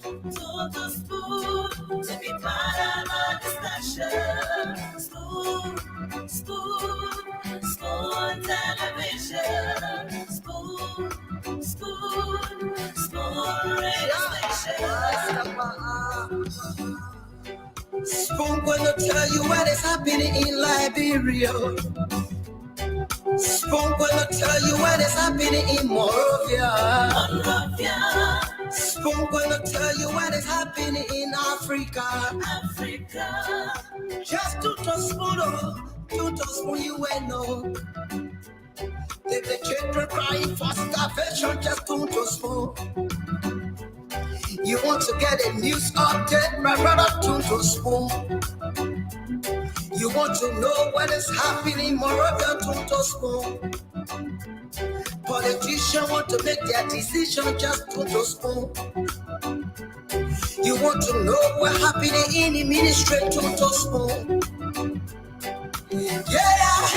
Total spoon to be part of our discussion. Spoon television. Spoon radio station. Spoon gonna tell you what is happening in Liberia. Spoon gonna tell you what is happening in Monrovia. Spoon gonna tell you what is happening in Africa. Just to spoon you will know. If the children crying for starvation, just to spoon. You want to get a news update, my brother, to spoon. You want to know what is happening, Moreover, to spoon. Politicians want to make their decision, just to spoon. You want to know what happening in the ministry, to spoon. Yeah,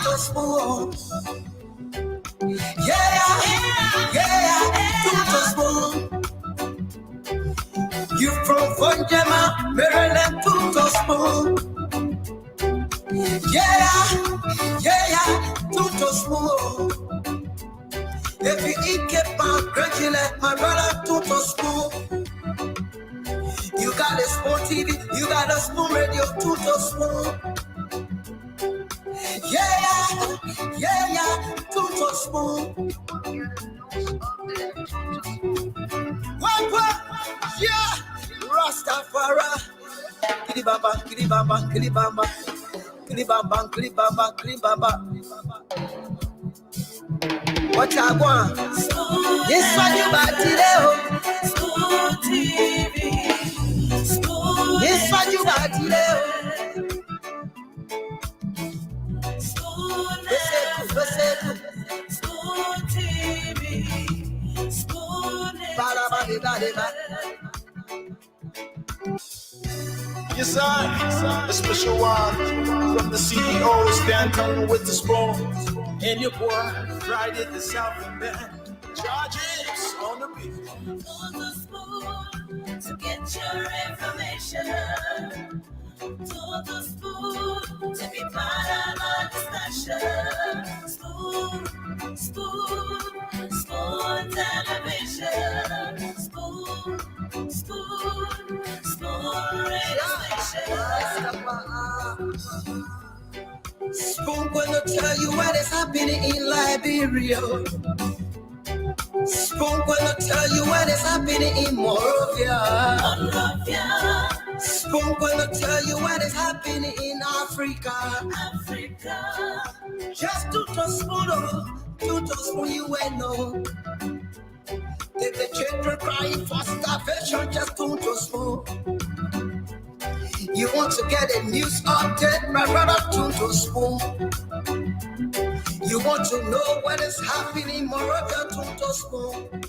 to spoon. Yeah, to spoon. You from Vonjama, Maryland, to spoon. Yeah, to spoon. If you eat kebab, gradually, my brother, to spoon. You got a Spoon TV, you got a Spoon Radio, to spoon. Yeah, to spoon. What? Yeah, Rastafari. Kilibaba. What I want? This one you back today. Spoon TV. This one you back today. Spoon TV. Yes, I, a special one from the CEO, Stanton with the spoon. And your boy, Friday the Southern Band. Charges on the beat. On the spoon to get your information. To the spoon to be part of our discussion. Spoon television. Spoon radio station. Spoon gonna tell you what is happening in Liberia. Spoon gonna tell you what is happening in Monrovia. Spoon gonna tell you what is happening in Africa. Just to spoon you will know. If the children crying for starvation, just to spoon. You want to get a news update, my brother, to spoon. You want to know what is happening, Moreover, to spoon.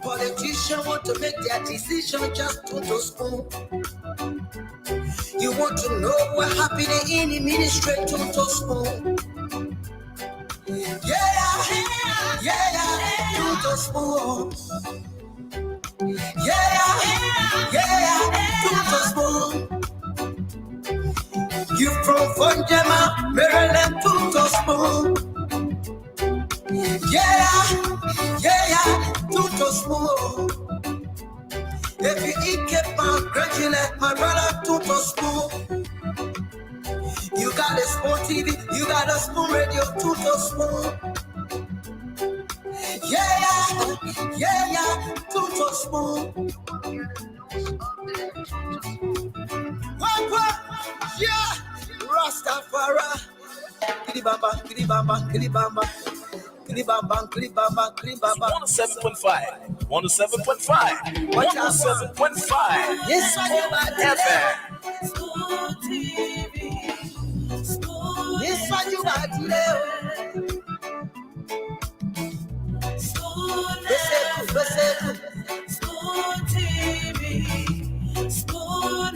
Politicians want to make their decision, just to spoon. You want to know what happening in the ministry, to spoon. Yeah, to spoon. Yeah, to spoon. You from Vonjama, Maryland, to spoon. Yeah, to spoon. If you eat kebab, gradually, my brother, to spoon. You got a Spoon TV, you got a Spoon Radio, to spoon. Yeah, to spoon. What? Yeah, Rastafari. Kilibaba. 107.5. 107.5. Yes, FM. Spoon TV. This one you got today. Spoon TV. Spoon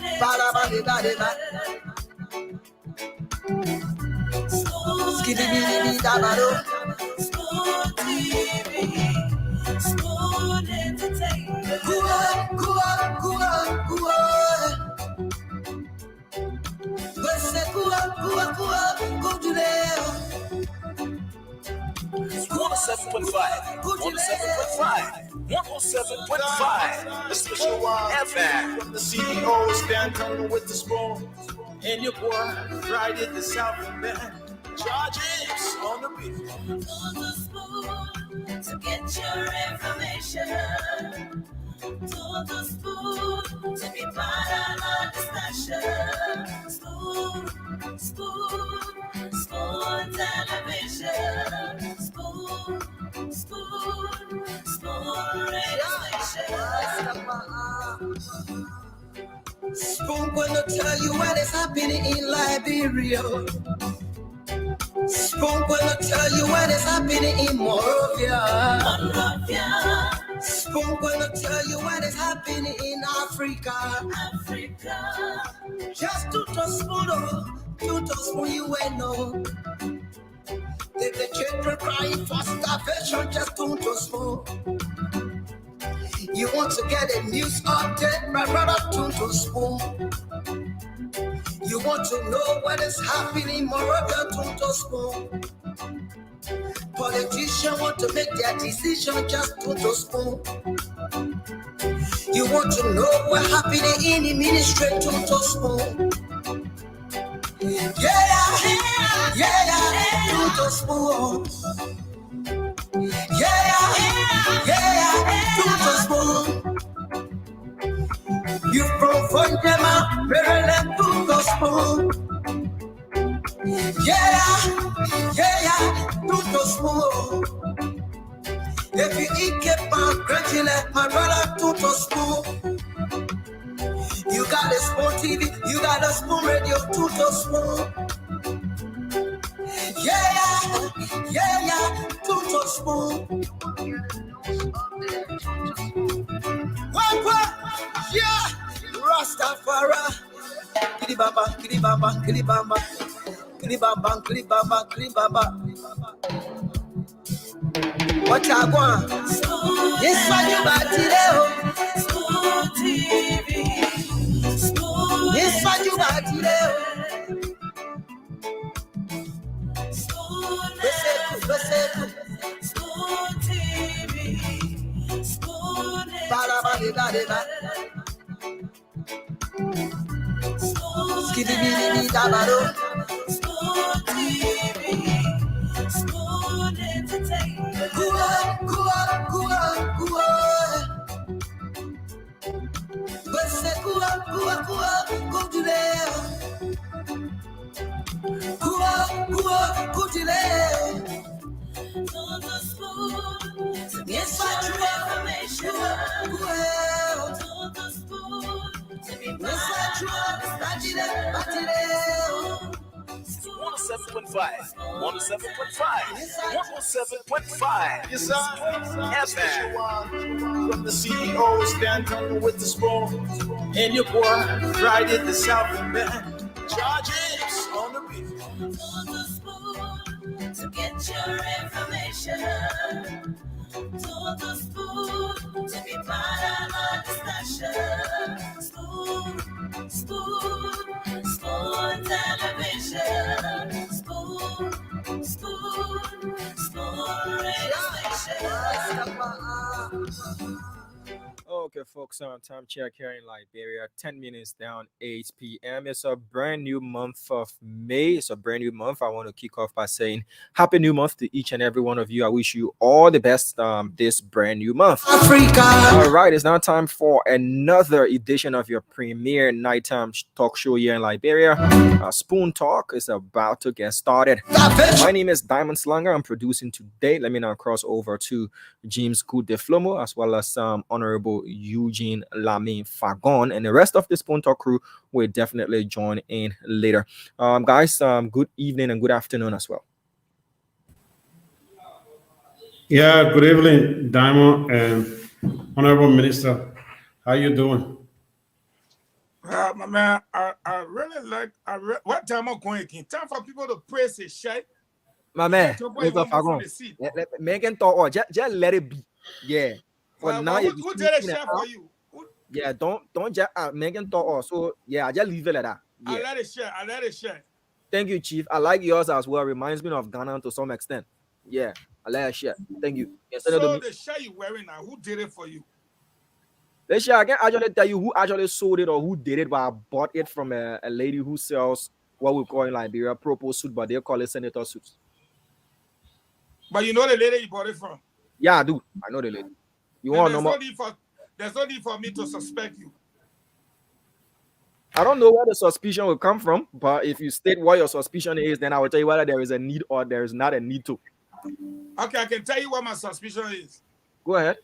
107.5, the special one FM. From the CEO, stand coming with the spoon. And your boy, Friday the South Band. Charges on the beat. On the spoon to get your information. To the spoon to be part of our discussion. Spoon, spoon, spoon television. Spoon, spoon, spoon radio station. Spoon gonna tell you what is happening in Liberia. Spoon gonna tell you what is happening in Monrovia. Spoon gonna tell you what is happening in Africa. Just to spoon you will know. The children crying for starvation, just to spoon. You want to get a news update, my brother, to spoon. You want to know what is happening, Moreover, to spoon. Politicians want to make their decision, just to spoon. You want to know what happening in the ministry, to spoon. Yeah, to spoon. Yeah, to spoon. You from Fonjema, Maryland, to spoon. Yeah, to spoon. If you eat kepa, gradually, my brother, to spoon. You got a spoon TV, you got a spoon radio, to spoon. Yeah, to spoon. What? Yeah, Rastafari. Kilibamba, kilibamba, kilibamba. Kilibamba, kilibamba, kilibamba. What I want? This one you got today. Spoon TV. Spoon. This one you got today. Spoon. Spoon TV. Spoon. Skibidi dabado. Spoon TV. Spoon entertainment. Go to there. Go to there. On the spoon to get Yes, I your information. Well, On the spoon to be yes, I part of try. 107.5, 107.5, Yes, sir. FM. From the CEO, stand coming with the spoon. And your boy, Friday the South Band. Charges on the beat. On the spoon to get your information. To the spoon to be part of our discussion. Spoon, spoon, spoon television. Spoon, spoon, spoon radio station. Okay, folks, time check here in Liberia, 10 minutes down 8 p.m. It's a brand new month of May. It's a brand new month. I want to kick off by saying happy new month to each and every one of you. I wish you all the best this brand new month. Africa. All right, it's now time for another edition of your premier nighttime talk show here in Liberia. Spoon Talk is about to get started. My name is Diamond Slanger. I'm producing today. Let me now cross over to James Kudeflomo as well as Honorable Eugene Lamy Fagon, and the rest of the Spoon Talk crew will definitely join in later. Guys, good evening and good afternoon as well. Yeah, good evening, Diamond and Honorable Minister. How you doing? My man, I really like. What time I'm going? Time for people to praise his shit. My man, Mr. Fagon. Megan thought, oh, just let it be. Yeah. For now, who did a share for you? Yeah, don't just Megan thought, oh, so yeah, I just leave it like that. Yeah. I let it share. Thank you, Chief. I like yours as well. Reminds me of Ghana to some extent. Yeah, A leather shirt. Thank you. So the shirt you wearing now, who did it for you? The shirt, I can actually tell you who actually sold it or who did it, but I bought it from a lady who sells what we call in Liberia purple suit, but they call it senator suits. But you know the lady you bought it from? Yeah, I do. I know the lady. You want to know? There's no need for me to suspect you. I don't know where the suspicion will come from, but if you state what your suspicion is, then I will tell you whether there is a need or there is not a need to. Okay, I can tell you what my suspicion is. Go ahead.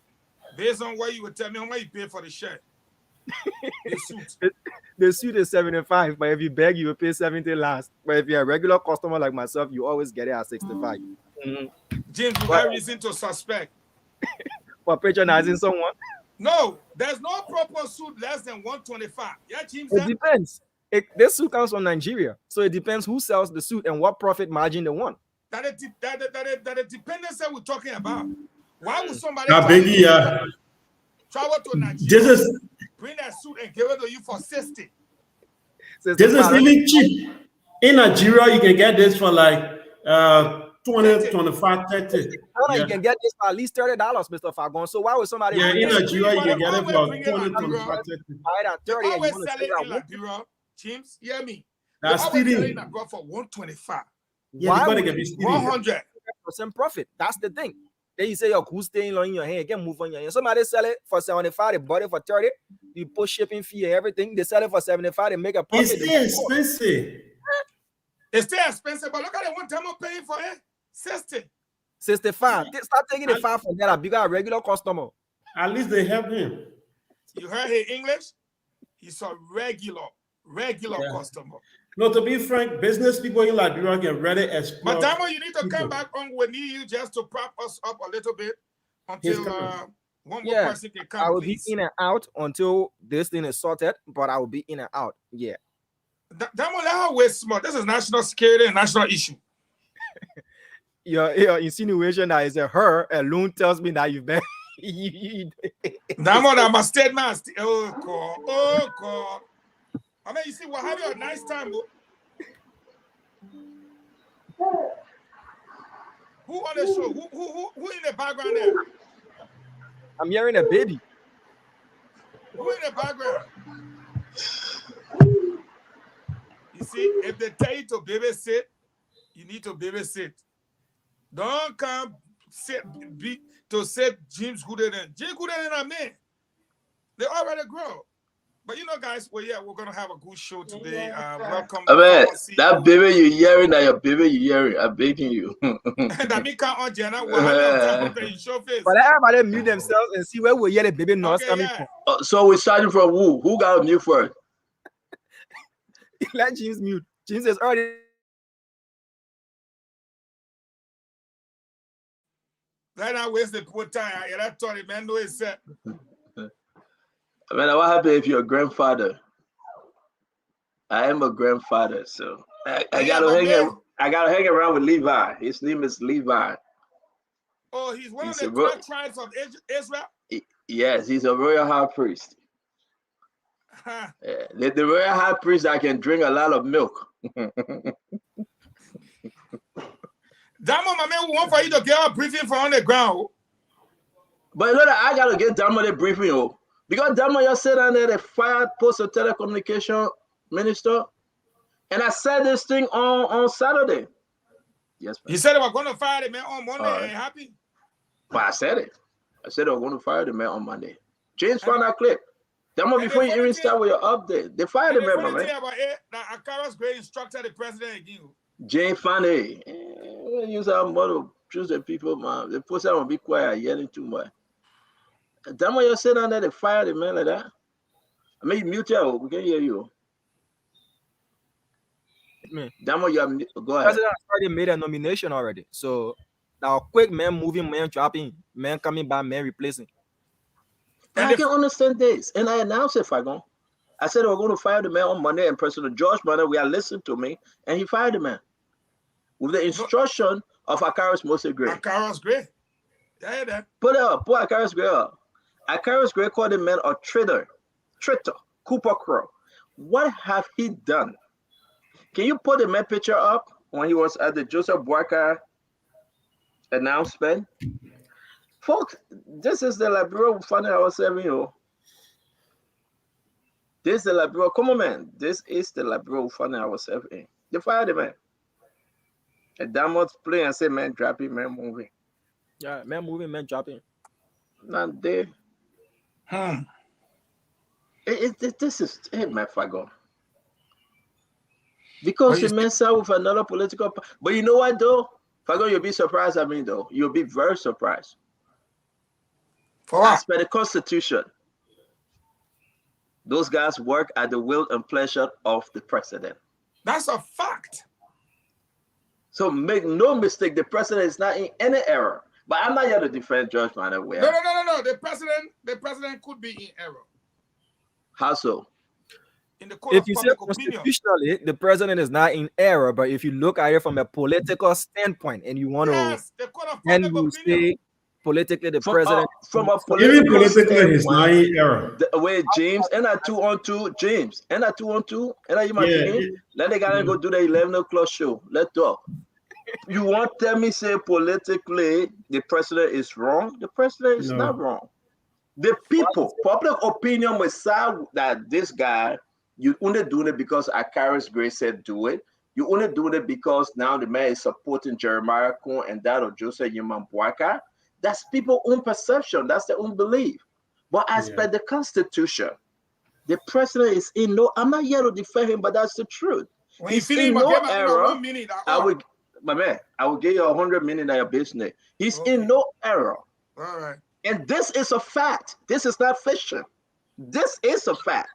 Based on what you would tell me, how much you pay for the shirt? The suit. The suit is 75, but if you beg, you will pay 70 last. But if you're a regular customer like myself, you always get it at 65. James, you have reason to suspect. For patronizing someone? No, there's no proper suit less than 125. Yeah, James. It depends. This suit comes from Nigeria, so it depends who sells the suit and what profit margin they want. That the dependency we're talking about. Why would somebody travel to Nigeria, bring that suit and give it to you for 60? This is really cheap. In Nigeria, you can get this for like 20, 25, 30. You can get this for at least $30, Mr. Fagon. So why would somebody? Yeah, in Nigeria, you can get it for 20, 25, 30. They always sell it in Liberia. James, hear me? That's stealing. For 125. Yeah, why would it be 100% profit? That's the thing. Then you say, "Yo, who's staying on your hand? You can move on your hand." Somebody sell it for 75, they bought it for 30. You put shipping fee and everything. They sell it for 75. They make a profit. It's still expensive. It's still expensive, but look at it. One time I'm paying for it, 60. 65. Start taking the 5 from that. Bigger regular customer. At least they help him. You heard his English? He's a regular customer. No, to be frank, business people in Liberia can ready exploit. But Damo, you need to come back on. We need you just to prop us up a little bit until one more person can come. I will please. be in and out until this thing is sorted, but I will be in and out. Yeah. Damo, let her waste smart. This is national security and national issue. Your insinuation that is her alone tells me that you've been. Damo, I'm a statement. Oh God. I mean, you see, we're having a nice time. Who on the show? Who in the background there? I'm hearing a baby. Who in the background? You see, if they tell you to babysit, you need to babysit. Don't come to say James Gooden. James Gooden and man. They already grow. But you know, guys, we're going to have a good show today. Welcome. I mean, that baby you're hearing, that your baby you're hearing, I'm begging you. That me can't on Jenna. But everybody mute themselves and see where we hear the baby noise coming from. So we're starting from who? Who got a mute first? Let James mute. James is already. Let not waste the poor time. That's all the man know is set. I mean, what happens if you're a grandfather? I am a grandfather, so I gotta hang around with Levi. His name is Levi. Oh, he's one of the 12 tribes of Israel? Yes, he's a royal high priest. The royal high priest that can drink a lot of milk. Damo, my man, we want for you to get a briefing for on the ground. But you know that I gotta get Damo the briefing, because Damo just said on there, the fired post of telecommunication minister, and I said this thing on Saturday. Yes, man. You said they were going to fire the man on Monday. Ain't happy? But I said it. I said they were going to fire the man on Monday. James found that clip. Damo, before you even start with your update, they fired the man, my man. That Akara's great instructed the president again. James found it. We use our model, choose the people, man. The person will be quiet, yelling too much. Damo, you said on there, they fired the man like that. I mean, mute you. We can hear you. Damo, you have go ahead. President has already made a nomination already. So now, quick man moving, man dropping, man coming back, man replacing. And I can understand this. And I announced it, Fagon. I said we're going to fire the man on Monday, and President George Mann, we are listening to me, and he fired the man with the instruction of Akaris Mose Gray. Akaris Gray. Yeah, that. Put Akaris Gray up. Akaris Gray called the man a traitor, Cooper Crow. What have he done? Can you put the man picture up when he was at the Joseph Boakai announcement. Folks, this is the Liberia we find ourselves in. You. This is the Liberia. Come on, man. This is the Liberia we find ourselves in. They fired the man. A damn play and say, man, dropping, man, moving. Yeah, man, moving, man, dropping. Not there. This is it, man, Fago. Because the man side with another political. But you know what, though? Fago, you'll be surprised. I mean, though, you'll be very surprised. For what? As per the Constitution, those guys work at the will and pleasure of the president. That's a fact. So make no mistake, the president is not in any error. But I'm not here to defend Judge Manuel. No. The president could be in error. How so? In the court If of you say public opinion. constitutionally, the president is not in error, but if you look at it from a political standpoint and you want Yes, the court of and public you opinion. say politically the president from a Even political politically, it's not in error. the way James and I 2-on-2, James and I 2-on-2, and I let the guy go do the 11 o'clock show. Let's talk. You want to tell me say politically the president is wrong? The president is not wrong. The people, public opinion will say that this guy, you only doing it because Akaris Grace said do it. You only doing it because now the man is supporting Jeremiah Kuhn and that of Joseph Yimambuaka. That's people's own perception. That's their own belief. But as per the Constitution, the president is in no. I'm not here to defend him, but that's the truth. When He's you in no error. 1 minute, My man, I will give you 100 minutes of your business. He's in no error. All right. And this is a fact. This is not fiction. This is a fact.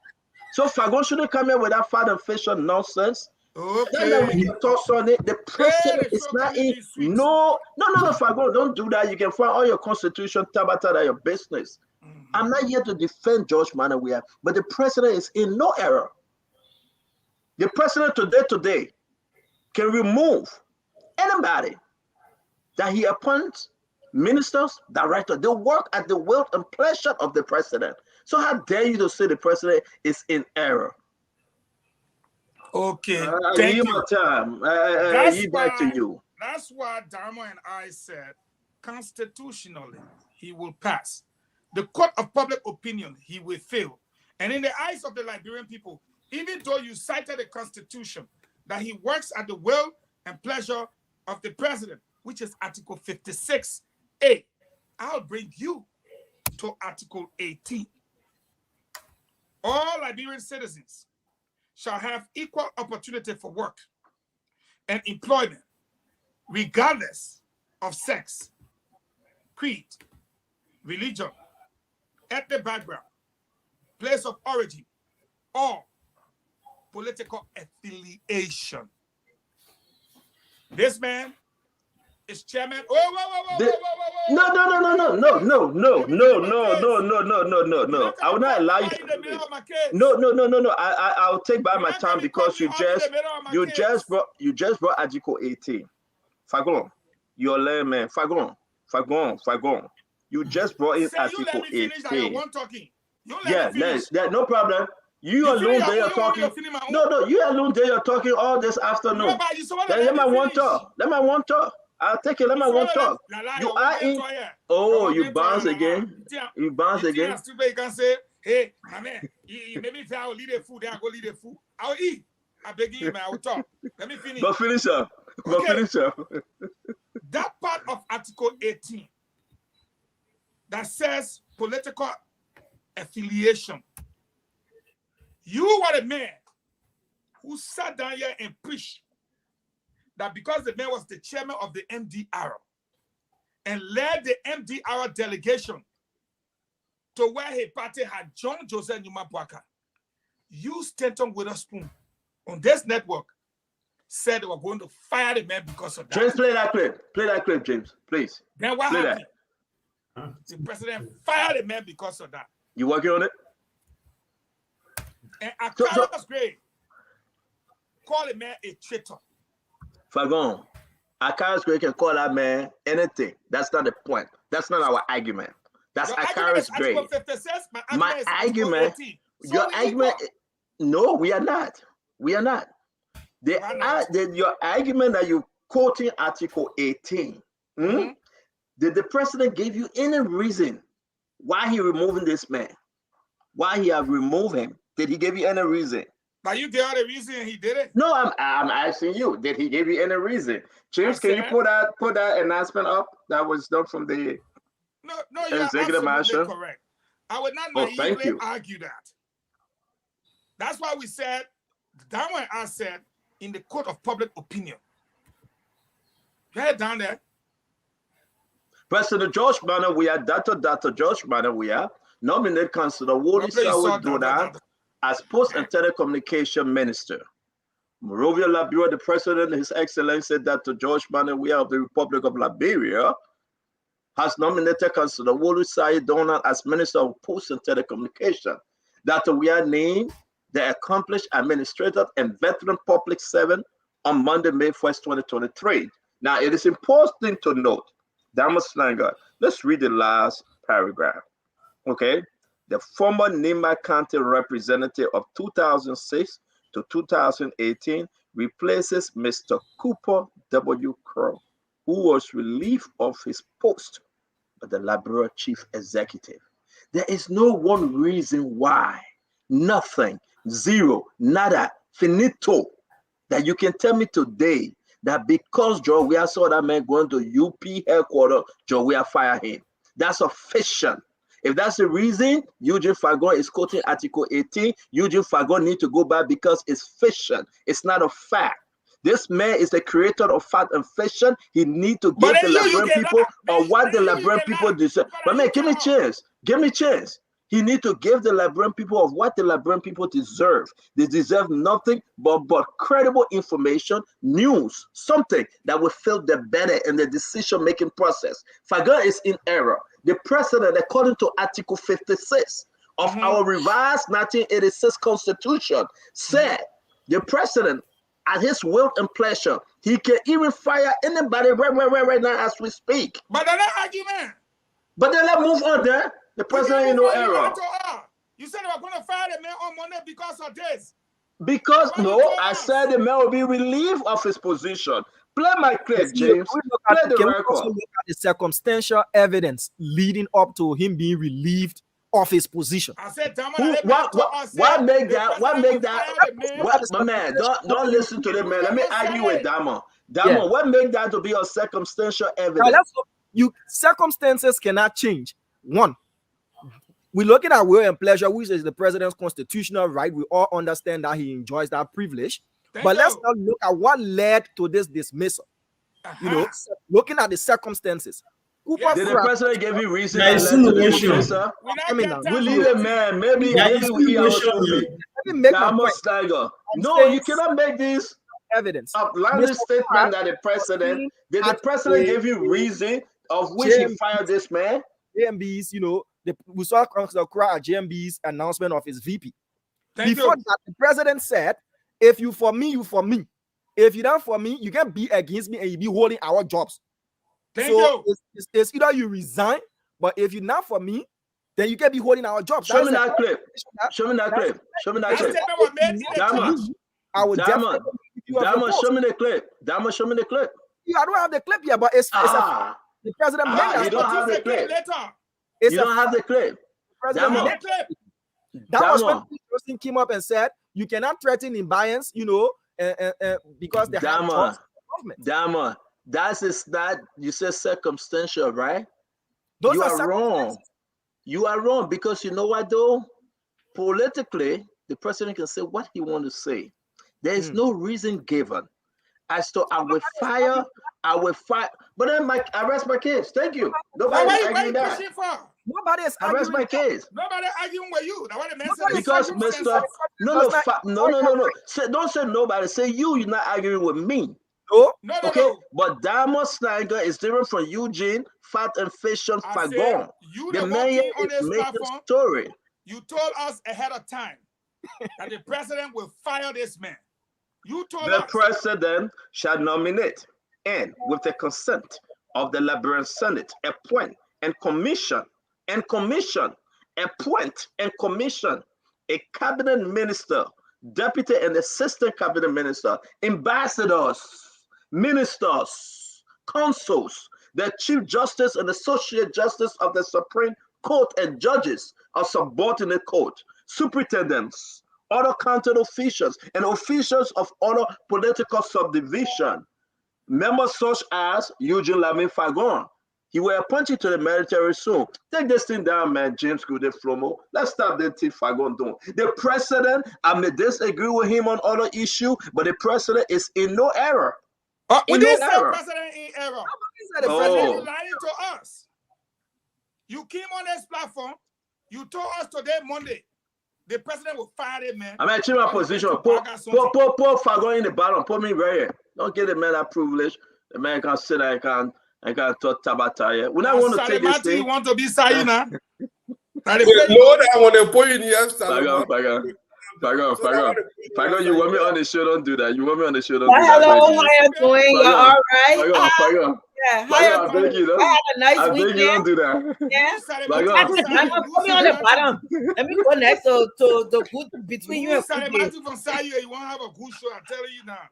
So Fagon shouldn't come here with that fact and fiction nonsense. Okay. We can talk on it. The president is not in. No, Fagon, don't do that. You can find all your constitution, tabata, that your business. I'm not here to defend George Manuel, but the president is in no error. The president today can remove anybody that he appoints, ministers, directors. They work at the will and pleasure of the president. So how dare you to say the president is in error? Okay, thank you. My time. Back to you. That's why Dharma and I said, constitutionally, he will pass. The court of public opinion, he will fail. And in the eyes of the Liberian people, even though you cited the Constitution, that he works at the will and pleasure of the president, which is Article 56A, I'll bring you to Article 18. All Liberian citizens shall have equal opportunity for work and employment, regardless of sex, creed, religion, ethnic background, place of origin, or political affiliation. This man is chairman. No. I will not allow you. No. I'll take back my time because you just brought Article 18. Fagon, you're a layman. Fagon. You just brought in Article 18. Yeah, no problem. You alone there you're talking. No, you alone there you're talking all this afternoon. Let my one talk. I'll take it. Let my one talk. You are in. Oh, you bounce again. You bounce again. You can say, hey, my man, you maybe if I will lead the food, then I go lead the food. I'll eat. I beg you, man. I will talk. Let me finish. But finish up. That part of Article 18 that says political affiliation. You were a man who sat down here and preached that because the man was the chairman of the MDR and led the MDR delegation to where his party had joined Joseph Yimambuaka, you Stanton Witherspoon on this network said they were going to fire the man because of that. James, play that clip, James, please. Then what happened? The president fired the man because of that. You working on it? And Akaris Gray call a man a traitor. Fagon, Akaris Gray can call that man anything. That's not the point. That's not our argument. That's Akaris Gray. My argument, your argument, no, we are not. Your argument that you quoting Article 18. Did the president give you any reason why he removing this man? Why he have removed him? Did he give you any reason? Now you get the reason he did it? No, I'm asking you. Did he give you any reason? James, can you put that announcement up that was done from the No, you're executive absolutely mansion? correct. I would not thank naively you. argue that. That's why we said, that one I said, in the court of public opinion. You head down there. President George Manawia, Dr. George Manawia, nominated Councilor Wooly Sawood Doda as Post and Telecommunication Minister. Morovia Liberia, the President, His Excellency Dr. George Manawia of the Republic of Liberia, has nominated Councilor Wooly Sawood Doda as Minister of Post and Telecommunication. Dr. Wia named the accomplished administrator and veteran public servant on Monday, May 1st, 2023. Now, it is important to note, Dama Slanger, let's read the last paragraph, okay? The former Nimba County representative of 2006 to 2018 replaces Mr. Cooper W. Crow, who was relieved of his post by the Liberia Chief Executive. There is no one reason why, nothing, zero, nada, finito, that you can tell me today that because Joe Weah saw that man going to UP headquarters, Joe Weah fired him. That's a fiction. If that's the reason, Eugene Fagon is quoting Article 18. Eugene Fagon need to go back because it's fiction. It's not a fact. This man is the creator of fact and fiction. He need to give the Liberian people or what the Liberian people deserve. But man, give me a chance. Give me a chance. He need to give the Liberian people of what the Liberian people deserve. They deserve nothing but credible information, news, something that will fill them better in the decision-making process. Fagan is in error. The president, according to Article 56 of our revised 1986 Constitution, said the president, at his will and pleasure, he can even fire anybody right now as we speak. But that's not argument. But then let's move on there. The president in no error. You said they were going to fire the man on Monday because of this. Because no, I said the man will be relieved of his position. Play my clip, James. Play the record. Also look at the circumstantial evidence leading up to him being relieved of his position. I said, what make that? My man, don't listen to the man. Let me argue with Dama. Dama, what make that to be a circumstantial evidence? Circumstances cannot change. One, we're looking at will and pleasure, which is the president's constitutional right. We all understand that he enjoys that privilege. Let's not look at what led to this dismissal. You know, looking at the circemancipation. Did the president give you reason? We leave a man. Maybe No, you cannot make this evidence. Outlandish statement that the president did the president give you reason of which he fired this man? JMB's, you know, we saw Councilor Kra at JMB's announcement of his VP. Before that, the president said, if you for me, you for me. If you don't for me, you can be against me and you be holding our jobs. It's either you resign, but if you're not for me, then you can be holding our jobs. Show me that clip. Show me that clip. Show me that clip. Dama, show me the clip. Dama, show me the clip. I don't have the clip yet, but it's the president made that. You don't have the clip. You don't have the clip. Dama. That was when the person came up and said, you cannot threaten imbalance, you know, because they have trust in government. Dama, that you said circumstantial, right? Those you are wrong. You are wrong because you know what though? Politically, the president can say what he wants to say. There is no reason given as to I will fire. But then I rest my case. Thank you. Nobody arguing that. Nobody is arguing. I rest my case. Nobody arguing with you. Because Mr. No. Don't say nobody. Say you're not arguing with me. No. Okay. But Diamond Snyder is different from Eugene, Fat and Fashion Fagon. The man is making a story. You told us ahead of time that the president will fire this man. You told us. The president shall nominate and, with the consent of the Liberian Senate, appoint and commission, appoint and commission a cabinet minister, deputy and assistant cabinet minister, ambassadors, ministers, consuls, The Chief Justice and Associate Justice of the Supreme Court and judges of subordinate court, superintendents, other county officials, and officials of other political subdivision. Members such as Eugene Lamin Fagon. He will appoint you to the military soon. Take this thing down, man, James Goodey Flomo. Let's stop that thing Fagon doing. The president, I may disagree with him on other issues, but the president is in no error. We didn't say president in error. The president is lying to us. You came on this platform, you told us today, Monday, the president will fire him, man. I'm actually my position. Put Fagon in the bottom. Put me right here. Don't give the man that privilege. The man can sit there and can talk Tabata here. We don't want to take this thing. You want to be Sayina? Lord, I want to put in here. Fagon, you want me on the show? Don't do that. You want me on the show? Don't do that. Hello, how you doing? You're all right? Fagon. Yeah, I had a nice weekend. You don't do that. Yeah. I'm put me on the bottom. Let me connect to the good between you and Matthew from Sayo. You want to have a good show? I'm telling you now.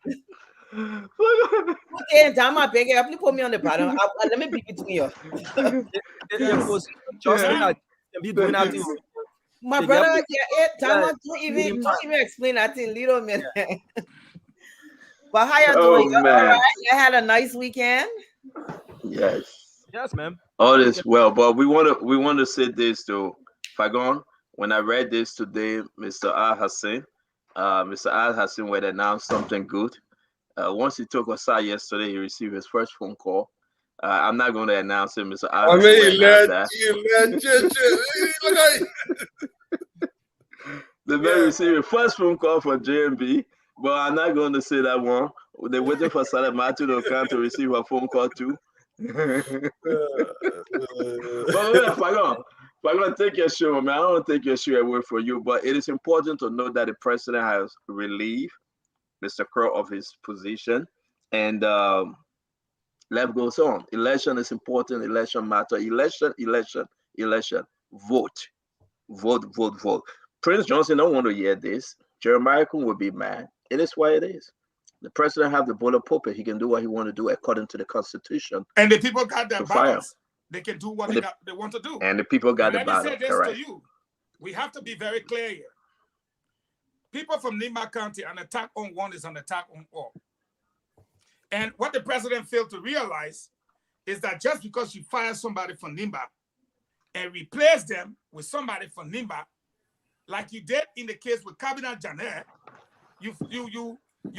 Okay, damn, I beg you. Please put me on the bottom. Let me be between you. My brother, don't even explain that in little minute. But how you doing? All right? I had a nice weekend. Yes, ma'am. All is well, but we want to say this to Fagon. When I read this today, Mr. Al-Hassan would announce something good. Once he took us out yesterday, he received his first phone call. I'm not going to announce it, Mr. Al-Hassan. The man received his first phone call from JMB, but I'm not going to say that one. They're waiting for Sarah Matthew to come to receive a phone call too. Fagon, take your show, man. I don't take your show away from you, but it is important to know that the president has relieved Mr. Crow of his position, and life goes on. Election is important. Election matter. Election. Vote. Prince Johnson don't want to hear this. Jeremiah will be mad. It is why it is. The president have the bullet pulpit. He can do what he want to do according to the Constitution. And the people got their ballots. They can do what they want to do. And the people got the ballot. Let me say this to you. We have to be very clear here. People from Nimba County, an attack on one is an attack on all. And what the president failed to realize is that just because you fire somebody from Nimba and replace them with somebody from Nimba, like you did in the case with Cabinet Janet, you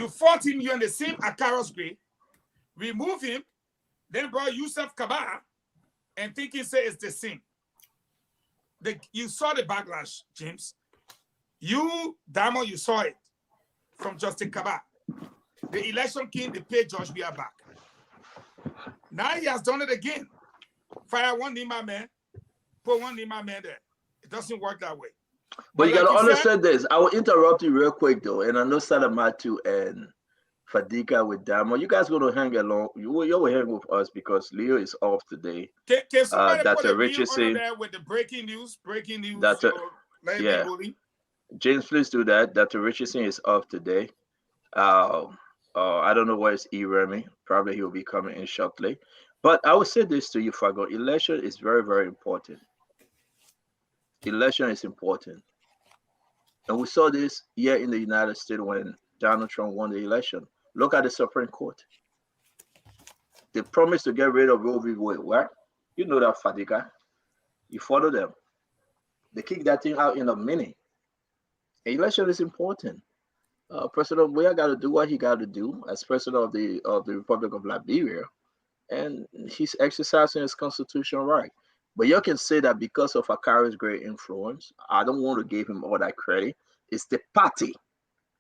fought him, you're in the same Akaros grade, remove him, then brought Yusuf Kaba and thinking say it's the same. You saw the backlash, James. You, Damo, you saw it from Justin Kaba. The election came, they paid George Weah back. Now he has done it again. Fire one Nimba man, put one Nimba man there. It doesn't work that way. But you gotta understand this. I will interrupt you real quick though, and I know Salamatu and Fadika with Damo. You guys gonna hang along. You will hang with us because Leo is off today. Can somebody put a Richardson there with the breaking news? James, please do that. Dr. Richardson is off today. I don't know where is Remy. Probably he'll be coming in shortly. But I will say this to you, Fago. Election is very, very important. Election is important. And we saw this here in the United States when Donald Trump won the election. Look at the Supreme Court. They promised to get rid of Roe v. Wade. Right? You know that, Fadika. You follow them. They kicked that thing out in a minute. Election is important. President Weah got to do what he got to do as president of the Republic of Liberia, and he's exercising his constitutional right. But you can say that because of Akari's great influence, I don't want to give him all that credit. It's the party.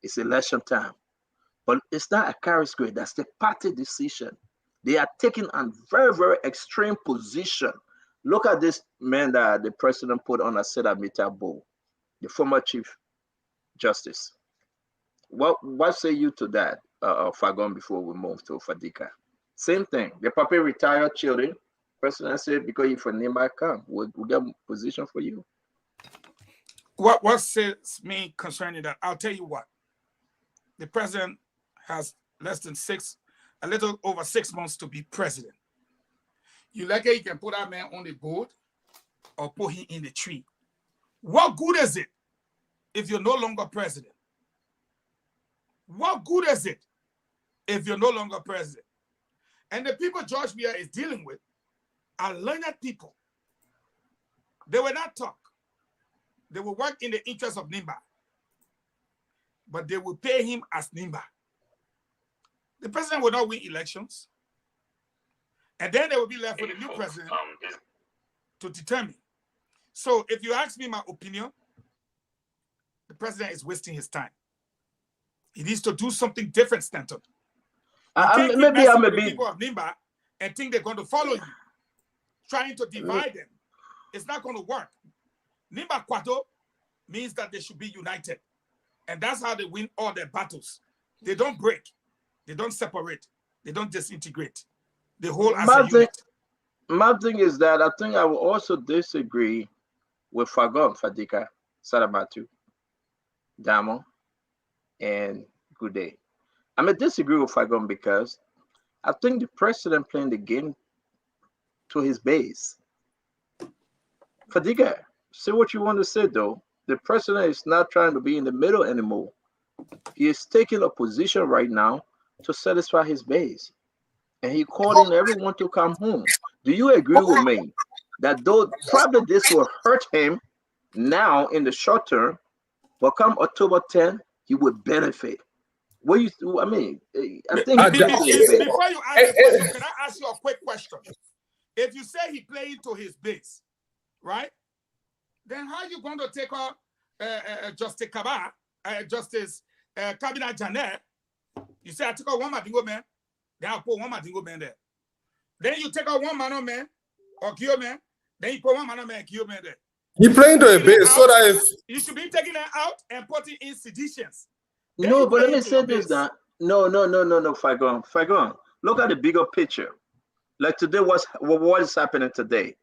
It's election time. But it's not Akari's great. That's the party decision. They are taking a very, very extreme position. Look at this man that the president put on a Seda Mitabo, the former Chief Justice. What say you to that, Fagon, before we move to Fadika? Same thing. The puppy retired children. President said, because if a Nimba come, we'll get a position for you. What says me concerning that? I'll tell you what. The president has a little over 6 months to be president. You like it, you can put that man on the boat or put him in the tree. What good is it if you're no longer president? What good is it if you're no longer president? And the people George Weah is dealing with are learned people. They will not talk. They will work in the interest of Nimba. But they will pay him as Nimba. The president will not win elections. And then they will be left with a new president to determine. So if you ask me my opinion, the president is wasting his time. He needs to do something different, Stanton. Maybe I'm a bit. People of Nimba and think they're going to follow you, trying to divide them. It's not going to work. Nimba Kwato means that they should be united. And that's how they win all their battles. They don't break. They don't separate. They don't disintegrate. They hold as a unit. My thing is that I think I will also disagree with Fagon, Fadika, Sarabatu, Damo, and Good Day. I may disagree with Fagon because I think the president playing the game to his base. Fadika, say what you want to say though. The president is not trying to be in the middle anymore. He is taking a position right now to satisfy his base. And he calling everyone to come home. Do you agree with me that though probably this will hurt him now in the short term, but come October 10th, he would benefit? What you? I mean, I think. Before you ask the question, can I ask you a quick question? If you say he played to his base, right? Then how are you going to take out Justice Kaba, Justice Kabina Janet? You say I took out one Madingo man, then I put one Madingo man there. Then you take out one Mano man or Kyo man, then you put one Mano man and Kyo man there. He playing to a base so that if you should be taking it out and putting in seditions. No, but let me say this now. No, Fagon. Look at the bigger picture. Like today, what is happening today?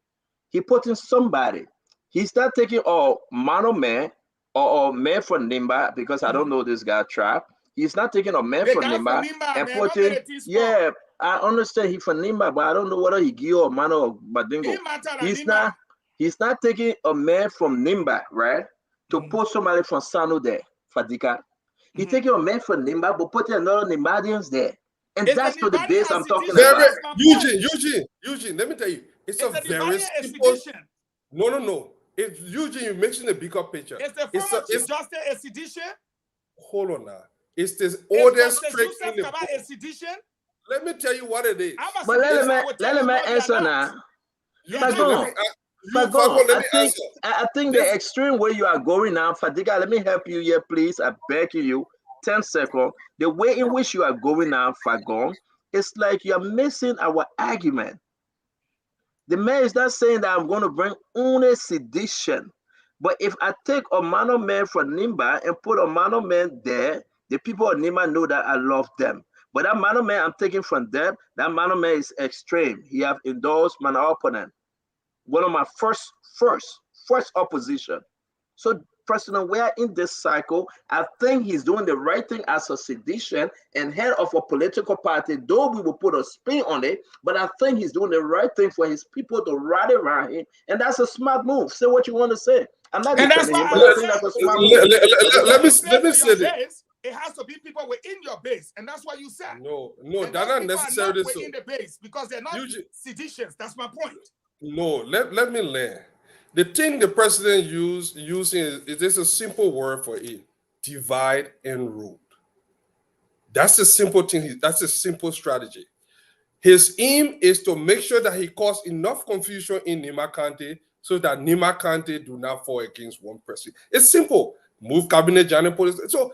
He put in somebody. He's not taking Mano man or man from Nimba because I don't know this guy trap. He's not taking a man from Nimba and putting. Yeah, I understand he from Nimba, but I don't know whether he Gio or Mano or Badingo. He's not taking a man from Nimba, right? To put somebody from Sano there, Fadika. He's taking a man from Nimba, but putting another Nimbadians there. And that's to the base I'm talking about. Eugene, let me tell you, it's a very simple. No. If Eugene, you're mixing the bigger picture. Is the former Chief Justice a sedition? Hold on now. It's this order straight in the a sedition? Let me tell you what it is. But let him answer now. I think the extreme way you are going now, Fadiga, let me help you here, please. I beg you, 10 seconds. The way in which you are going now, Fagon, it's like you're missing our argument. The man is not saying that I'm going to bring only sedition. But if I take a Mano man from Nimba and put a Mano man there, the people of Nimba know that I love them. But that Mano man I'm taking from them, that Mano man is extreme. He have endorsed my opponent. One of my first opposition. So, President, we are in this cycle. I think he's doing the right thing as a sedition and head of a political party, though we will put a spin on it, but I think he's doing the right thing for his people to rally around him, and that's a smart move. Say what you want to say. I'm not defending him, but I think that's a smart move. Let me say this. It has to be people within your base, and that's what you said. No, that's not necessarily so. Within the base, because they're not seditions. That's my point. No, let me learn. The thing the president using is just a simple word for it: divide and rule. That's a simple thing. That's a simple strategy. His aim is to make sure that he causes enough confusion in Nimba County so that Nimba County do not fall against one person. It's simple. Move cabinet, Janet police. So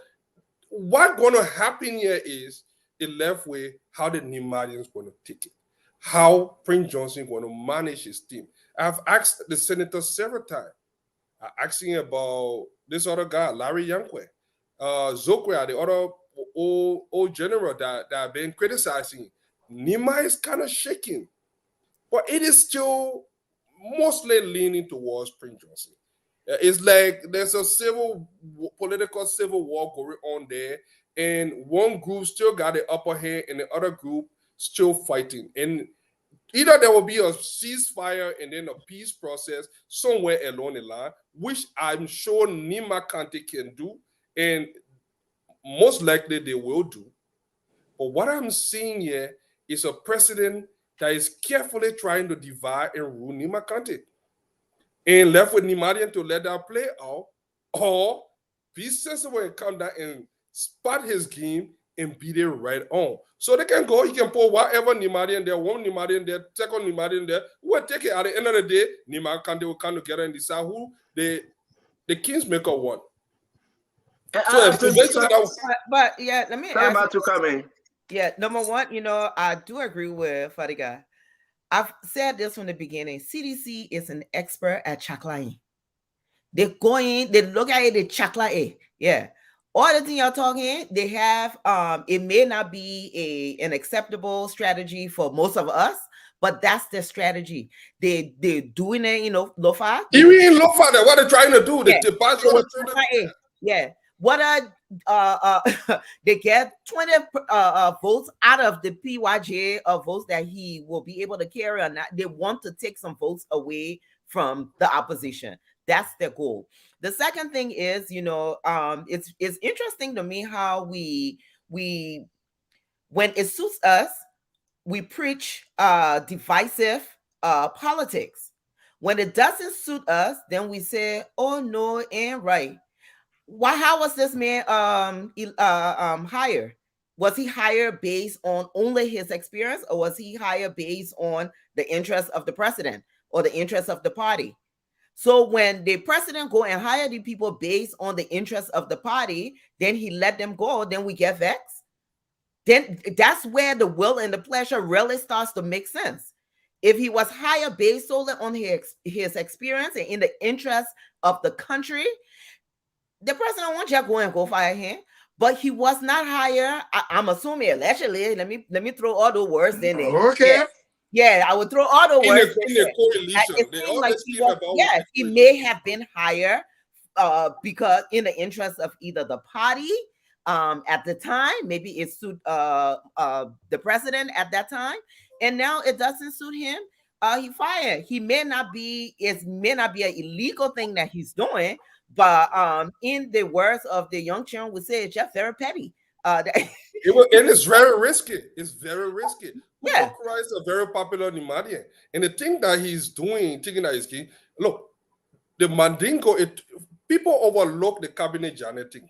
what's going to happen here is the left way how the Nimbadians going to take it. How Prince Johnson going to manage his team. I've asked the senator several times. I asked him about this other guy, Larry Yankwe, Zokwe, the other old general that have been criticizing. Nimba is kind of shaking, but it is still mostly leaning towards Prince Johnson. It's like there's a political civil war going on there, and one group still got the upper hand, and the other group still fighting. And Either there will be a ceasefire and then a peace process somewhere along the line, which I'm sure Nimba County can do, and most likely they will do. But what I'm seeing here is a president that is carefully trying to divide and rule Nimba County, and left with Nimadian to let that play out, or be sensible and come down and spot his game and beat it right on. So they can go, he can put whatever Nimadian there, one Nimadian there, second Nimadian there. We'll take it at the end of the day. Nimba County will come together and decide who the Kingsmaker won. So but yeah, let me ask about to come in. Yeah, number one, I do agree with Fadiga. I've said this from the beginning. CDC is an expert at chakla. They go in, they look at it, they chakla. Yeah. All the thing y'all talking, they have it may not be an acceptable strategy for most of us, but that's their strategy. They're doing it, Lofa. Even in Lofa, what they're trying to do, yeah. What they get 20 votes out of the PYJ of votes that he will be able to carry or not. They want to take some votes away from the opposition. That's their goal. The second thing is, it's interesting to me how we when it suits us, we preach divisive politics. When it doesn't suit us, then we say, oh no, ain't right. How was this man hired? Was he hired based on only his experience, or was he hired based on the interest of the president or the interest of the party? So when the president go and hire the people based on the interest of the party, then he let them go, then we get vexed. Then that's where the will and the pleasure really starts to make sense. If he was hired based solely on his experience and in the interest of the country, the president won't just go and go fire him, but he was not hired. I'm assuming allegedly. Let me throw all the words in there. Okay. Yeah, I would throw all the words in the coalition. He may have been hired because in the interest of either the party at the time, maybe it suit the president at that time, and now it doesn't suit him. He fired. It may not be an illegal thing that he's doing. But in the words of the young children would say, it's just very petty. And it's very risky. It's very risky. Yeah. Christ is a very popular Nimadian. And the thing that he's doing, thinking that he's key, look, the Mandingo, people overlook the cabinet Janet thing.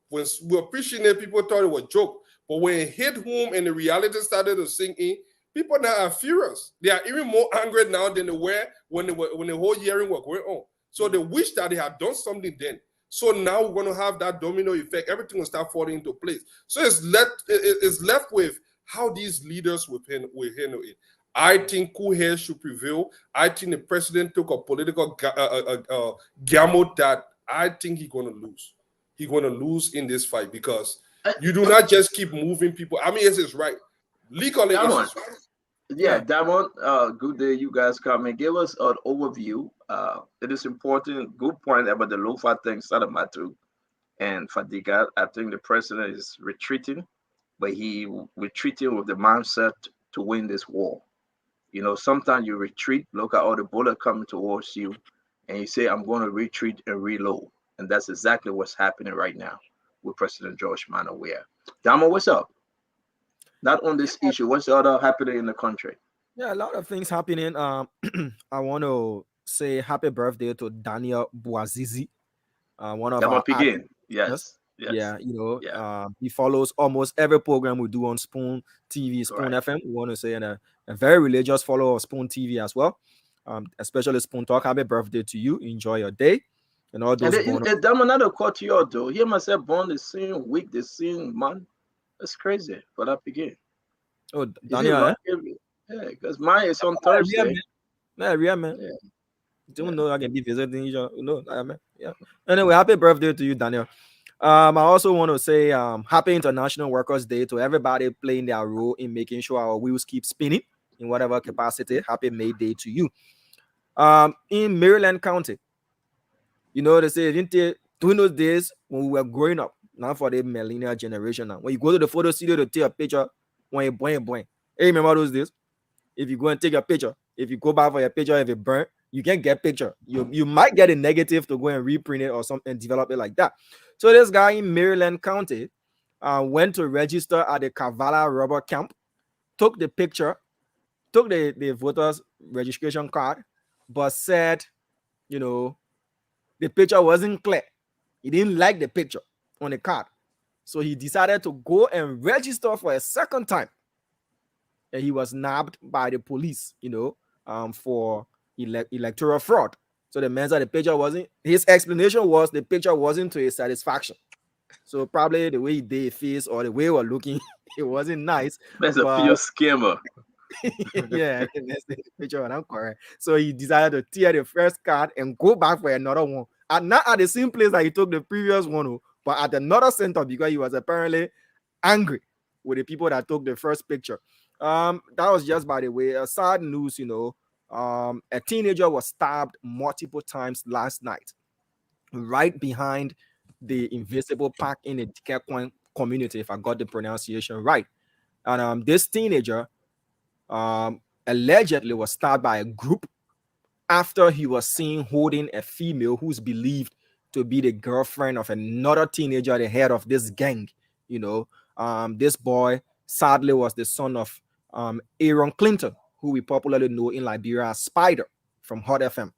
When we were preaching it, people thought it was a joke. But when it hit home and the reality started to sink in, people now are furious. They are even more angry now than they were when the whole hearing was going on. So they wish that they had done something then. So now we're going to have that domino effect. Everything will start falling into place. So it's left with how these leaders will handle it. I think cool heads should prevail. I think the president took a political gamble that I think he's going to lose. He's going to lose in this fight because you do not just keep moving people. I mean, it's right. Legally, it's right. Yeah, Damon, good day. You guys come and give us an overview. It is important. Good point about the Lofa thing, Salamatu and Fadiga. I think the president is retreating, but he retreating with the mindset to win this war. Sometimes you retreat, look at all the bullets coming towards you, and you say, I'm going to retreat and reload. And that's exactly what's happening right now with President George Manawea. Damon, what's up? Not on this issue. What's the other happening in the country? Yeah, a lot of things happening. I want to say happy birthday to Daniel Boazizi. One of our Yes. Yeah, he follows almost every program we do on Spoon TV, Spoon FM. We want to say a very religious follower of Spoon TV as well. Especially Spoon Talk. Happy birthday to you. Enjoy your day. And all those. And another quote to you, though. He must have born the same week, the same month. That's crazy for that begin. Oh, Daniel, yeah, because mine is on Thursday. Yeah, man. Yeah. Don't know I can be visiting you. No, man. Yeah. Anyway, happy birthday to you, Daniel. I also want to say happy International Workers' Day to everybody playing their role in making sure our wheels keep spinning in whatever capacity. Happy May Day to you. In Maryland County, they say during those days when we were growing up, now for the millennial generation now. When you go to the photo studio to take a picture, when you boing. Hey, remember those days? if you go and take a picture. If you go back for your picture, if it burnt, you can get picture. You might get a negative to go and reprint it or something and develop it like that. So this guy in Maryland County went to register at the Kavala rubber camp, took the picture, took the voter's registration card, but said, the picture wasn't clear. He didn't like the picture on the card. So he decided to go and register for a second time. And he was nabbed by the police, for electoral fraud. So the man said the picture wasn't, his explanation was the picture wasn't to his satisfaction. So probably the way he did his face or the way he was looking, it wasn't nice. That's a pure scammer. Yeah, that's the picture, and I'm correct. So he decided to tear the first card and go back for another one. And not at the same place that he took the previous one, but at another center because he was apparently angry with the people that took the first picture. That was just, by the way, a sad news, a teenager was stabbed multiple times last night, right behind the Invisible Park in the Dikekwan community, if I got the pronunciation right. And this teenager allegedly was stabbed by a group after he was seen holding a female who's believed to be the girlfriend of another teenager, the head of this gang. This boy sadly was the son of Aaron Clinton, who we popularly know in Liberia as Spider from Hot FM.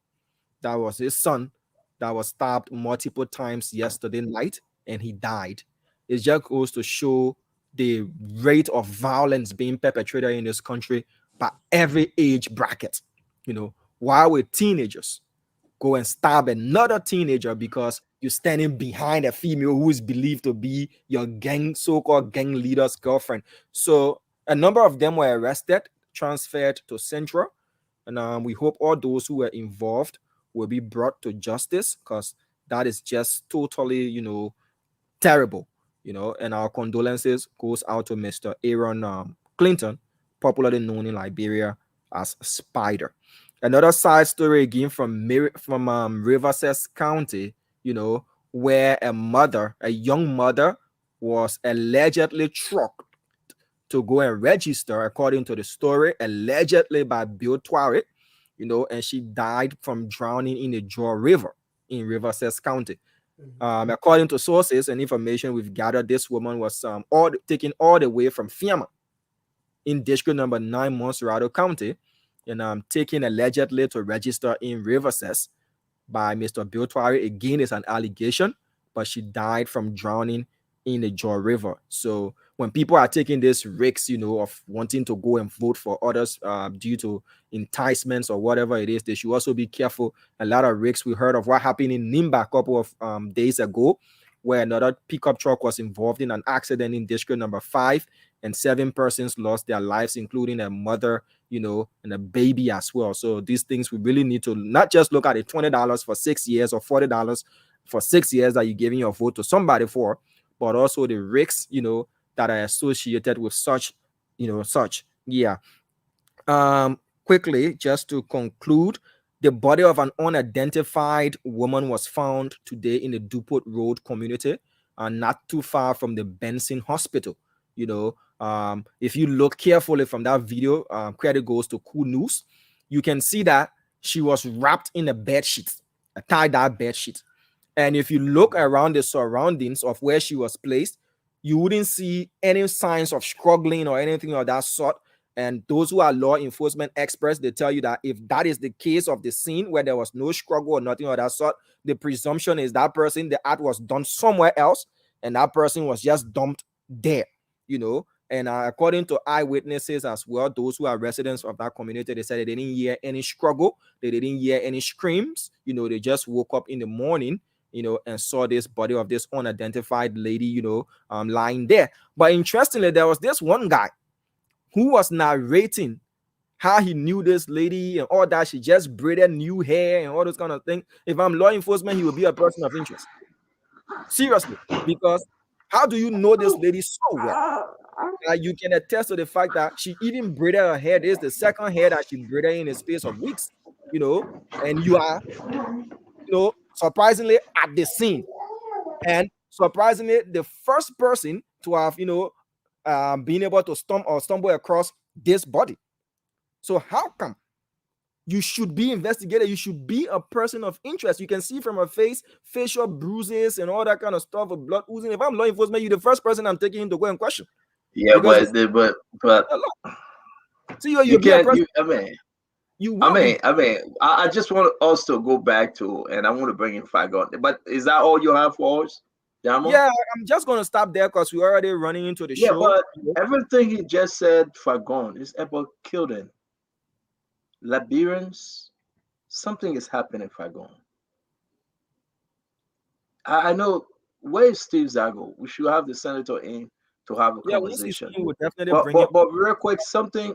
That was his son that was stabbed multiple times yesterday night, and he died. It just goes to show the rate of violence being perpetrated in this country by every age bracket. Why would teenagers go and stab another teenager because you're standing behind a female who is believed to be your so-called gang leader's girlfriend? So a number of them were arrested, transferred to Central, and we hope all those who were involved will be brought to justice, because that is just totally, terrible. And our condolences goes out to Mr. Aaron Clinton, popularly known in Liberia as Spider. Another side story again from Riverside County, where a young mother was allegedly trucked to go and register, according to the story, allegedly by biometric, and she died from drowning in the Jaw River in Riverside County. According to sources and information we've gathered, this woman was taken all the way from Fiamma in district number 9, Monserrado County, and taken allegedly to register in Riverside by Mr. Biometric. Again, it's an allegation, but she died from drowning in the Jaw River. So when people are taking this risks, of wanting to go and vote for others due to enticements or whatever it is, they should also be careful. A lot of risks. We heard of what happened in Nimba a couple of days ago, where another pickup truck was involved in an accident in district number 5, and 7 persons lost their lives, including a mother, and a baby as well. So these things, we really need to not just look at the $20 for 6 years or $40 for 6 years that you're giving your vote to somebody for, but also the risks, that are associated with such. Yeah. Quickly, just to conclude, the body of an unidentified woman was found today in the Dupont Road community, not too far from the Benson Hospital. If you look carefully from that video, credit goes to Cool News, you can see that she was wrapped in a bed sheet, a tie-dye bed sheet. And if you look around the surroundings of where she was placed, you wouldn't see any signs of struggling or anything of that sort. And those who are law enforcement experts, they tell you that if that is the case of the scene where there was no struggle or nothing of that sort, the presumption is that person, the act was done somewhere else, and that person was just dumped there, And according to eyewitnesses as well, those who are residents of that community, they said they didn't hear any struggle, they didn't hear any screams, they just woke up in the morning, and saw this body of this unidentified lady, lying there. But interestingly, there was this one guy who was narrating how he knew this lady and all that. She just braided new hair and all those kind of things. If I'm law enforcement, he would be a person of interest. Seriously, because how do you know this lady so well? You can attest to the fact that she even braided her hair. This is the second hair that she braided in a space of weeks, and you are, surprisingly at the scene, and surprisingly the first person to have, been able to stumble across this body. So how come you should be investigated? You should be a person of interest. You can see from her face, facial bruises and all that kind of stuff with blood oozing. If I'm law enforcement, you're the first person I'm taking to go and question. Yeah, Because but see, you'll you be a can't. person. You, You will be. I just want us to go back to, and I want to bring in Fagon. But is that all you have for us, Jamo? Yeah, I'm just gonna stop there because we're already running into the show. But everything he just said, Fagon, is about killing Liberians. Something is happening, Fagon. I know. Where is Steve Zago? We should have the senator in to have a conversation. We'll definitely bring it. But real quick, something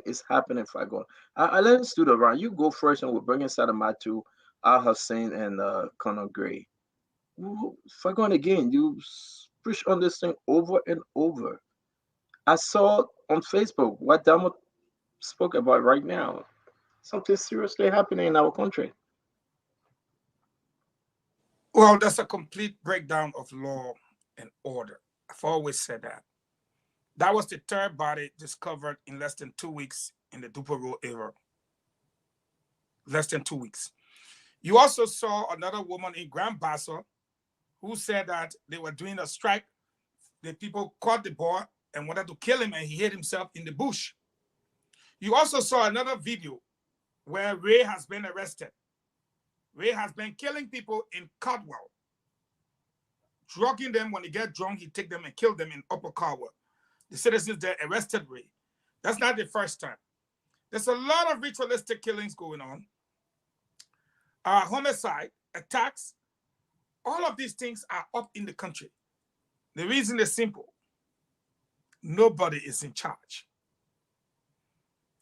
is happening, Fagon. I let us do the round. You go first, and we'll bring in Sadamatu, Al Hussein, and Conor Gray. Fagon, again, you push on this thing over and over. I saw on Facebook what Damo spoke about right now. Something seriously happening in our country. Well, that's a complete breakdown of law and order. I've always said that. That was the third body discovered in less than 2 weeks in the Dupero era. Less than 2 weeks. You also saw another woman in Grand Bassa who said that they were doing a strike. The people caught the boy and wanted to kill him, and he hid himself in the bush. You also saw another video where Ray has been arrested. Ray has been killing people in Caldwell, drugging them. When they get drunk, he take them and kill them in Upper Caldwell. The citizens there arrested Ray. That's not the first time. There's a lot of ritualistic killings going on. Homicide, attacks, all of these things are up in the country. The reason is simple. Nobody is in charge.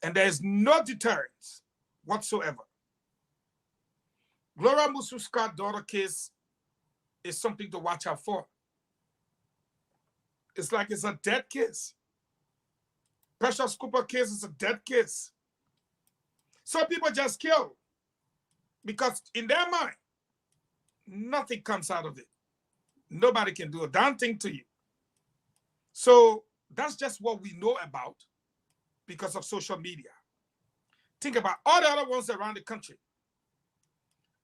And there is no deterrence whatsoever. Gloria Mususka's daughter case is something to watch out for. It's like it's a dead case. Precious Cooper case is a dead case. So people just kill because in their mind, nothing comes out of it. Nobody can do a damn thing to you. So that's just what we know about because of social media. Think about all the other ones around the country.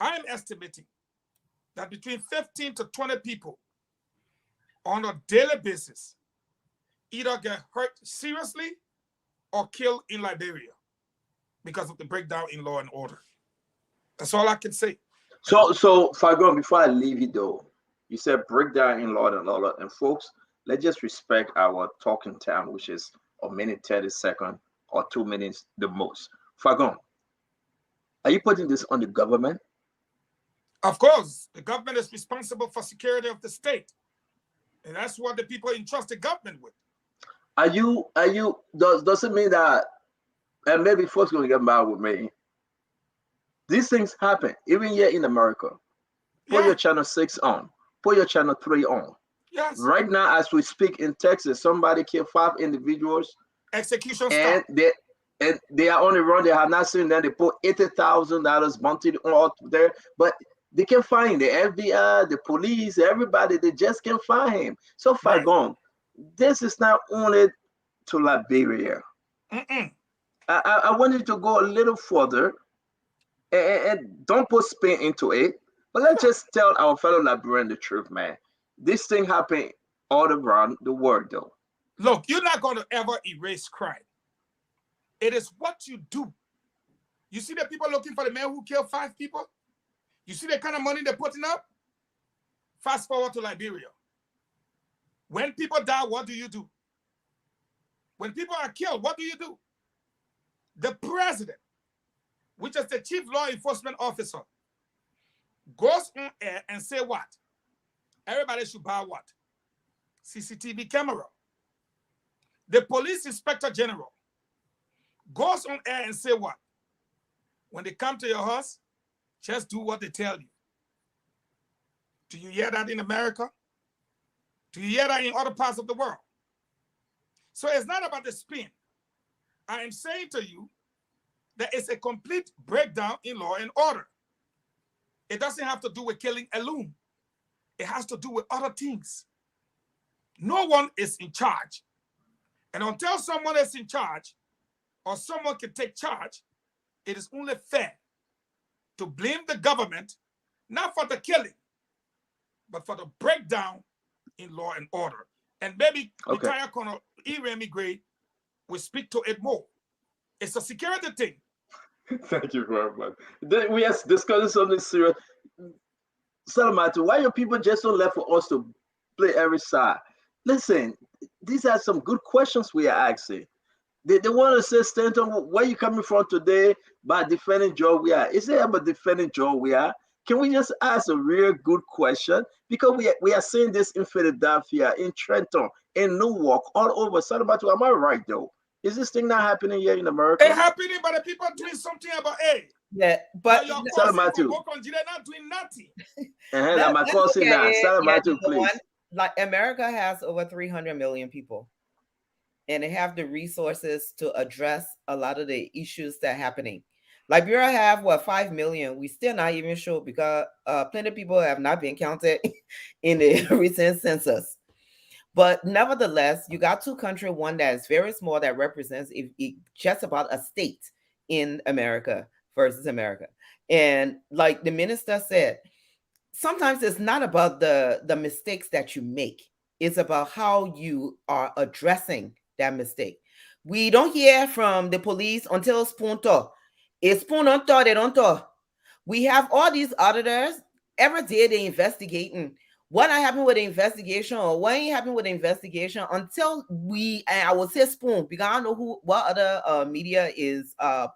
I am estimating that between 15 to 20 people on a daily basis either get hurt seriously or killed in Liberia because of the breakdown in law and order. That's all I can say. So Fagon, before I leave you though, you said breakdown in law and order. And folks, let's just respect our talking time, which is a minute 30 seconds or 2 minutes the most. Fagon, are you putting this on the government? Of course, the government is responsible for security of the state. And that's what the people entrust the government with. Does it mean that, and maybe folks going to get mad with me, these things happen, even here in America. Put your channel 6 on, put your channel 3 on. Yes. Right now, as we speak in Texas, somebody killed 5 individuals. Execution and they are on the run. They have not seen them. They put $80,000 bounty out there, but they can find the FBI, the police, everybody. They just can't find him. So far gone. This is not only to Liberia. I want you to go a little further and don't put spin into it. But let's just tell our fellow Liberian the truth, man. This thing happened all around the world, though. Look, you're not going to ever erase crime. It is what you do. You see the people looking for the man who killed 5 people? You see the kind of money they're putting up? Fast forward to Liberia. When people die, what do you do? When people are killed, what do you do? The president, which is the chief law enforcement officer, goes on air and say what? Everybody should buy what? CCTV camera. The police inspector general goes on air and say what? When they come to your house, just do what they tell you. Do you hear that in America? Do you hear that in other parts of the world? So it's not about the spin. I am saying to you that it's a complete breakdown in law and order. It doesn't have to do with killing a loon. It has to do with other things. No one is in charge. And until someone is in charge, or someone can take charge, it is only fair to blame the government, not for the killing, but for the breakdown in law and order. And maybe retired Colonel Remy Gray will speak to it more. It's a security thing. Thank you very much. Then we are discussing something serious. Salamatu, why your people just don't let for us to play every side? Listen, these are some good questions we are asking. They want to say, Stanton, where you coming from today by defending Joe we are? Is it about defending Joe we are? Can we just ask a real good question? Because we are seeing this in Philadelphia, in Trenton, in Newark, all over. Salamatu, am I right though? Is this thing not happening here in America? It's happening, but the people doing something about it. Yeah, but your cousin from Okonji, they're not doing nothing. My cousin now. Salamatu, please. Like America has over 300 million people, and they have the resources to address a lot of the issues that are happening. Liberia have 5 million. We still not even sure because plenty of people have not been counted in the recent census. But nevertheless, you got two countries, one that is very small that represents just about a state in America versus America. And like the minister said, sometimes it's not about the mistakes that you make. It's about how you are addressing that mistake. We don't hear from the police until Spoon talk. It's Spoon on talk, they don't talk. We have all these auditors. Every day they investigating. What happened with the investigation or what ain't happened with the investigation until I will say Spoon, because I don't know what other media is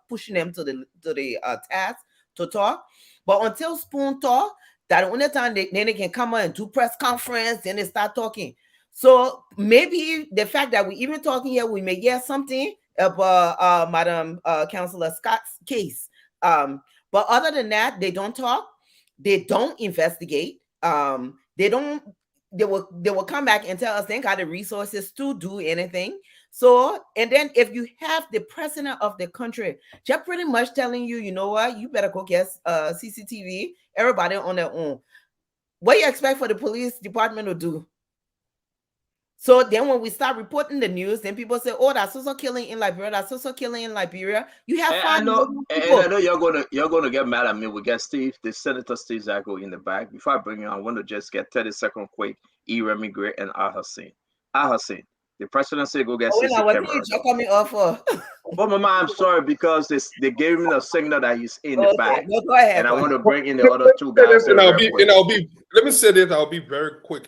pushing them to the task to talk. But until Spoon talk, that the only time then they can come out and do press conference, then they start talking. So maybe the fact that we even talking here, we may get something about Madam Councillor Scott's case. But other than that, they don't talk, they don't investigate. They will come back and tell us they ain't got the resources to do anything. So, and then if you have the president of the country just pretty much telling you, you know what, you better go get CCTV, everybody on their own. What do you expect for the police department to do? So then when we start reporting the news, then people say, oh, that's also killing in Liberia, that's also killing in Liberia. You have I know you're gonna get mad at me. We get Steve, the Senator Steve Zago in the back. Before I bring you on, I want to just get 30-second quick. Remy Gray and Al-Hassan. Al-Hassan, the president said go get CC cameras. Coming off But Mama, I'm sorry because they gave me a signal that he's in the back. No, go ahead. And I want to bring in the other two guys. Let me say this, I'll be very quick.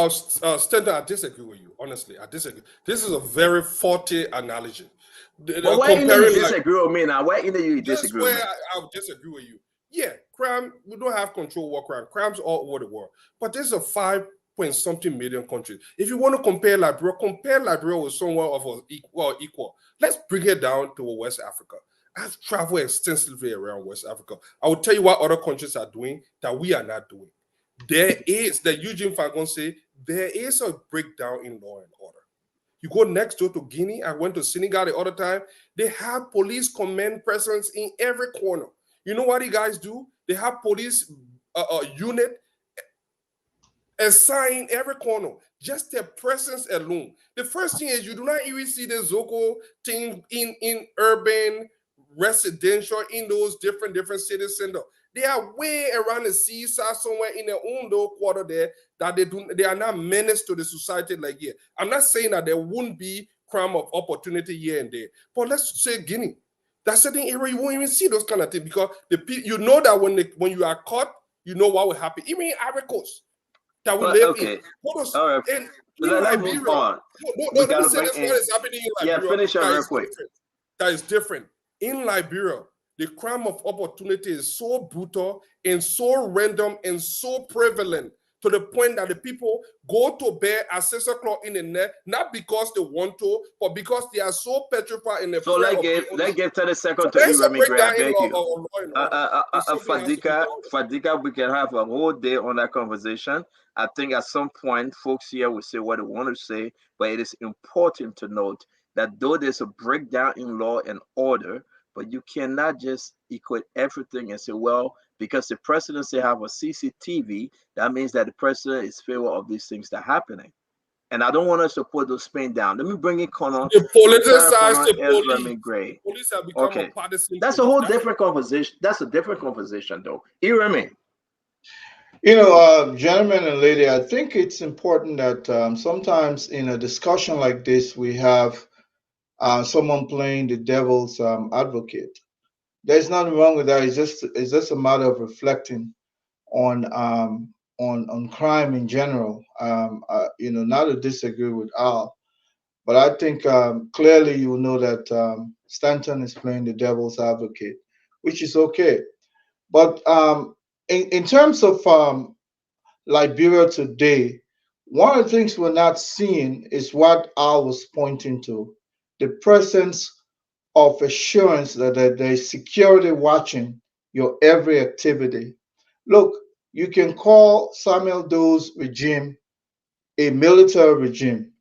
Stanton, I disagree with you. Honestly, I disagree. This is a very faulty analogy. But why in you disagree with me now? Why in you disagree with me? I'll disagree with you. Yeah, crime, we don't have control over crime. Crime's all over the world. But this is a 5-point-something million country. If you want to compare Liberia with someone of equal. Let's bring it down to West Africa. I've traveled extensively around West Africa. I will tell you what other countries are doing that we are not doing. There is, that Eugene Fagon say, there is a breakdown in law and order. You go next door to Guinea. I went to Senegal the other time. They have police command presence in every corner. You know what you guys do? They have police unit assigned every corner. Just their presence alone. The first thing is you do not even see the Zago thing in urban, residential, in those different city centers. They are way around the seaside somewhere in their own little quarter there that they are not menace to the society like here. I'm not saying that there wouldn't be crime of opportunity here and there, but let's say Guinea. That's certain area you won't even see those kind of things because you know that when you are caught, you know what will happen. Even in Ivory Coast that we live in. All right. Let's move on. Let me say that's what is happening in Liberia. Yeah, finish up real quick. That is different. In Liberia, the crime of opportunity is so brutal and so random and so prevalent to the point that the people go to bed at 6 o'clock in the night, not because they want to, but because they are so petrified in the So let's give 30 seconds to Remy Gray. I beg you. Fadika, we can have a whole day on that conversation. I think at some point, folks here will say what they want to say, but it is important to note that though there's a breakdown in law and order, but you cannot just equate everything and say, well, because the president say have a CCTV, that means that the president is in favor of these things that are happening. And I don't want us to put those Spain down. Let me bring in Connor. The politicized the Ezra police. Gray. Police have become Okay. a partisan. That's a whole different conversation. That's a different conversation, though. Iremi. Gentlemen and lady, I think it's important that sometimes in a discussion like this, we have someone playing the devil's advocate. There's nothing wrong with that. It's just a matter of reflecting on crime in general. Not to disagree with Al, but I think clearly you know that Stanton is playing the devil's advocate, which is okay. But in terms of Liberia today, one of the things we're not seeing is what Al was pointing to, the presence of assurance that there's security watching your every activity. Look, you can call Samuel Doe's regime a military regime,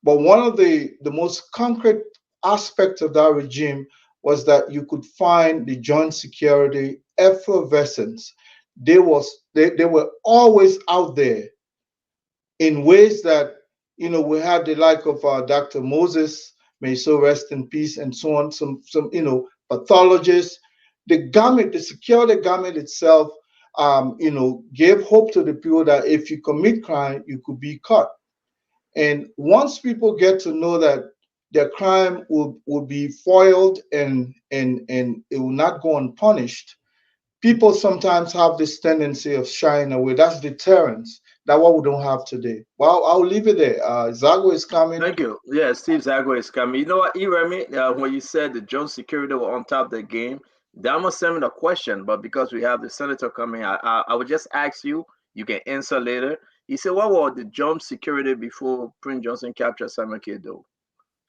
but one of the most concrete aspects of that regime was that you could find the joint security effervescence. They were always out there in ways that, we had the like of Dr. Moses, may so rest in peace, and so on, some pathologists. The security government itself, gave hope to the people that if you commit crime, you could be caught. And once people get to know that their crime will be foiled and it will not go unpunished, people sometimes have this tendency of shying away. That's deterrence. That's what we don't have today. Well, I'll leave it there. Zago is coming. Thank you. Yeah, Steve Zago is coming. You know what, Iremi, when you said the joint security were on top of the game, that must send me a question, but because we have the senator coming, I would just ask you, you can answer later. He said, what was the joint security before Prince Johnson captured Simon Kedo?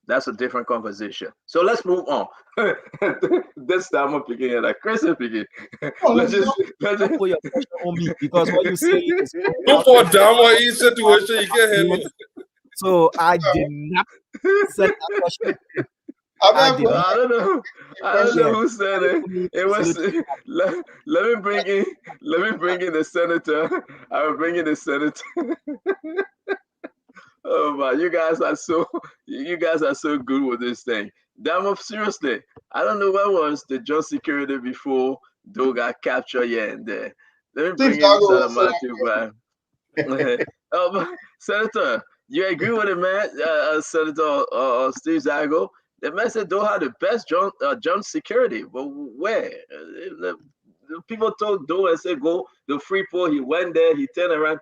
That's a different conversation. So let's move on. This time I'm picking it like Chris is picking. Let's just put your pressure on me because what you say is you for down in situation you can't hear me. So I did not set that question. I don't know who said it. It was let me bring in the senator. I will bring in the senator. Oh my, you guys are so good with this thing. Damn up, seriously. I don't know what was the joint security before Doe got captured here and there. Let me bring in Senator. Senator, you agree with it, man? Senator Steve Zago. The man said Doe had the best joint security. But where? The people told Doe and said go the free port. He went there. He turned around.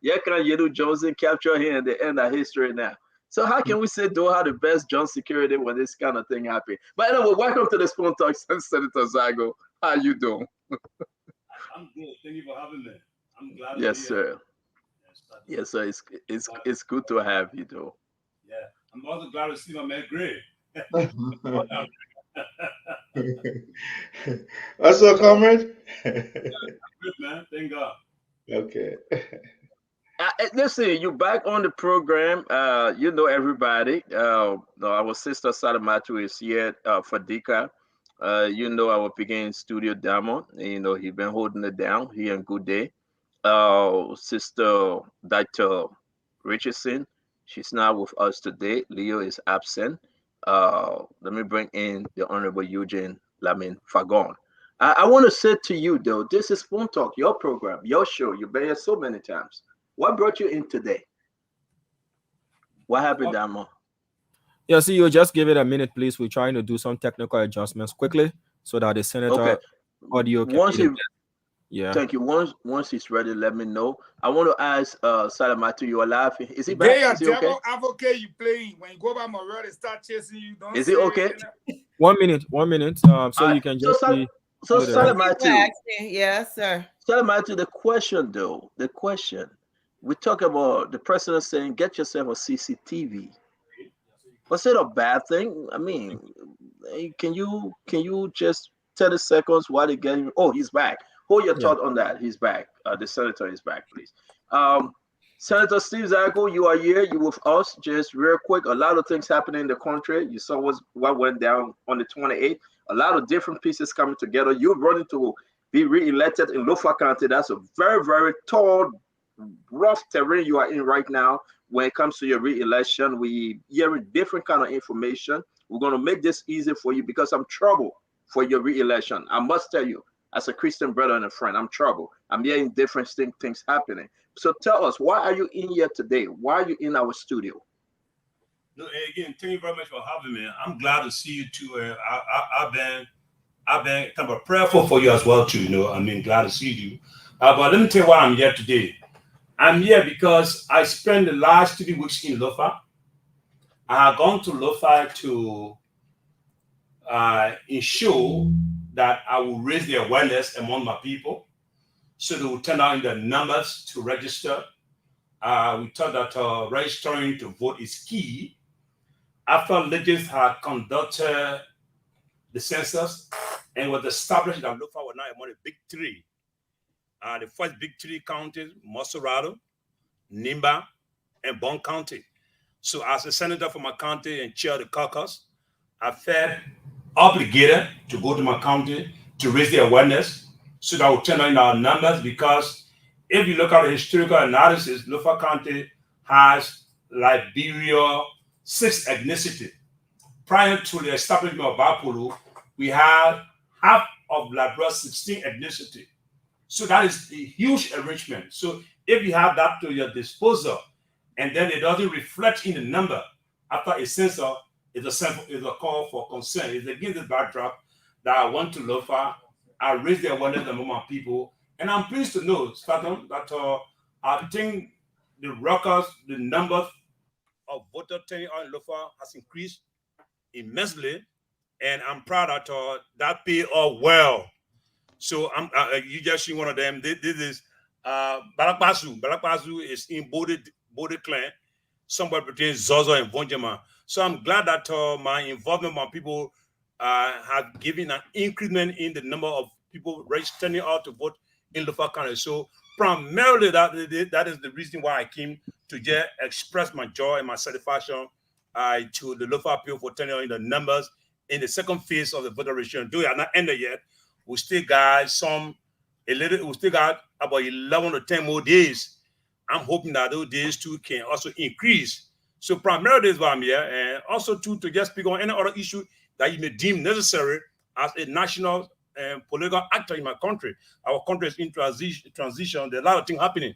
Yeah, can you do Johnson capture him at the end of history now? So how can we say Doe had the best joint security when this kind of thing happened? But anyway, welcome to the Spoon Talk, Senator Zago. How you doing? I'm good. Thank you for having me. I'm glad. Yes, sir. Yes, sir. It's good to have you, though. Yeah, I'm also glad to see my man Gray. What's up, comrade? Good, man. Thank God. Okay. Listen, you back on the program. You know everybody. Our sister Salamatu is here for Dika. You know our beginning studio Diamond. You know he been holding it down. He and Good Day. Sister Dr. Richardson. She's not with us today. Leo is absent. Let me bring in the Honorable Eugene Lamin Fagon. I want to say to you though, this is Spoon Talk, your program, your show. You've been here so many times. What brought you in today? What happened, Damo? Yeah, see, you just give it a minute, please. We're trying to do some technical adjustments quickly so that the senator audio can Thank you. Once he's ready, let me know. I want to ask Salamatu, you are laughing. Is he back? They is he okay? Advocate you playing when you go by Morel and start chasing you. Don't is he okay? 1 minute. So you can just So Salamatu. Yes, sir. Salamatu, the question though, we talk about the president saying, get yourself a CCTV. Was it a bad thing? I mean, can you just 30 seconds while they get him? Oh, he's back. Hold your thought on that. He's back. The senator is back, please. Senator Steve Zago, you are here. You with us. Just real quick, a lot of things happening in the country. You saw what went down on the 28th. A lot of different pieces coming together. You're running to be re-elected in Lofa County. That's a very, very tall, rough terrain you are in right now when it comes to your re-election. We hear different kind of information. We're going to make this easy for you because I'm troubled for your re-election. I must tell you, as a Christian brother and a friend, I'm troubled. I'm hearing different things happening. So tell us, why are you in here today? Why are you in our studio? No, again, thank you very much for having me. I'm glad to see you too. I've been kind of prayerful for you as well too. I mean, glad to see you. But let me tell you why I'm here today. I'm here because I spent the last 3 weeks in Lofa. I have gone to Lofa to ensure that I will raise the awareness among my people, so they will turn out in the numbers to register. We thought that registering to vote is key. After Legends had conducted the census and was established that Lofa was now among the big three. The first big three counties, Mosorado, Nimba, and Bon County. So as a senator for my county and chair of the caucus, I felt obligated to go to my county to raise the awareness so that we'll turn on our numbers, because if you look at the historical analysis, Lofa County has Liberia 6 ethnicity. Prior to the establishment of Bapulu, we had half of Liberia's 16 ethnicity. So that is a huge enrichment. So if you have that to your disposal, and then it doesn't reflect in the number after a census, it's a call for concern. It's against the backdrop that I went to Lofa. I raised the awareness among my people, and I'm pleased to know, Statham, that I think the records, the number of voter turnout in Lofa has increased immensely, and I'm proud that that paid off well. So you just see one of them. This is Balakbasu. Balakbasu is in Bode clan, somewhere between Zozo and Vonjama. So I'm glad that my involvement with my people have given an increment in the number of people turning out to vote in Lofa County. So primarily that is the reason why I came to just express my joy and my satisfaction to the Lofa people for turning out in the numbers in the second phase of the voter registration. Though it has not ended yet, we still got about 11 or 10 more days. I'm hoping that those days too can also increase. So primarily this is why I'm here, and also to just speak on any other issue that you may deem necessary as a national and political actor in my country. Our country is in transition. There are a lot of things happening.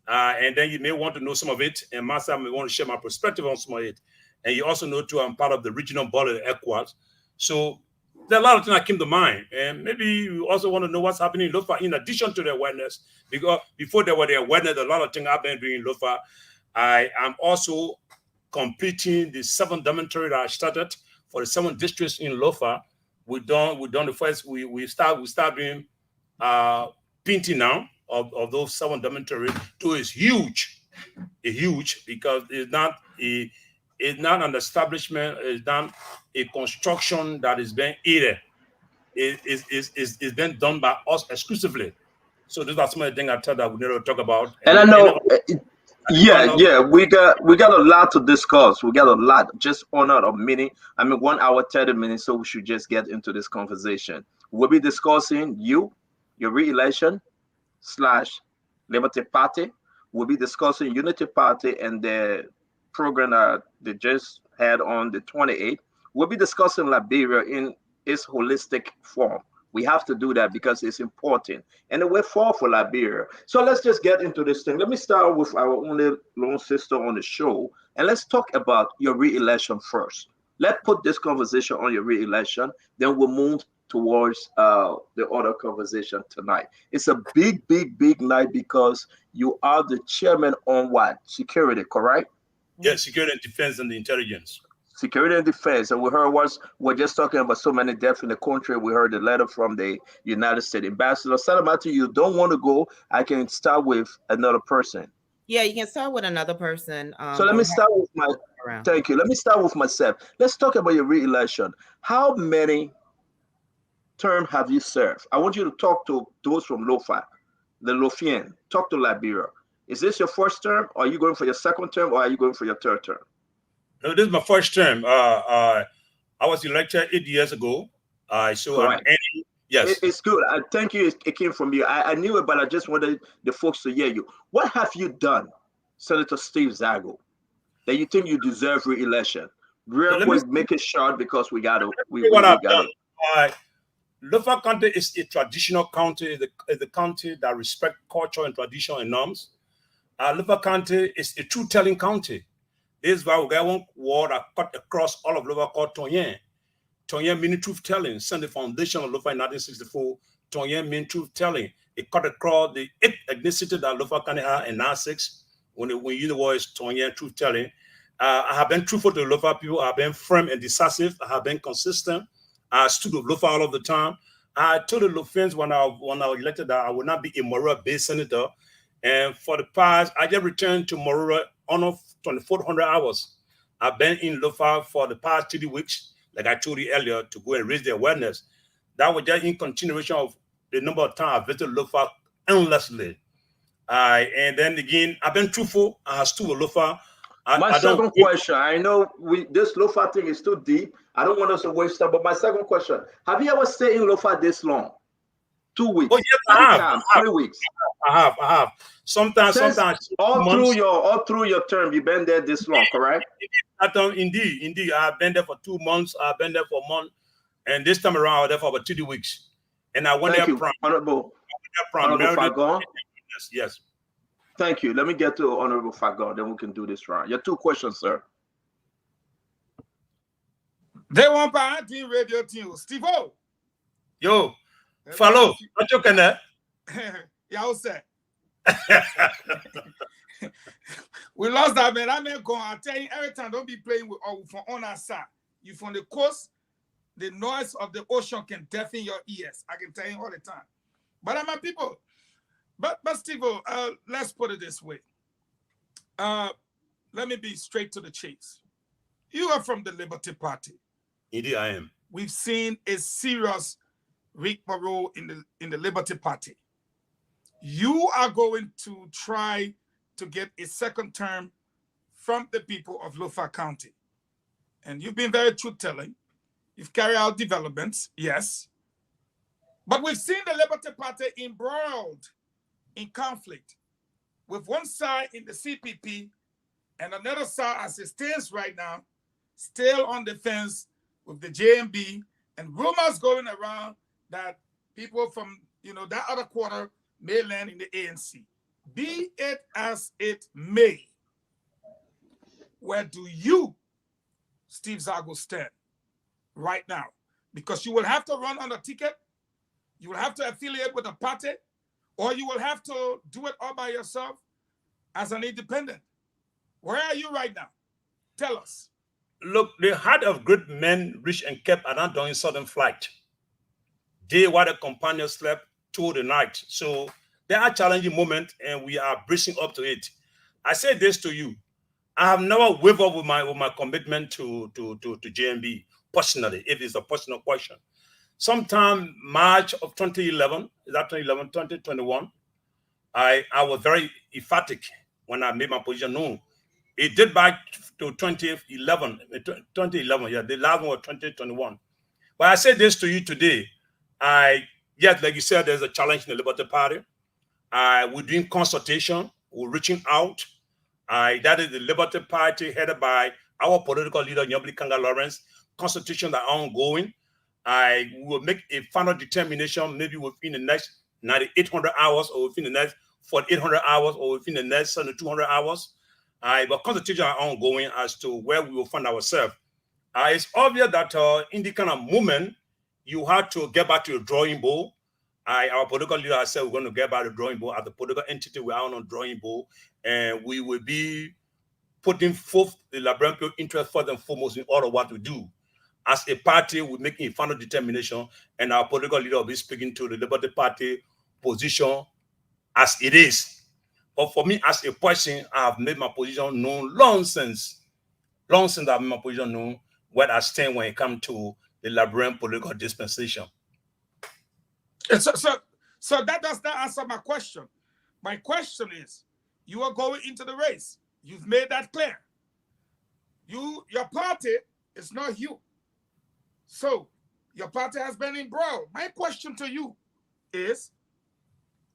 And then you may want to know some of it, and myself may want to share my perspective on some of it. And you also know too, I'm part of the regional board of the ECOWAS. So there are a lot of things that came to mind. And maybe you also want to know what's happening in Lofa in addition to the awareness, because before there were the awareness, a lot of things I've been doing in Lofa. I am also completing the 7th dormitory that I started for the 7 districts in Lofa. We've done the first, we start doing painting now of those 7 dormitories. So it's huge because it's not an establishment, it's not a construction that is being aided. It's been done by us exclusively. So those are some of the things I thought that we need to talk about. And I know, we got a lot to discuss. We got a lot, just under a minute. 1 hour, 30 minutes. So we should just get into this conversation. We'll be discussing your re-election / Liberty Party. We'll be discussing Unity Party and the program that they just had on the 28th. We'll be discussing Liberia in its holistic form. We have to do that because it's important. And we're for Liberia. So let's just get into this thing. Let me start with our only lone sister on the show. And let's talk about your re-election first. Let's put this conversation on your re-election. Then we'll move towards the other conversation tonight. It's a big night because you are the chairman on what? Security, correct? Yes, security and defense and the intelligence. Security and defense. And we heard we're just talking about so many deaths in the country. We heard the letter from the United States ambassador. Salamatu, you don't want to go. I can start with another person. Yeah, you can start with another person. So let me start with thank you. Let me start with myself. Let's talk about your re-election. How many terms have you served? I want you to talk to those from Lofa, the Lofian. Talk to Liberia. Is this your first term? Or are you going for your second term? Or are you going for your third term? No, this is my first term. I was elected 8 years ago. Yes. It's good. I thank you. It came from you. I knew it, but I just wanted the folks to hear you. What have you done Senator Steve Zago, that you think you deserve re-election? Real quick, make it short because we got to. We got to. Lofa County is a traditional county. Is the county that respects culture and tradition and norms. Lofa County is a truth-telling county. This is why we got one word that cut across all of Lofa called Tonyen. Tonyen meaning truth-telling. Since the foundation of Lofa in 1964, Tonyen means truth-telling. It cut across the 8 ethnicity that Lofa County has and now 6. When you use the word Tonyen, truth-telling. I have been truthful to the Lofa people. I have been firm and decisive. I have been consistent. I stood with Lofa all of the time. I told the Lofans when I was elected that I would not be a Morura-based senator. And for the past, I just returned to Morura on 2,400 hours. I've been in Lofa for the past 3 weeks, like I told you earlier, to go and raise the awareness. That was just in continuation of the number of times I visited Lofa endlessly. And then again, I've been truthful. I stood with Lofa. My second question, I know this Lofa thing is too deep. I don't want us to waste time, but my second question, have you ever stayed in Lofa this long? 2 weeks? Oh, yes, I have. 3 weeks? I have. Sometimes. All through your term, you've been there this long, correct? Indeed. I've been there for 2 months. I've been there for a month. And this time around, I was there for about 3 weeks. And I went there Honorable Fagon. Yes. Thank you. Let me get to Honorable Fagon, then we can do this round. Your 2 questions, sir. They want party radio team. Steve-O. Yo, follow. What you can there? Yeah, what's that? We lost that, man. I mean, I tell you, every time, don't be playing with from on our side. You from the coast, the noise of the ocean can deafen your ears. I can tell you all the time. But I'm a people. But Steve-O, let's put it this way. Let me be straight to the chase. You are from the Liberty Party. Indeed, I am. We've seen a serious rigmarole in the Liberty Party. You are going to try to get a second term from the people of Lofa County. And you've been very truth-telling. You've carried out developments, yes. But we've seen the Liberty Party embroiled in conflict with one side in the CPP and another side, as it stands right now, still on the fence with the JMB, and rumors going around that people from that other quarter may land in the ANC. Be it as it may, where do you, Steve Zago, stand right now? Because you will have to run on a ticket, you will have to affiliate with a party, or you will have to do it all by yourself as an independent. Where are you right now? Tell us. Look, the heart of great men, rich and kept, are not doing sudden flight. Day while the companions slept, through the night. So there are challenging moments, and we are bracing up to it. I say this to you: I have never wavered with my commitment to JMB personally. If it's a personal question, sometime March of 2011, is that 2021, I was very emphatic when I made my position known. It did back to 2011, yeah, the last one was 2021. But I say this to you today. Yes, like you said, there's a challenge in the Liberty Party. We're doing consultation, we're reaching out. That is the Liberty Party headed by our political leader, Nyobli Kanga Lawrence. Consultations are ongoing. We will make a final determination maybe within the next 9,800 hours or within the next 4,800 hours or within the next 7,200 hours. But consultations are ongoing as to where we will find ourselves. It's obvious that in the kind of movement, you have to get back to the drawing board. Our political leader has said we're going to get back to the drawing board. As the political entity, we are on the drawing board, and we will be putting forth the Liberian people interest first and foremost in all of what we do. As a party, we're making a final determination, and our political leader will be speaking to the Liberty Party position as it is. But for me, as a person, I have made my position known long since I've made my position known where I stand when it comes to the Liberian political dispensation. So that does not answer my question. My question is, you are going into the race. You've made that clear. Your party is not you. So your party has been embroiled. My question to you is,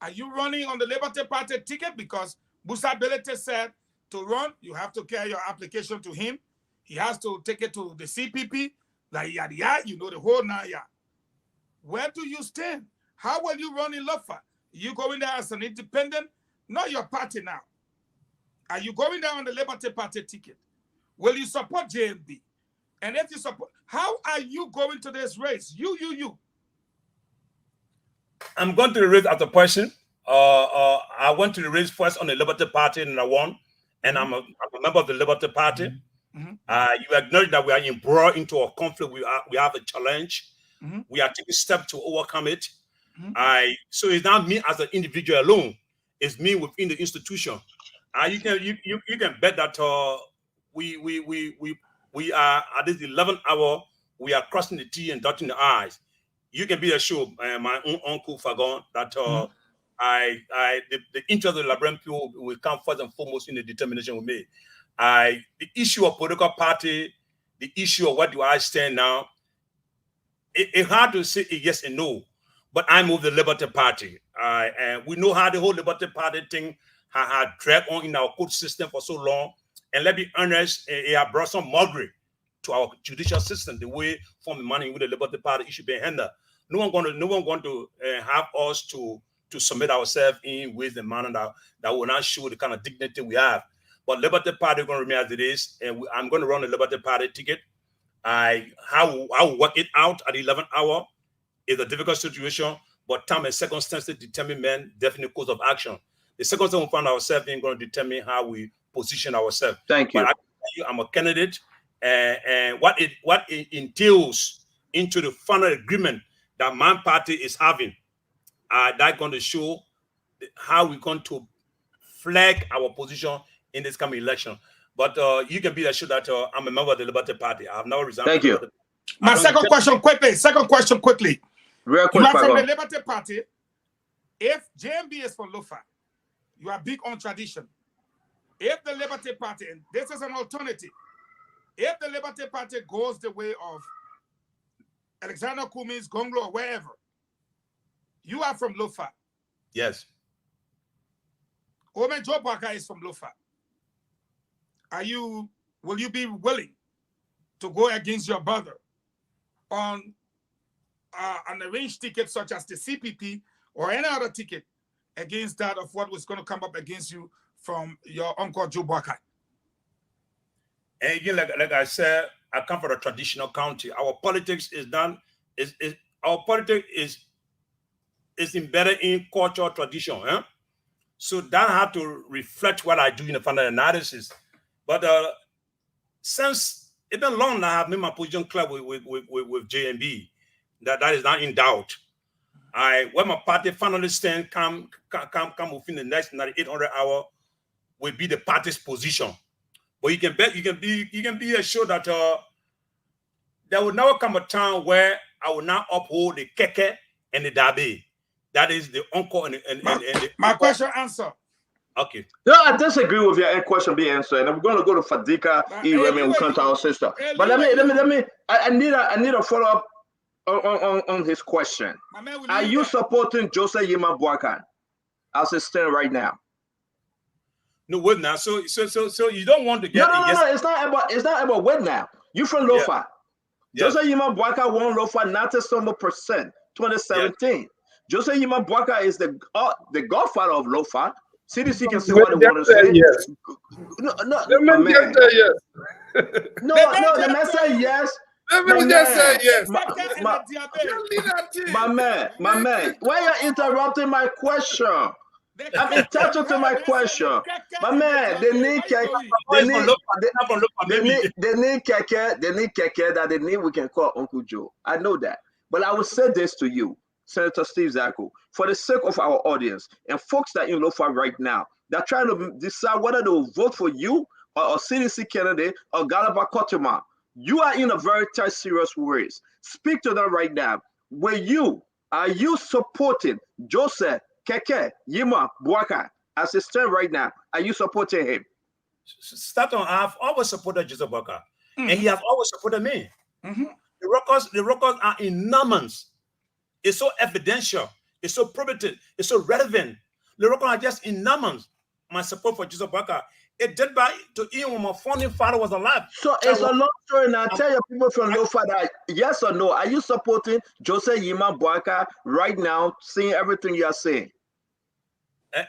are you running on the Liberty Party ticket? Because Musa Belete said to run, you have to carry your application to him. He has to take it to the CPP, like yada yada, you know the whole naya. Where do you stand? How will you run in Lofa? You going there as an independent, not your party now. Are you going there on the Liberty Party ticket? Will you support JMB? And if you support, how are you going to this race? You. I'm going to the race after person. I went to the race first on the Liberty Party and I won. And I'm a member of the Liberty Party. You acknowledge that we are embroiled into a conflict. We have a challenge. We are taking steps to overcome it. So it's not me as an individual alone. It's me within the institution. You can bet that we are at this 11th hour. We are crossing the T and dotting the I's. You can be assured, my own uncle Fagon, that the interest of the Liberian people will come first and foremost in the determination we made. The issue of political party, the issue of what do I stand now, it's hard to say a yes and no, but I move the Liberty Party. And we know how the whole Liberty Party thing had dragged on in our court system for so long. And let's be honest, it has brought some mockery to our judicial system, the way from the money with the Liberty Party issue being handled. No one going to have us to submit ourselves in ways and manner that will not show the kind of dignity we have. But Liberty Party is going to remain as it is, and I'm going to run the Liberty Party ticket. How work it out at the 11th hour is a difficult situation, but time and circumstances determine men definite course of action. The circumstances we find ourselves in going to determine how we position ourselves. Thank you. But I can tell you, I'm a candidate, and what it entails into the final agreement that my party is having, that's going to show how we're going to flag our position in this coming election. But you can be assured that I'm a member of the Liberty Party. I have never resigned. Thank you. My second question quickly. Real quick, you are from the Liberty Party. If JMB is for Lofa, you are big on tradition. If the Liberty Party, and this is an alternative, if the Liberty Party goes the way of Alexander Kumi's, Gonglo, or wherever, you are from Lofa. Yes. Ome Joe Baka is from Lofa. Will you be willing to go against your brother on an arranged ticket such as the CPP or any other ticket against that of what was going to come up against you from your uncle Joe Baka? And again, like I said, I come from a traditional county. Our politics is embedded in culture, tradition. So that had to reflect what I do in the final analysis. But since it's been long now, I've made my position clear with JMB. That is not in doubt. When my party finally stand, come within the next 800 hours, will be the party's position. But you can be assured that there will never come a time where I will not uphold the keke and the dabe. That is the uncle and my question answer. Okay. No, I disagree with your question being answered, and we're going to go to Fadika, Iremi, we come to our sister. But let me. I need a follow up on his question. Are you supporting Joseph Yima Boakan as it stands right now? No, wait now. So you don't want to get no. It's not about wait now. You from Lofa. Yeah. Joseph Yima Boakan won Lofa 97%, 2017. Yeah. Joseph Yima Boakan is the godfather of Lofa. CDC can say what they want to say. Yes. No, the man just say yes. No, the man say yes. Let me just say yes. My man, why are you interrupting my question? I'm entitled to my question. My man, they need keke that they need we can call Uncle Joe. I know that. But I will say this to you, Senator Steve Zago, for the sake of our audience and folks that in Lofa right now, they're trying to decide whether they will vote for you or a CDC candidate or Galaba Kotuma. You are in a very tight, serious race. Speak to them right now. Are you supporting Joseph Keke Yima Boakan as it stands right now? Are you supporting him? Start on. I've always supported Joseph Boakan, and he has always supported me. The records are enormous. It's so evidential. It's so probative. It's so relevant. The records are just enormous. my support for Joseph Boyka. It did by to him when my founding father was alive. So it's a long story now. Tell your people from Lofa that yes or no, are you supporting Joseph Yima Boyka right now, seeing everything you are saying?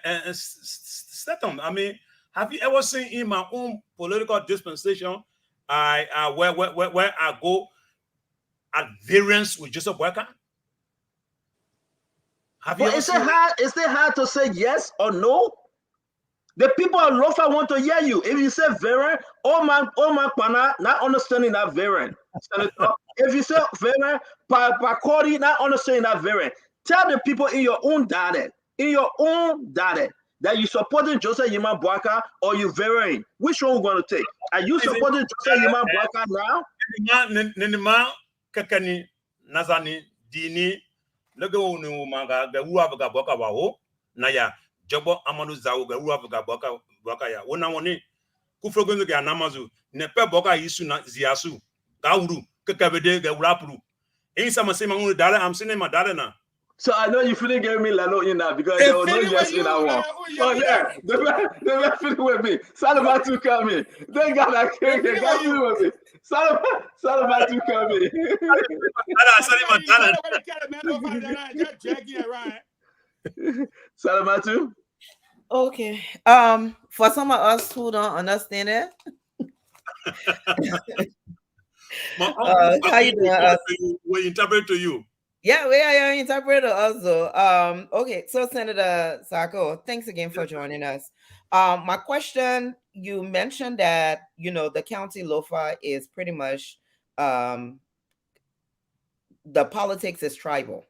And second, I mean, have you ever seen in my own political dispensation, where I go at variance with Joseph Boyka? Have you ever Is seen it hard to say yes or no? The people of Lofa want to hear you. If you say variant, oh my pana, not understanding that variant. If you say variant, Pakori, not understanding that variant. Tell the people in your own data, that you supporting Joseph Yima Boyka or you varying. Which one we're going to take? Are you supporting Joseph Yima Boyka now? Nenima kakani nazani dini lego nu manga ga uwa ga boka wa ho na ya jobo amanu zawo ga uwa ga boka ya wona woni kufrogo ga namazu ne pe boka yisu na ziasu ga uru kakabede ga urapuru in sama sema unu dale am sine ma dale na. So I know you feeling get me lalo in that because there was no yes in that one. Oh yeah, they were feeling with me. Salamatu coming. They got that king. They got feeling with me. Salamatu coming. Salamatu. Okay. For some of us who don't understand it, how you doing? We interpret to you. Yeah, we are your interpreter also. Okay, so Senator Zago, thanks again for joining us. My question, you mentioned that, the county Lofa is pretty much, the politics is tribal.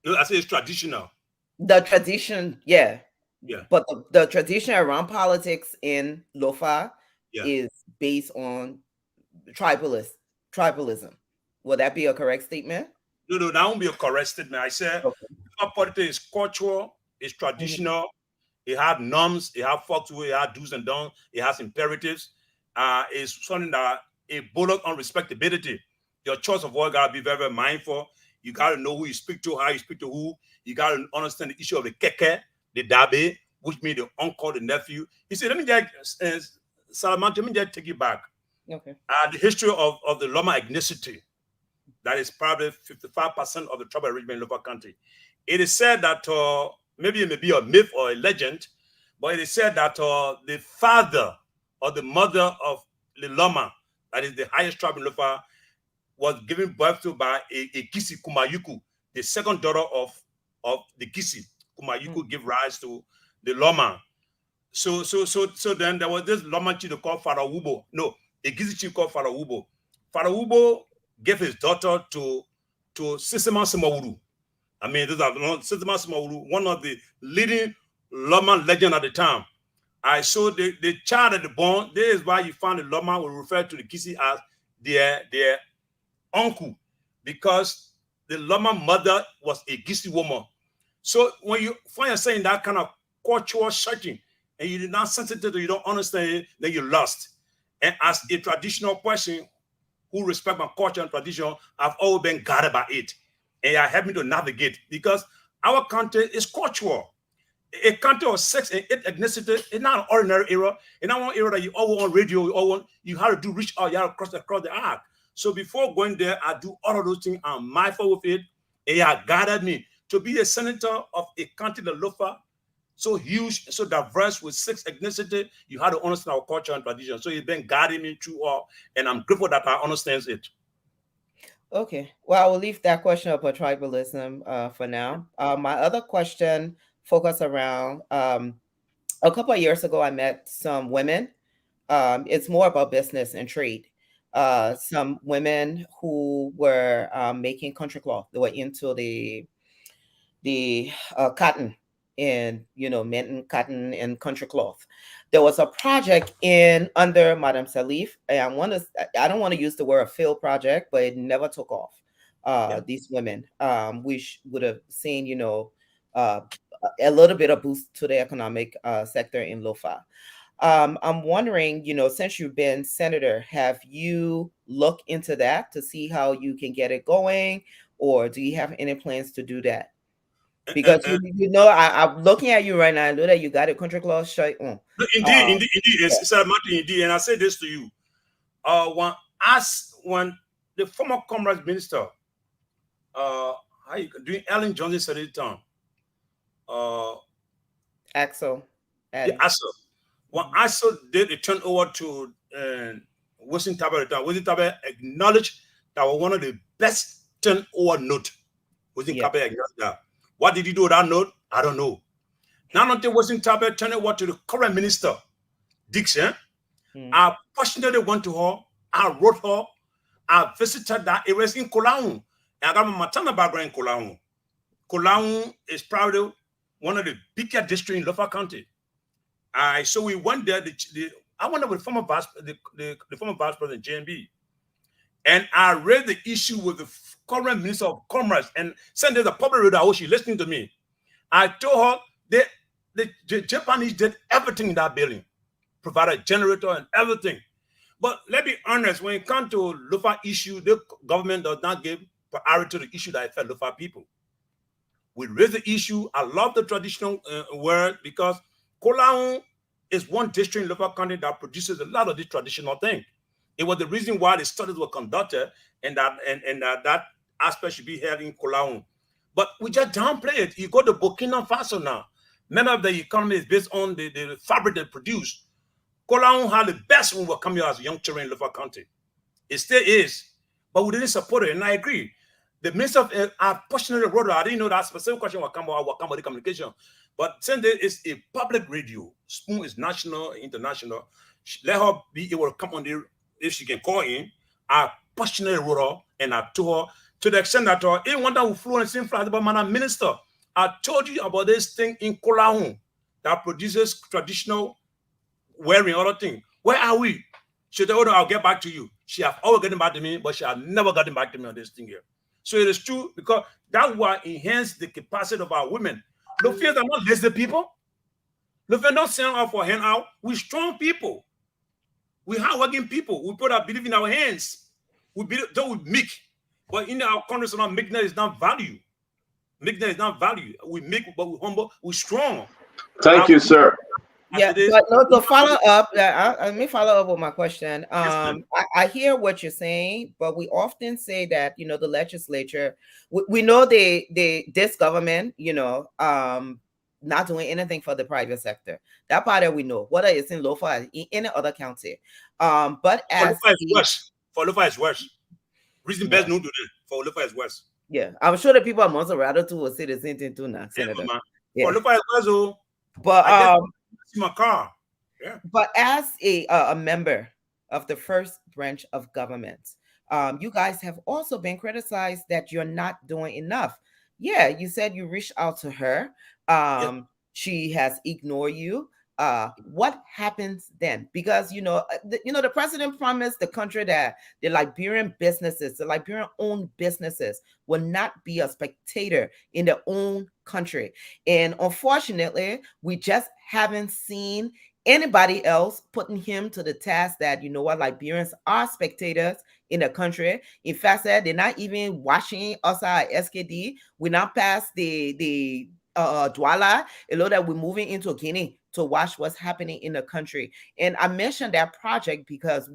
No, I say it's traditional. The tradition, yeah. Yeah. But the tradition around politics in Lofa is based on tribalism. Would that be a correct statement? No, that won't be a correct statement. I said politics is cultural, it's traditional, it has norms, it has folklore, it has do's and don'ts, it has imperatives. It's something that it boils on respectability. Your choice of word gotta be very, very mindful. You gotta know who you speak to, how you speak to who. You gotta understand the issue of the keke, the dabe, which means the uncle, the nephew. You see, let me just take you back. Okay. The history of the Loma ethnicity. That is probably 55% of the tribal arrangement in Lofa County. It is said that maybe it may be a myth or a legend, but it is said that the father or the mother of the Loma, that is the highest tribe in Lofa, was given birth to by a Kisi Kumayuku, the second daughter of the Kisi. Kumayuku gave rise to the Loma. So then there was this Loma chief called Father Wubo. No, a Kisi chief called Father Wubo. Father Wubo gave his daughter to Sisima Simawuru. I mean, Sisima Simawuru, one of the leading Loma legend at the time. I saw the child at the born. This is why you find the Loma will refer to the Kisi as their uncle, because the Loma mother was a Kisi woman. So when you find yourself in that kind of cultural setting and you're not sensitive, you don't understand it, then you're lost. And as a traditional person who respect my culture and tradition, I've always been guided by it. And it helped me to navigate, because our country is cultural. A country of sex and ethnicity is not an ordinary era. It's not one era that you all on radio, you have to do reach out, you have to cross the arc. So before going there, I do all of those things. I'm mindful with it. And it guided me to be a senator of a country, the Lofa, so huge, so diverse with 6 ethnicity. You have to understand our culture and tradition. So it's been guiding me through all, and I'm grateful that I understand it. Okay. Well, I will leave that question about tribalism for now. My other question focused around a couple of years ago, I met some women. It's more about business and trade. Some women who were making country cloth. They were into the cotton and mending cotton and country cloth. There was a project under Madame Salif, and I don't want to use the word failed project, but it never took off. These women, we would have seen a little bit of boost to the economic sector in Lofa. I'm wondering, since you've been senator, have you looked into that to see how you can get it going, or do you have any plans to do that? Because you know, I'm looking at you right now. I know that you got a country club shirt on. Indeed. It's a matter indeed. And I say this to you. When the former Commerce Minister, doing Ellen Johnson said it down. Axel. Yeah, Axel. When Axel did a turnover to Western Taber, Western Taber acknowledged that was one of the best turnover note. Western Taber acknowledged that. What did he do with that note? I don't know. Now until Western Taber turned over to the current minister, Dixon, I personally went to her, I wrote her, I visited that area in Kolaun. And I got my maternal background in Kolaun. Kolaun is probably one of the biggest districts in Lofa County. So we went there. I went there with the former vice president, JMB. And I raised the issue with the current Minister of Commerce and sent her the public radio. I hope she's listening to me. I told her the Japanese did everything in that building, provided a generator and everything. But let's be honest, when it comes to Lofa issue, the government does not give priority to the issue that affects Lofa people. We raise the issue. I love the traditional word because Kolaun is one district in Lofa County that produces a lot of these traditional things. It was the reason why the studies were conducted and that aspect should be held in Kolaun. But we just downplay it. You go to Burkina Faso now. Many of the economy is based on the fabric they produce. Kolaun had the best when we were coming out as young children in Lofa County. It still is. But we didn't support it, and I agree. The minister of I personally wrote, I didn't know that specific question will come about the communication. But since there is a public radio, Spoon is national, international, let her be able to come on there if she can call in. I personally wrote her and I told her to the extent that anyone that will flew and sing flag about my minister, I told you about this thing in Kolaun that produces traditional wearing other thing. Where are we? She said, I'll get back to you. She has always gotten back to me, but she has never gotten back to me on this thing here. So it is true because that will enhance the capacity of our women. The fears are not lazy people. The fears don't send out for hand out. We're strong people. We're hardworking people. We put our belief in our hands. We don't meek. But in our country, meekness is not value. Meekness is not value. We meek, but we're humble. We're strong. Thank you, sir. Yeah, but no, to follow up, let me follow up with my question. I hear what you're saying, but we often say that, the legislature, we know this government, not doing anything for the private sector. That part that we know, whether it's in Lofa or in any other county. But as for Lofa is worse. Reason best known to them for Lofa is worse. Yeah, I'm sure the people of Monserrato too will say the same thing too now, Senator. For Lofa is worse, but my car. Yeah. But as a member of the first branch of government, you guys have also been criticized that you're not doing enough. Yeah, you said you reached out to her. She has ignored you. What happens then? Because the president promised the country that the Liberian businesses, the Liberian-owned businesses, will not be a spectator in their own country. And unfortunately, we just haven't seen anybody else putting him to the task that, Liberians are spectators in the country. In fact, they're not even watching us at SKD. We're not past the Douala, that we're moving into Guinea to watch what's happening in the country. And I mentioned that project because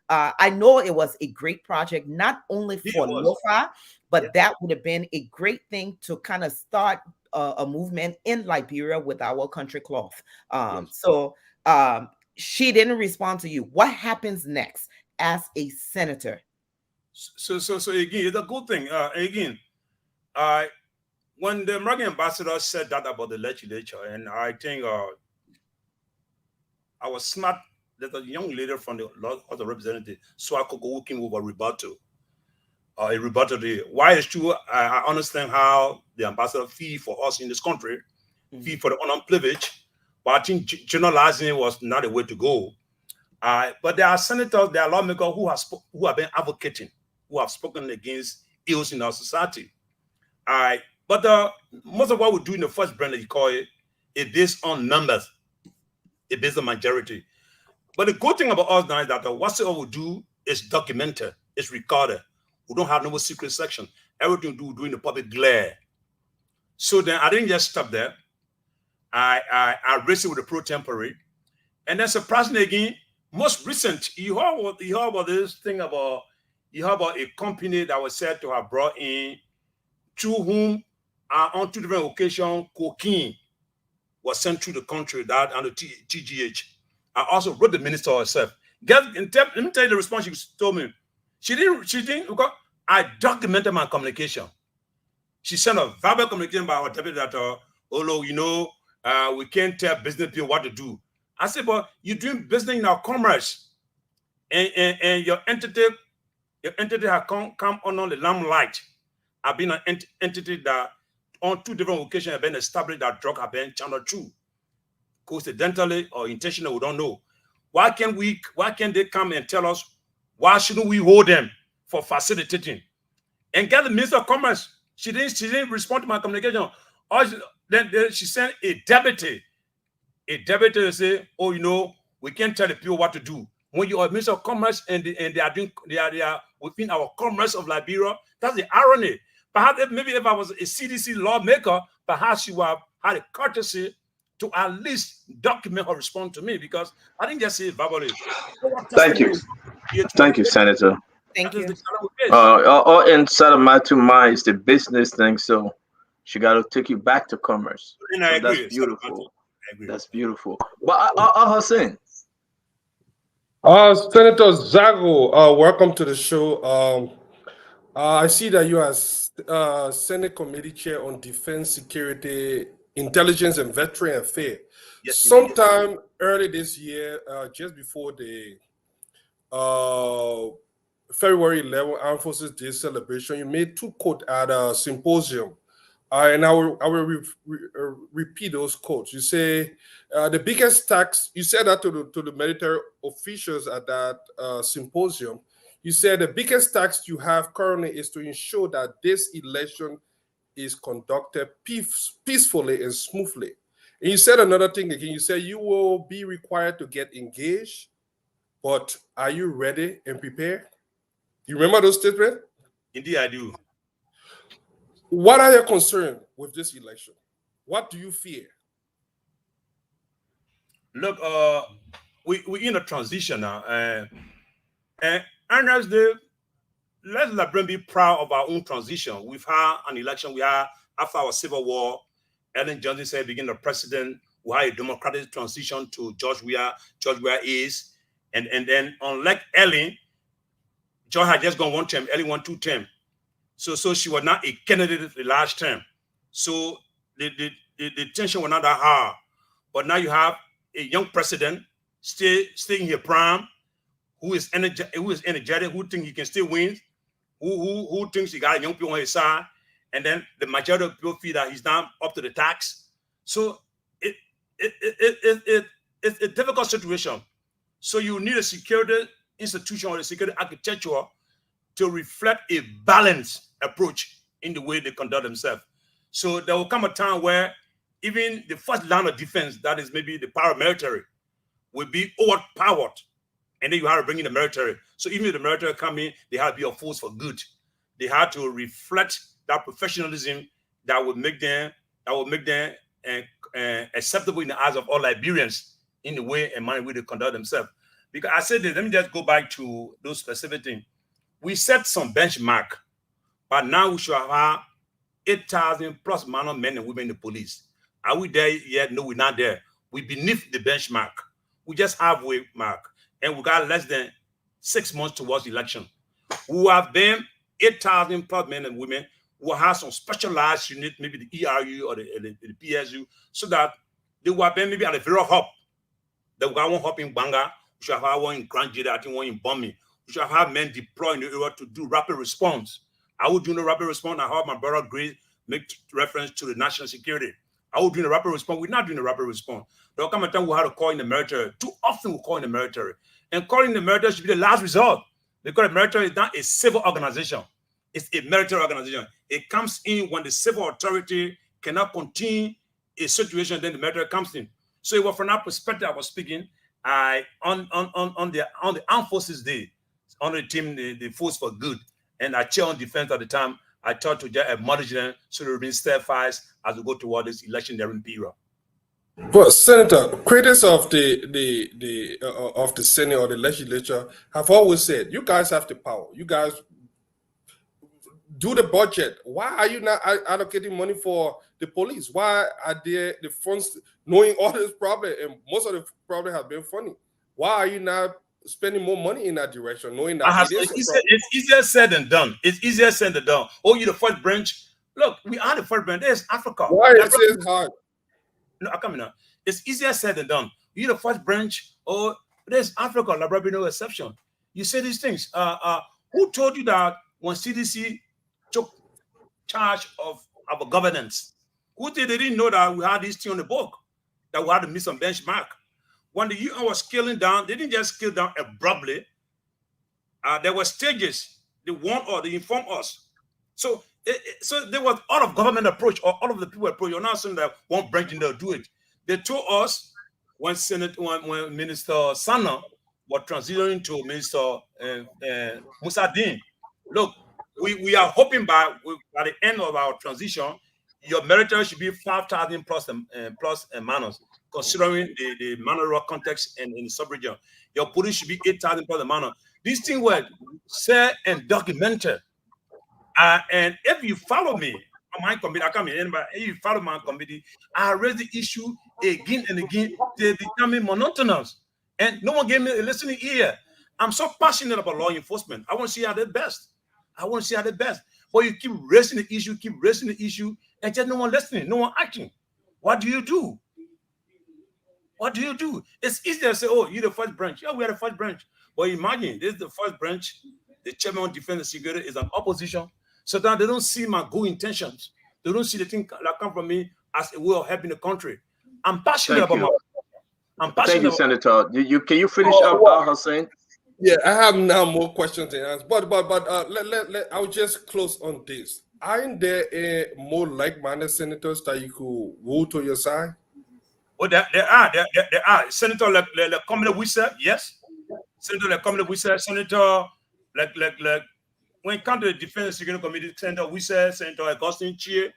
I know it was a great project, not only for Lofa, but that would have been a great thing to kind of start a movement in Liberia with our country cloth. So she didn't respond to you. What happens next as a senator? So again, it's a good thing. When the American ambassador said that about the legislature, and I think I was smart that a young lady from the House of Representatives, Swako working with a rebuttal. Why it's true, I understand how the ambassador fee for us in this country, fee for the honor privilege, but I think generalizing was not the way to go. But there are senators, there are lawmakers who have been advocating, who have spoken against ills in our society. But most of what we do in the first brand that you call it is based on numbers. It's based on majority. But the good thing about us now is that whatever we do is documented, it's recorded. We don't have no secret section. Everything we do in the public glare. So then I didn't just stop there. I raised it with the pro tempore. And then surprisingly again, most recent, you heard about this thing about, you heard about a company that was said to have brought in, to whom on 2 different occasions, cocaine was sent through the country, that and the TGH. I also wrote the minister herself. Let me tell you the response she told me. She didn't, because I documented my communication. She sent a verbal communication by our deputy that, Olo, we can't tell business people what to do. I said, but you're doing business in our commerce, and your entity has come under the limelight. I've been an entity that on 2 different occasions have been established that drug have been channeled through. Coincidentally or intentionally, we don't know. Why can't they come and tell us why shouldn't we hold them for facilitating? And get the Minister of Commerce. She didn't respond to my communication. Or then she sent a deputy to say, oh, we can't tell the people what to do. When you are Minister of Commerce and they are within our commerce of Liberia, that's the irony. Perhaps maybe if I was a CDC lawmaker, perhaps she would have had a courtesy to at least document her response to me, because I didn't just say it verbally. Thank you. Thank you, Senator. Thank you. All inside of my 2 minds, the business thing, so she got to take you back to commerce. And I agree. That's beautiful. That's beautiful. But Hussein. Senator Zago, welcome to the show. I see that you are Senate Committee Chair on Defense, Security, Intelligence, and Veteran Affairs. Yes, sometime early this year, just before the February 11 Armed Forces Day celebration, you made 2 quotes at a symposium. And I will repeat those quotes. You say the biggest tax, you said that to the military officials at that symposium. You said the biggest tax you have currently is to ensure that this election is conducted peacefully and smoothly. And you said another thing again. You said you will be required to get engaged, but are you ready and prepared? You remember those statements? Indeed, I do. What are your concerns with this election? What do you fear? Look, we're in a transition now, and honestly, let's Liberians be proud of our own transition. We've had an election. We had, after our civil war, Ellen Johnson said, begin the president. We had a democratic transition to George Weah is, and then unlike Ellen, George had just gone 1 term. Ellen won 2 terms. So she was not a candidate the last term. So the tension was not that hard. But now you have a young president staying in her prime, who is energetic, who thinks he can still win, who thinks he got young people on his side, and then the majority of people feel that he's not up to the task. So it's a difficult situation. So you need a security institution or a security architecture to reflect a balanced approach in the way they conduct themselves. So there will come a time where even the first line of defense, that is maybe the paramilitary, will be overpowered. And then you have to bring in the military. So even if the military come in, they have to be a force for good. They have to reflect that professionalism that will make them acceptable in the eyes of all Liberians in the way and manner they conduct themselves. Because I said this, let me just go back to those specific things. We set some benchmark, but now we should have 8,000 plus men and women in the police. Are we there yet? No, we're not there. We're beneath the benchmark. We just halfway mark, and we got less than 6 months towards the election. We have been 8,000 plus men and women who have some specialized unit, maybe the ERU or the PSU, so that they will have been maybe at a very hub. They will have one hub in Banga, we should have one in Grand Jada, I think one in Bombay. We should have men deployed in the area to do rapid response. I would do the rapid response. I heard my brother Grace make reference to the national security. I would do the rapid response. We're not doing the rapid response. There will come a time we have to call in the military. Too often we call in the military. And calling the military should be the last resort, because the military is not a civil organization. It's a military organization. It comes in when the civil authority cannot continue a situation, then the military comes in. So it was from that perspective I was speaking. On the Armed Forces Day, on the team, the Force for Good, and I chair on defense at the time. I thought to just admonish them so they remain steadfast as we go toward this electioneering period. But Senator, critics of the Senate or the legislature have always said, you guys have the power. You guys do the budget. Why are you not allocating money for the police? Why are there the funds, knowing all this problem, and most of the problem has been funny? Why are you not spending more money in that direction, knowing that it's easier said than done? It's easier said than done. Oh, you're the first branch. Look, we are the first branch. There's Africa. Why is it hard? No, I come in now. It's easier said than done. You're the first branch. Oh, there's Africa. Liberia, no exception. You say these things. Who told you that when CDC took charge of our governance? Who did they didn't know that we had this thing on the book, that we had to miss some benchmark? When the UN was scaling down, they didn't just scale down abruptly. There were stages. They warned us, they informed us. So there was all of government approach, or all of the people approach. You're not saying that one branch they'll do it. They told us when Minister Sana was transitioning to Minister Musa Din, look, we are hoping by the end of our transition, your military should be 5,000 plus manors, considering the manor context and in the sub-region. Your police should be 8,000 plus manor. These things were said and documented. And if you follow me on my committee, I can't be anybody. If you follow my committee, I raise the issue again and again. They become monotonous, and no one gave me a listening ear. I'm so passionate about law enforcement. I want to see how they're best. But you keep raising the issue, and just no one listening, no one acting. What do you do? It's easy to say, oh, you're the first branch. Yeah, we are the first branch. But imagine, this is the first branch. The chairman of defense and security is an opposition. So that they don't see my good intentions. They don't see the thing that come from me as a way of helping the country. I'm passionate about my. Thank you, Senator. Can you finish up, Hussein? Yeah, I have now more questions to ask, but I'll just close on this. Aren't there more like-minded senators that you could vote to your side? Well, there are. Senator like Comrade Wissa, yes. Senator like Comrade Wissa, Senator like when it comes to the Defense and Security Committee, Senator Wissa, Senator Augustine Chie.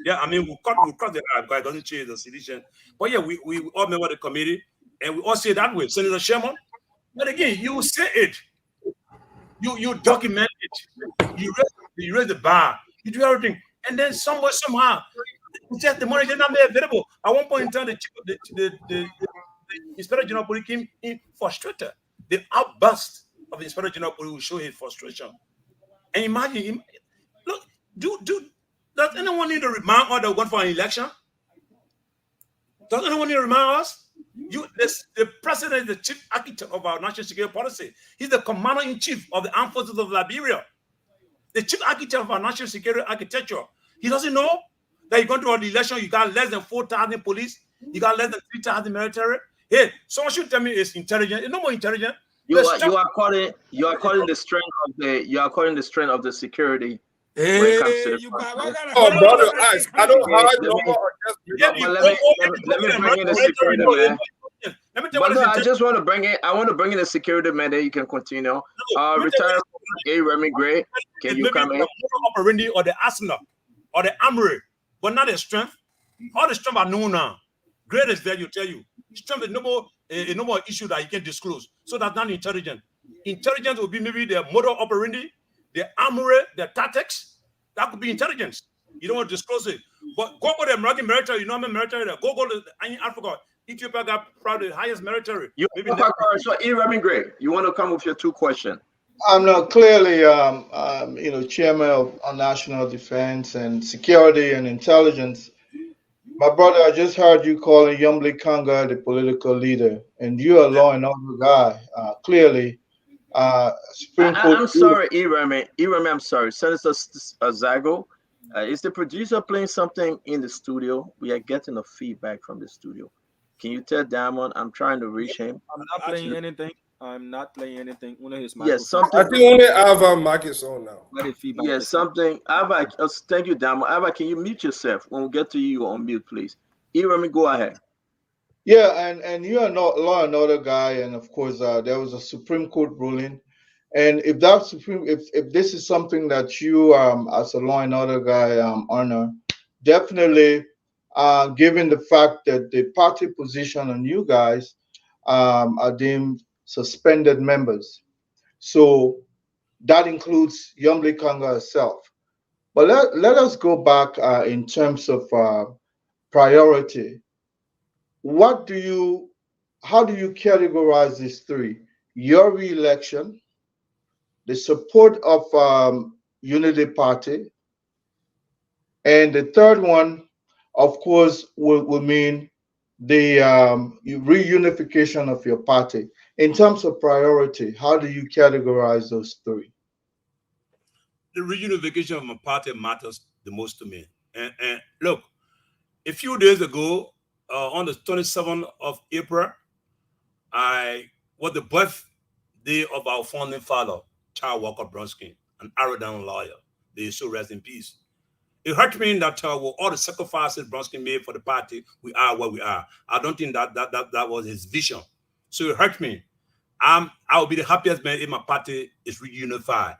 Yeah, I mean, we cut the Augustine Chie is a sedition. But yeah, we all member of the committee, and we all say it that way. Senator Sherman. But again, you say it. You document it. You raise the bar. You do everything. And then somehow, just the money is not made available. At one point in time, the Inspector General Police came in frustrated. The outburst of the Inspector General Police will show his frustration. And imagine him. Look, does anyone need to remind us that we're going for an election? Does anyone need to remind us? The president is the chief architect of our national security policy. He's the commander-in-chief of the armed forces of Liberia. The chief architect of our national security architecture. He doesn't know that you're going to the election, you got less than 4,000 police, you got less than 3,000 military. Hey, someone should tell me it's intelligent. It's no more intelligent. You are calling the strength of the security. Hey, when it comes to the brother, I don't hide no more. Let me bring in the security man. But no, I just want to bring in. I want to bring in the security man. Then you can continue. Retired A. Remy Gray, can you come in? Operandi or the arsenal or the armory, but not the strength. All the strength are known now. Great is there. You tell you strength is no more issue that you can disclose. So that's not intelligent. Intelligence will be maybe the model operandi, the armory, the tactics. That could be intelligence. You don't want to disclose it. But go to the American military. You know how many military there. Go to Africa. Ethiopia got probably the highest military. So, E. Remy Gray, you want to come with your two questions? I'm not clearly, chairman of national defense and security and intelligence. My brother, I just heard you calling Yumble Kanga the political leader, and you're a law and order guy. Clearly, Supreme Court. I'm sorry, E. Remy, I'm sorry. Senator Zago, is the producer playing something in the studio? We are getting a feedback from the studio. Can you tell Diamond I'm trying to reach him? I'm not playing anything. Only his yes, something. I think only Ava mic is on now. Yes, something. Ava, thank you, Diamond. Ava, can you mute yourself? When we get to you, on mute, please. Let me go ahead. Yeah, and you are not law and order guy, and of course there was a Supreme Court ruling, and if this is something that you as a law and order guy honor, definitely, given the fact that the party position on you guys are deemed suspended members. So that includes Yumble Kanga herself. But let us go back in terms of priority. How do you categorize these three? Your re-election, the support of Unity Party, and the third one, of course, will mean the reunification of your party. In terms of priority, how do you categorize those three? The reunification of my party matters the most to me. And look, a few days ago, on the 27th of April, I was the birthday of our founding father, Charles Walker Bronsky, an Aradan lawyer. They so rest in peace. It hurt me that with all the sacrifices Bronsky made for the party, we are where we are. I don't think that was his vision. So it hurt me. I will be the happiest man if my party is reunified.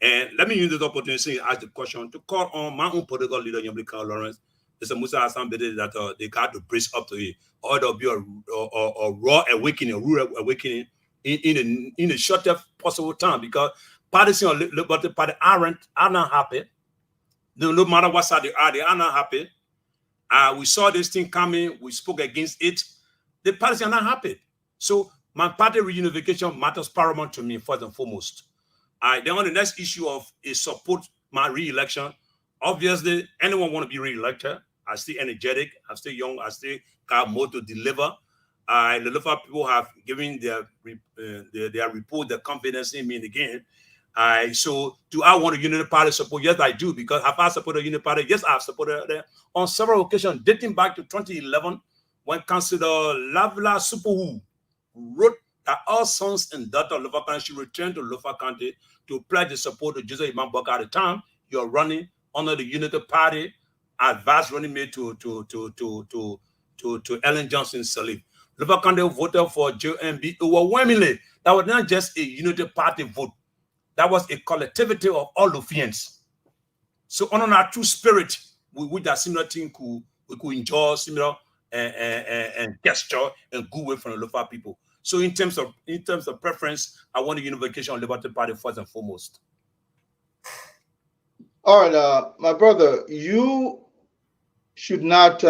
And let me use this opportunity to ask the question to call on my own political leader, Yumble Lawrence. It's a Musa Hassan that they got to brace up to it, or there'll be a raw awakening, a rural awakening in the shortest possible time, because parties in Liberty Party are not happy. No matter what side they are not happy. We saw this thing coming. We spoke against it. The parties are not happy. So my party reunification matters paramount to me first and foremost. Then on the next issue of is support my re-election. Obviously, anyone want to be re-elected. I stay energetic. I stay young. I stay got more to deliver. The Lofa people have given their report, their confidence in me again. So do I want a unity party support? Yes, I do, because have I supported a unity party? Yes, I've supported them on several occasions, dating back to 2011, when Councillor Lavla Superhu wrote that all sons and daughters of Lofa County should return to Lofa County to pledge the support to Joseph Imam Baka. At the time, you're running under the unity party, advice running made to Ellen Johnson Salif. Lofa County voted for JMB overwhelmingly. That was not just a unity party vote. That was a collectivity of all Lofians. So on our true spirit, with that similar thing, we could enjoy similar and gesture and good way from the Lofa people. So in terms of preference, I want the unification of Liberty Party first and foremost. All right, my brother, you should not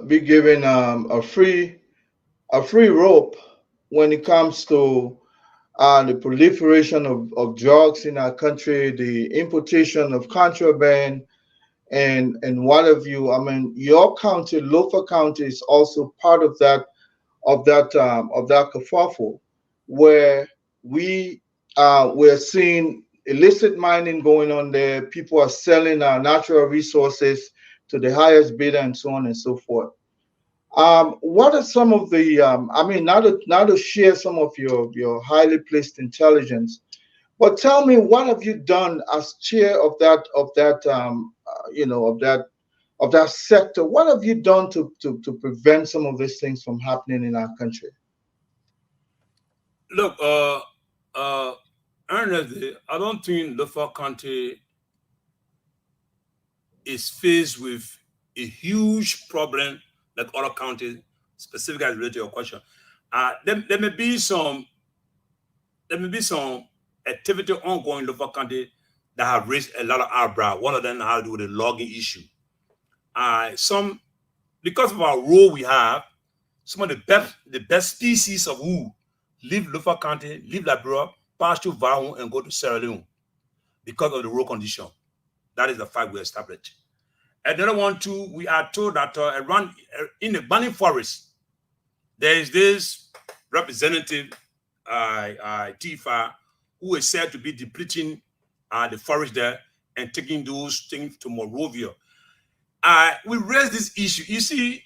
be given a free rope when it comes to the proliferation of drugs in our country, the importation of contraband, and what have you. I mean, your county, Lofa County, is also part of that kerfuffle, where we're seeing illicit mining going on there. People are selling our natural resources to the highest bidder, and so on and so forth. What are some of the now to share some of your highly placed intelligence, but tell me, what have you done as chair of that sector? What have you done to prevent some of these things from happening in our country? Look, honestly, I don't think Lofa County is faced with a huge problem like other counties, specifically related to your question. There may be some activity ongoing in Lofa County that have raised a lot of eyebrow. One of them has to do with the logging issue. Because of our role we have, some of the best species of who leave Lofa County, leave Liberia, pass through Vahu and go to Sierra Leone because of the road condition. That is the fact we established. Another one too, we are told that around in the burning forest, there is this representative, Tifa, who is said to be depleting the forest there and taking those things to Monrovia. We raised this issue. You see,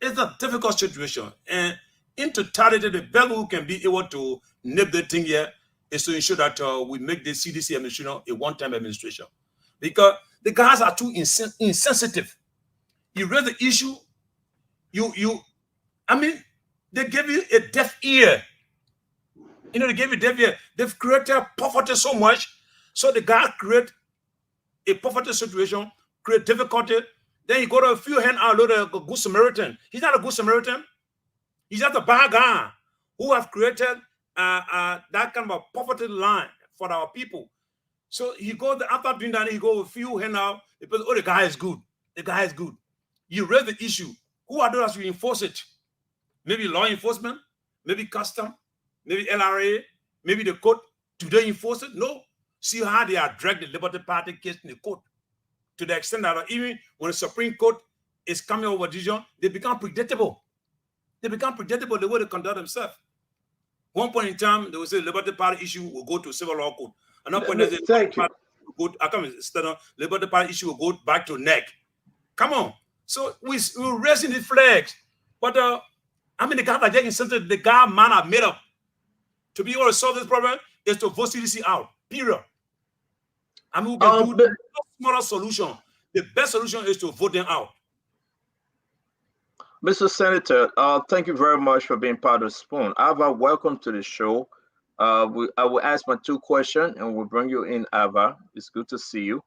it's a difficult situation. And in totality, the best who can be able to nip the thing here is to ensure that we make the CDC administration a one-time administration. Because the guys are too insensitive. You raise the issue, they gave you a deaf ear. They gave you a deaf ear. They've created poverty so much, so the guys create a poverty situation, create difficulty. Then you go to a few handout, load a good Samaritan. He's not a good Samaritan. He's just a bad guy who have created that kind of a poverty line for our people. So he goes, after doing that, he go a few handout. Oh, the guy is good. The guy is good. You raise the issue. Who are those who enforce it? Maybe law enforcement, maybe custom, maybe LRA, maybe the court. Do they enforce it? No. See how they are dragged the Liberty Party case in the court. To the extent that even when the Supreme Court is coming over decision, they become predictable. They become predictable the way they conduct themselves. One point in time, they will say the Liberty Party issue will go to civil law court. Another point, they say Liberty Party issue will go back to NEC. Come on. So we're raising the flags. But I mean, the guy that taking something the guy man have made up to be able to solve this problem is to vote CDC out. Period. I mean, we can do the smaller solution. The best solution is to vote them out. Mr. Senator, thank you very much for being part of Spoon. Ava, welcome to the show. I will ask my 2 questions and we'll bring you in, Ava. It's good to see you.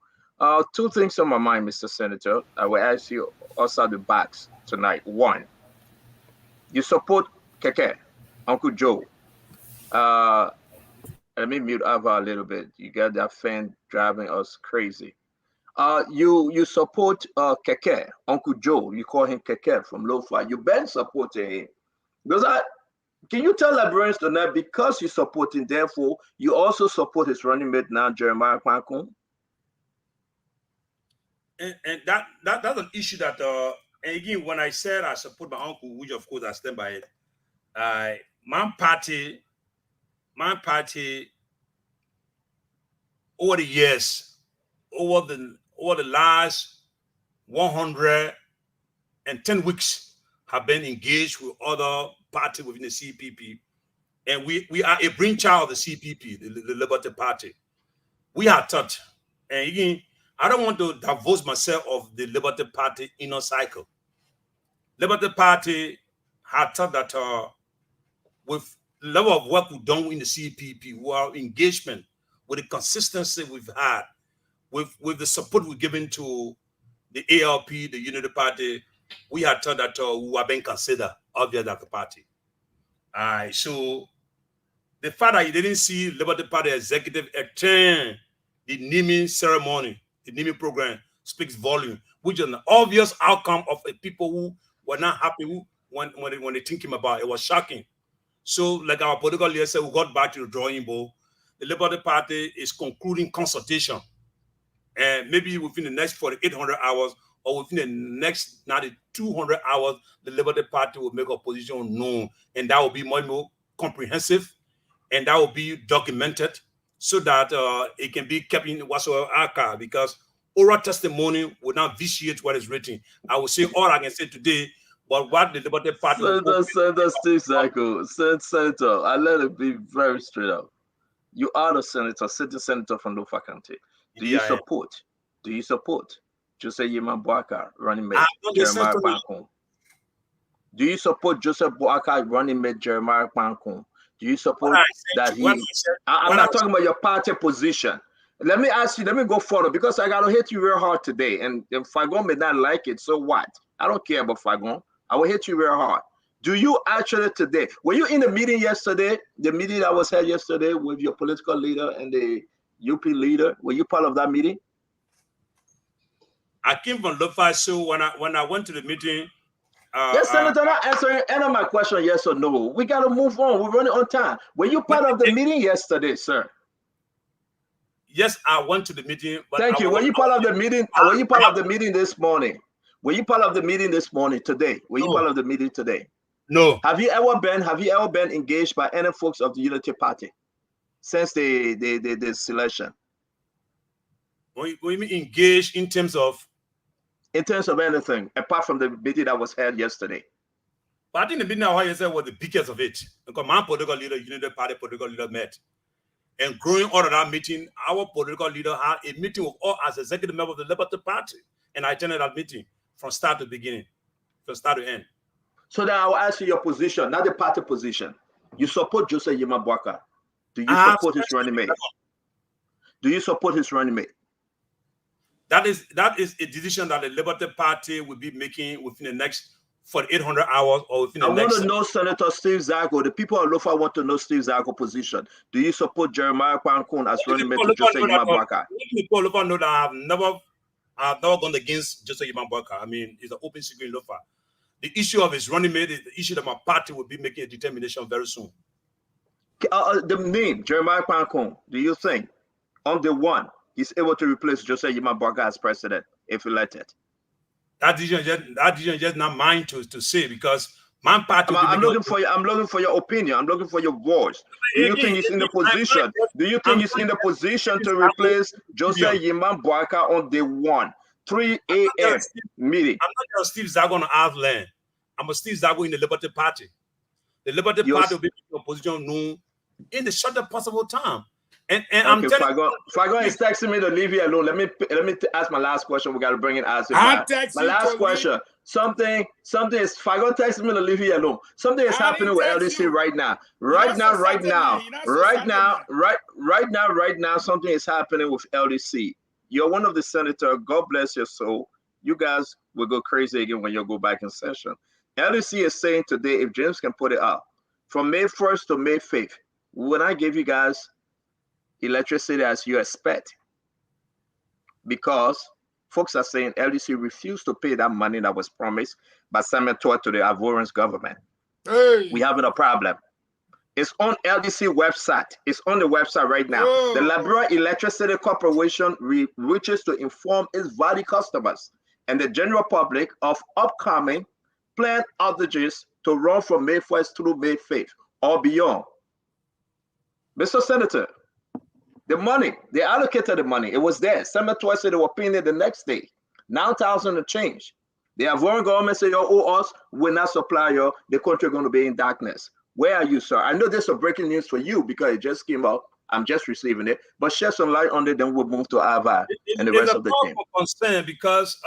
2 things on my mind, Mr. Senator. I will ask you outside the box tonight. 1, you support Keke, Uncle Joe. Let me mute Ava a little bit. You got that fan driving us crazy. You support Keke, Uncle Joe. You call him Keke from Lofa. You been supporting him. Because can you tell Liberians tonight, because you support him, therefore, you also support his running mate now, Jeremiah Kwankun? And that's an issue that, and again, when I said I support my uncle, which of course I stand by it, my party, over the years, over the last 110 weeks, have been engaged with other parties within the CPP, and we are a brainchild of the CPP, the Liberty Party. We are taught, and again, I don't want to divorce myself of the Liberty Party inner cycle. Liberty Party had thought that with the level of work we've done in the CPP, with our engagement, with the consistency we've had, with the support we've given to the ALP, the Unity Party, we had thought that we were being considered obvious as a party. So the fact that you didn't see Liberty Party executive attend the naming ceremony, the naming program, speaks volume, which is an obvious outcome of a people who were not happy when they thinking about it. It was shocking. So, like our political leader said, we got back to the drawing board. The Liberty Party is concluding consultation, and maybe within the next 800 hours or within the next 200 hours, the Liberty Party will make a position known, and that will be much more comprehensive, and that will be documented so that it can be kept in whatsoever archive, because oral testimony will not vitiate what is written. I will say all I can say today, but what the Liberty Party... Senator, I let it be very straight up. You are the senator, sitting senator from Lofa County. Do you support Joseph Yeman Boakar, running mate Jeremiah Kwankun? Do you support Joseph Boakar, running mate Jeremiah Kwankun? Do you support that he... I'm not talking about your party position. Let me ask you, let me go further, because I got to hit you real hard today. And if Fagon may not like it, so what? I don't care about Fagon. I will hit you real hard. Do you actually today, were you in the meeting yesterday, the meeting that was held yesterday with your political leader and the UP leader? Were you part of that meeting? I came from Lofa, so when I went to the meeting... yes, Senator, not answering any of my question, yes or no. We got to move on. We're running on time. Were you part of the meeting yesterday, sir? Yes, I went to the meeting. But thank you. Were you part of the meeting? Were you part of the meeting this morning? Were you part of the meeting this morning, today? Were you part of the meeting today? No. Have you ever been engaged by any folks of the Unity Party since the selection? When you mean engaged in terms of? In terms of anything, apart from the meeting that was held yesterday. But I think the meeting that was yesterday was the biggest of it. Because my political leader, Unity Party political leader met. And growing out of that meeting, our political leader had a meeting with all as executive member of the Liberty Party. And I attended that meeting from start to beginning, from start to end. So then I will ask you your position, not the party position. You support Joseph Yeman Boakar. Do you support his running mate? Do you support his running mate? That is a decision that the Liberty Party will be making within the next 800 hours or within the next. I want to know Senator Steve Zago. The people of Lofa want to know Steve Zago's position. Do you support Jeremiah Kwankun as running mate to Joseph Imabwaka? People of Lofa know that I have never gone against Joseph Imabwaka. I mean, it's an open secret in Lofa. The issue of his running mate is the issue that my party will be making a determination very soon. The name Jeremiah Kwankun, do you think on the one he's able to replace Joseph Imabwaka as president if elected? That decision is just not mine to say, because my party. I'm looking for your opinion. I'm looking for your voice. Do you think he's in the position? Do you think he's in the position to replace Joseph Imabwaka on the 3 a.m. meeting? I'm not just Steve Zago on Earth land. I'm a Steve Zago in the Liberty Party. The Liberty Party will be in a position known in the shortest possible time. And I'm telling you, Fagon is texting me to leave you alone. Let me ask my last question. We got to bring it as my last question. Something is Fagon texting me to leave you alone. Something is happening with LDC right now. Right now, something is happening with LDC. You're one of the senators. God bless your soul. You guys will go crazy again when you go back in session. LDC is saying today, if James can put it up, from May 1st to May 5th, when I give you guys electricity as you expect, because folks are saying LDC refused to pay that money that was promised by Samuel Todd to the Ivorian government. Hey. We having a problem. It's on LDC website. It's on the website right now. Whoa. The Liberia Electricity Corporation wishes to inform its value customers and the general public of upcoming planned outages to run from May 1st through May 5th or beyond. Mr. Senator, the money, they allocated the money. It was there. Samuel Todd said they were paying it the next day. 9,000 to change. The Ivorian government said, you owe us, we'll not supply you. The country going to be in darkness. Where are you, sir? I know this is breaking news for you because it just came out. I'm just receiving it. But shed some light on it, then we'll move to Ava and the rest of the team. It's a concern because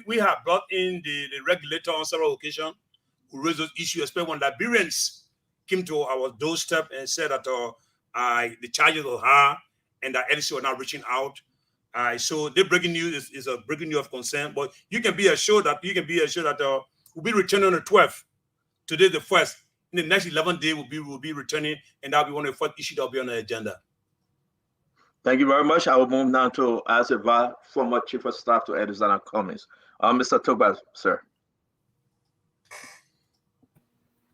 we have brought in the regulator on several occasions who raised those issues, especially when Liberians came to our doorstep and said that the charges were high and that LDC were not reaching out. So the breaking news is a breaking news of concern. But you can be assured that we'll be returning on the 12th. Today the 1st. In the next 11 days, we'll be returning, and that'll be one of the first issues that'll be on the agenda. Thank you very much. I will move now to Azeva, former Chief of Staff to Edison Cummings. Mr. Tobas, sir.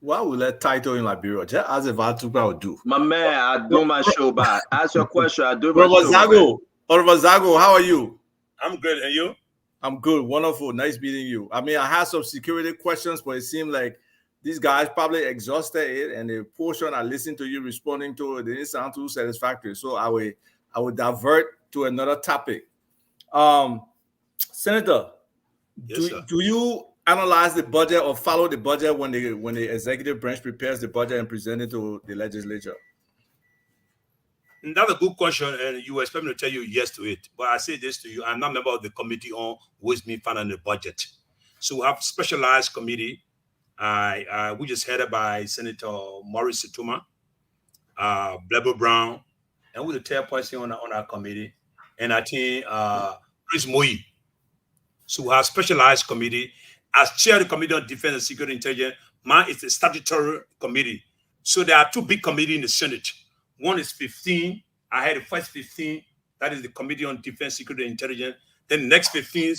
What will that title in Liberia? Just Azeva Tuba will do. My man, I do my show by. Ask your question. I do my show. Zago, how are you? I'm good, and you? I'm good. Wonderful. Nice meeting you. I mean, I had some security questions, but it seemed like these guys probably exhausted it, and the portion I listened to you responding to, it didn't sound too satisfactory. So I will divert to another topic. Senator, yes, do you analyze the budget or follow the budget when the executive branch prepares the budget and present it to the legislature? And that's a good question, and you expect me to tell you yes to it. But I say this to you: I'm not a member of the committee on waste me funding the budget. So we have specialized committee. We just headed by Senator Maurice Situma, Blebo Brown, and with the third person on our committee, and I think Chris Moyi. So we have specialized committee. As chair of the Committee on Defense and Security Intelligence, mine is a statutory committee. So there are two big committees in the Senate. One is 15. I had the first 15. That is the Committee on Defense, Security and Intelligence. Then the next 15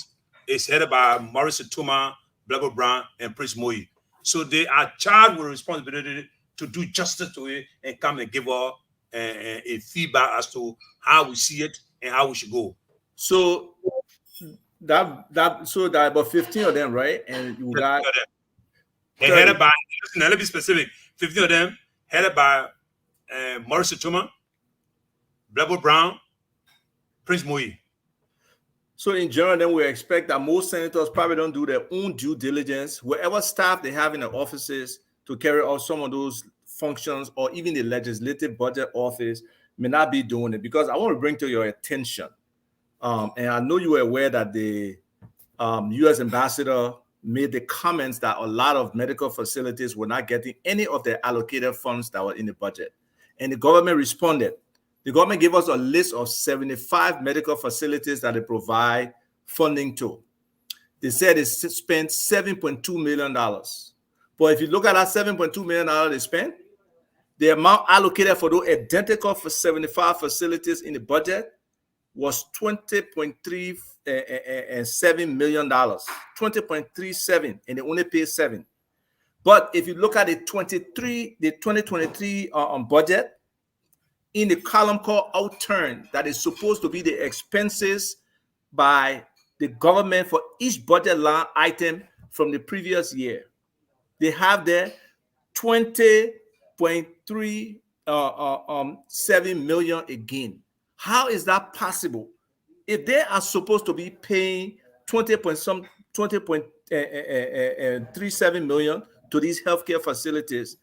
is headed by Maurice Situma, Blebo Brown, and Prince Moyi. So they are charged with responsibility to do justice to it and come and give us a feedback as to how we see it and how we should go. So that about 15 of them, right? And you got and headed by, now let me be specific, 15 of them headed by Maurice Situma, Blebo Brown, Prince Moyi. So in general, then we expect that most senators probably don't do their own due diligence. Whatever staff they have in the offices to carry out some of those functions, or even the legislative budget office may not be doing it. Because I want to bring to your attention, and I know you were aware that the U.S. ambassador made the comments that a lot of medical facilities were not getting any of their allocated funds that were in the budget. And the government responded. The government gave us a list of 75 medical facilities that they provide funding to. They said they spent $7.2 million. But if you look at that $7.2 million they spent, the amount allocated for those identical for 75 facilities in the budget was $20.37 million. 20.37, and they only paid $7 million. But if you look at the 2023 budget, in the column called outturn, that is supposed to be the expenses by the government for each budget line item from the previous year, they have there $20.37 million again. How is that possible? If they are supposed to be paying $20.37 million to these healthcare facilities,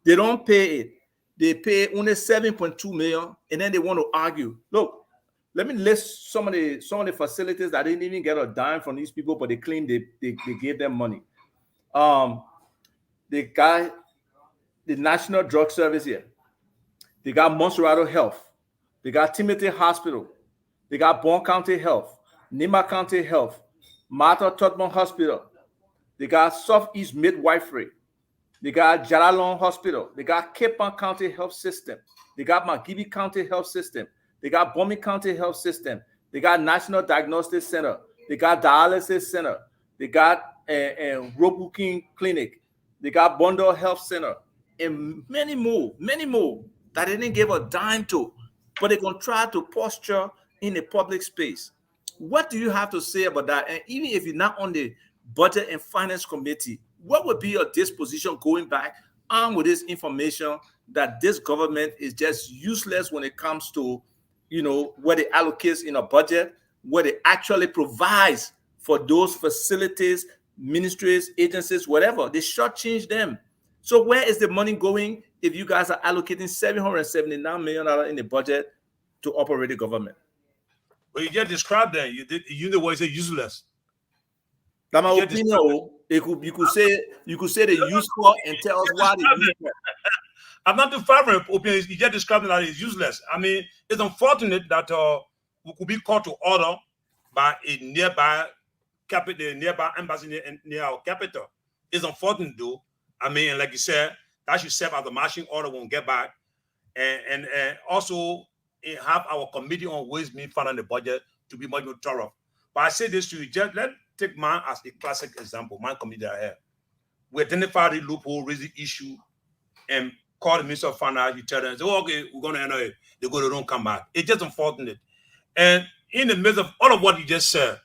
they don't pay it. They pay only $7.2 million, and then they want to argue. Look, let me list some of the facilities that didn't even get a dime from these people, but they claim they gave them money. They got the National Drug Service here. They got Monserrato Health. They got Timothy Hospital. They got Bon County Health, Nimba County Health, Martha Tubman Hospital. They got Southeast Midwifery. They got Jalalong Hospital. They got Cape Town County Health System. They got McGibby County Health System. They got Bomi County Health System. They got National Diagnostic Center. They got Dialysis Center. They got Robuking Clinic. They got Bundle Health Center. And many more that they didn't give a dime to, but they're going to try to posture in the public space. What do you have to say about that? And even if you're not on the Budget and Finance Committee, what would be your disposition going back on with this information that this government is just useless when it comes to, what it allocates in a budget, what it actually provides for those facilities, ministries, agencies, whatever. They shortchange them. So where is the money going if you guys are allocating $779 million in the budget to operate the government? Well, you just described that. You know what you say useless. That's my opinion. You could say they're useful and tell us why they're useful. I'm not too far from your opinion. You just described that it's useless. I mean, it's unfortunate that we could be called to order by a nearby embassy near our capital. It's unfortunate, though. I mean, like you said, that should serve as a marching order when we get back, and also have our committee on ways, means, fund, and the budget to be much more thorough. But I say this to you, just let's take mine as a classic example. My committee I have, we identify the loophole, raise the issue, and call the Minister of Finance. You tell them, oh, okay, we're going to enter it. They go, they don't come back. It's just unfortunate. And in the midst of all of what you just said,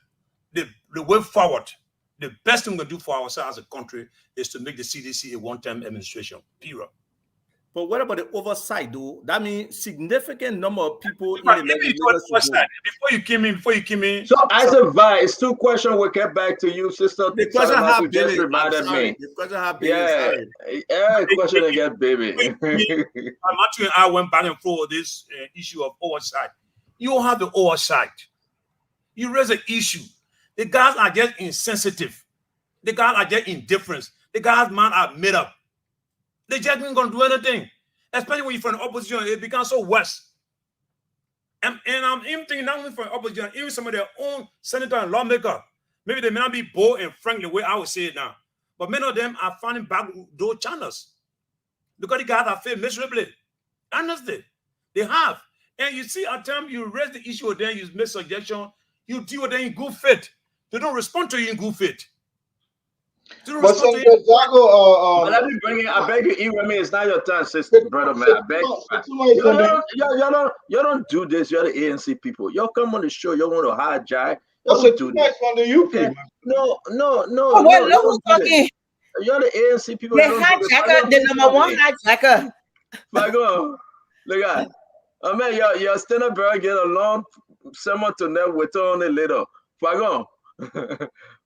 the way forward, the best thing we can do for ourselves as a country is to make the CDC a one-time administration, period. But what about the oversight, though? That means significant number of people in the legislature. Before you came in. So as a vice, two questions will get back to you, sister. The question have just baby. reminded me. The question have baby. Yeah, question again, baby. Matthew and I went back and forth this issue of oversight. You don't have the oversight. You raise an issue. The guys are just insensitive. The guys are just indifferent. The guys' mind are made up. They just ain't gonna do anything. Especially when you're from the opposition, it becomes so worse. And I'm even thinking not only from the opposition, even some of their own senator and lawmaker. Maybe they may not be bold and frank the way I would say it now. But many of them are finding back door channels. Because the guys have failed miserably. Honestly. They have. And you see, at times you raise the issue with them, you make suggestions, you deal with them in good faith. They don't respond to you in good faith. But Senator Zago, let me bring it. I beg you, it's not your time, sister, brother, man. I beg you don't do this. You're the ANC people. Y'all come on the show. You want to hijack. That's a too much on the UK. No. Look who's talking. You're the ANC people. The hijacker, the number one hijacker. Look at. I mean, your stand-up girl get a long sermon to them with only later. Fagon.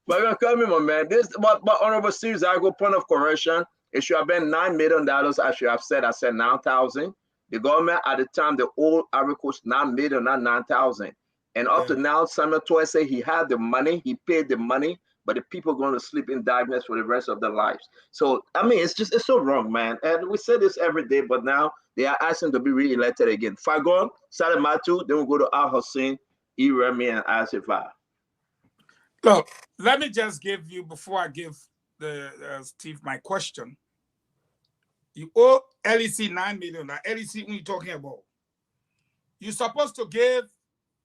But come in, my man. But Honorable Steve Zago, point of correction, it should have been $9 million. I should have said. I said 9,000. The government at the time, the old Ivory Coast, 9 million, not 9,000. And up to now, Samuel Toy said he had the money, he paid the money, but the people are going to sleep in darkness for the rest of their lives. So I mean, it's so wrong, man. And we say this every day, but now They are asking to be re-elected again. Fagon, Salimatu, then we'll go to Al Hussein, Remy, and Asifa. Look, let me just give you, before I give the Steve my question. You owe LEC 9 million. Now, LEC, when you're talking about, you're supposed to give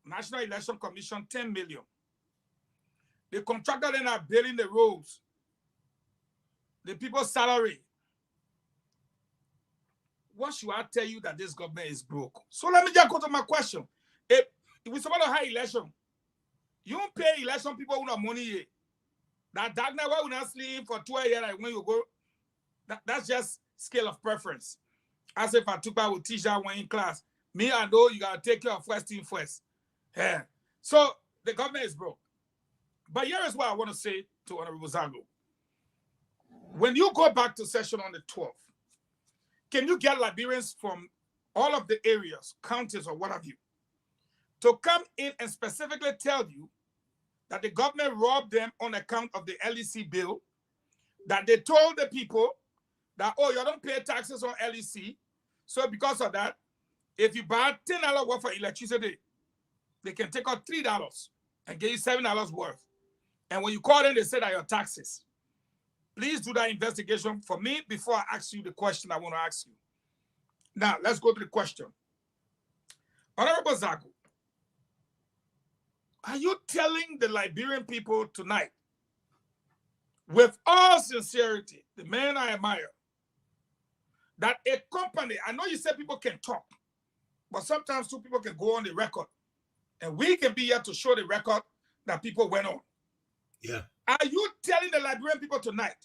National Election Commission 10 million. The contractor then are building the roads, the people's salary. What should I tell you that this government is broke? So let me just go to my question. If we suppose to have election, you don't pay election people who have money here. That night, why we not sleep for 2 years like when you go? That's just scale of preference. As if I took out with teacher when in class. Me, I know you gotta take care of first thing first. Yeah. So the government is broke. But here is what I want to say to Honorable Zago. When you go back to session on the 12th, can you get Liberians from all of the areas, counties, or what have you, to come in and specifically tell you that the government robbed them on account of the LEC bill, that they told the people that, oh, you don't pay taxes on LEC, so because of that, if you buy $10 worth of electricity, they can take out $3 and give you $7 worth. And when you call in, they say that your taxes. Please do that investigation for me before I ask you the question I want to ask you. Now, let's go to the question. Honorable Zago, are you telling the Liberian people tonight, with all sincerity, the man I admire, that a company, I know you said people can talk, but sometimes two people can go on the record, and we can be here to show the record that people went on. Yeah. Are you telling the Liberian people tonight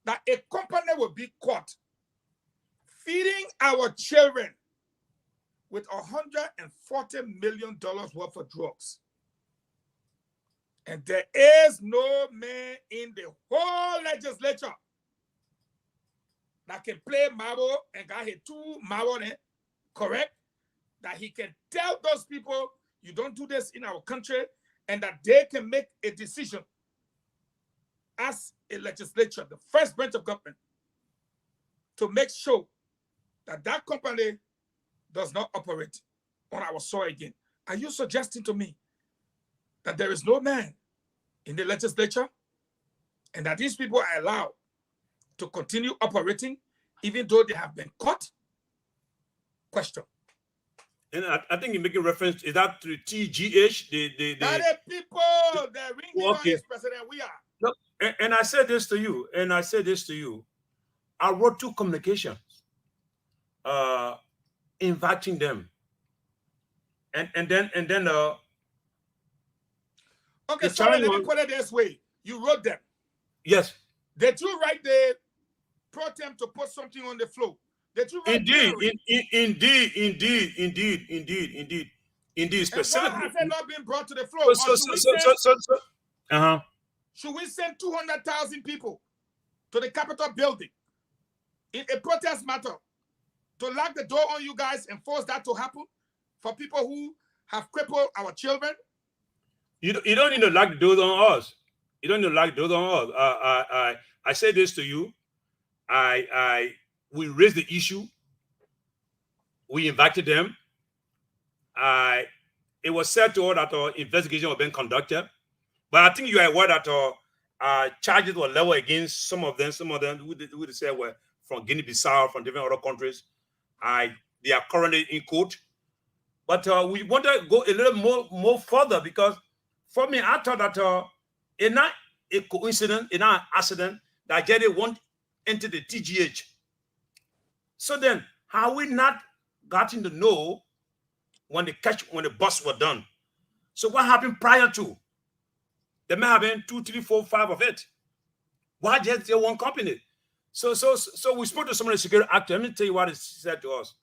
that a company will be caught feeding our children with $140 million worth of drugs? And there is no man in the whole legislature that can play marble and got his 2 marble in, correct? That he can tell those people, you don't do this in our country, and that they can make a decision as a legislature, the first branch of government, to make sure that that company does not operate on our soil again. Are you suggesting to me that there is no man in the legislature and that these people are allowed to continue operating even though they have been caught? Question. And I think you're making reference, is that to TGH? The people, the ring okay. is President, we are. No, and I said this to you, I wrote 2 communications inviting them. And then okay, sorry, let me put it this way. You wrote them. Yes. Did you write the pro-tem to put something on the floor? Did you write indeed. Specifically. And why has it not been brought to the floor? Should we send 200,000 people to the Capitol building in a protest matter to lock the door on you guys and force that to happen for people who have crippled our children? You don't need to lock the doors on us. You don't need to lock the doors on us. I say this to you. We raised the issue. We invited them. It was said to all that our investigation was being conducted. But I think you are aware that charges were leveled against some of them who they say were from Guinea-Bissau, from different other countries. They are currently in court. But we want to go a little more further, because for me, I thought that it's not a coincidence, it's not an accident that Jerry won't enter the TGH. So then, how we not gotten to know when the bus was done? So what happened prior to? There may have been 2, 3, 4, 5 of it. Why just one company? So we spoke to some of the security actors. Let me tell you what it said to us.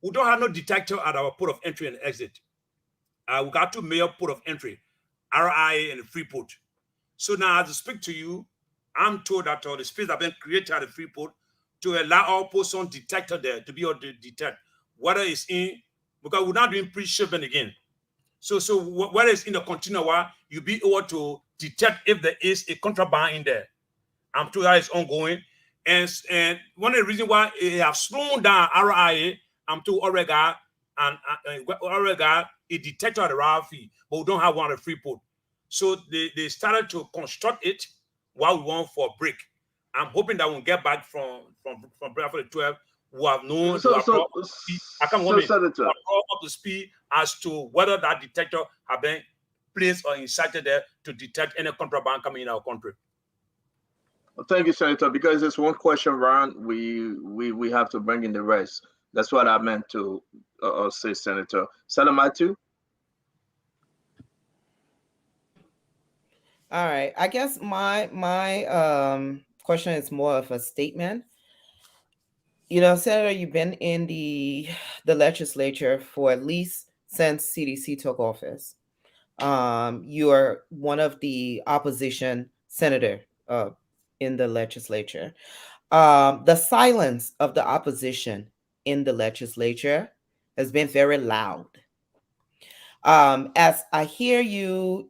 We don't have no detector at our port of entry and exit. We got 2 major port of entry, RIA and Freeport. So now, as I speak to you, I'm told that the space that been created at the Freeport to allow our person detector there to be able to detect whether it's in, because we're not doing pre-shipment again. So whether it's in the container, you'll be able to detect if there is a contraband in there. I'm told that is ongoing. And one of the reasons why it have slowed down RIA, I'm to Oregon and Oregon, it detected the RIA fee, but we don't have one at Freeport. So they started to construct it while we want for a break. I'm hoping that we'll get back from break for the 12 who have known up to speed as to whether that detector have been placed or inserted there to detect any contraband coming in our country. Well, thank you, Senator. Because it's one question round, we have to bring in the rest. That's what I meant to say, Senator. Salamatu. All right. I guess my question is more of a statement. You know, Senator, you've been in the legislature for at least since CDC took office. You are one of the opposition senator in the legislature. The silence of the opposition in the legislature has been very loud. As I hear you,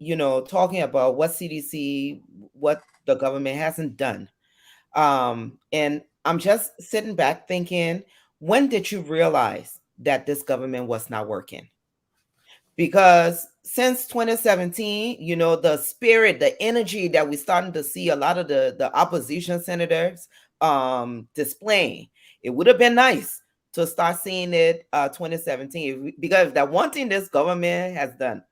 talking about what CDC, what the government hasn't done. And I'm just sitting back thinking, when did you realize that this government was not working? Because since 2017, the spirit, the energy that we're starting to see a lot of the opposition senators displaying, it would have been nice to start seeing it 2017, because that one thing this government has done,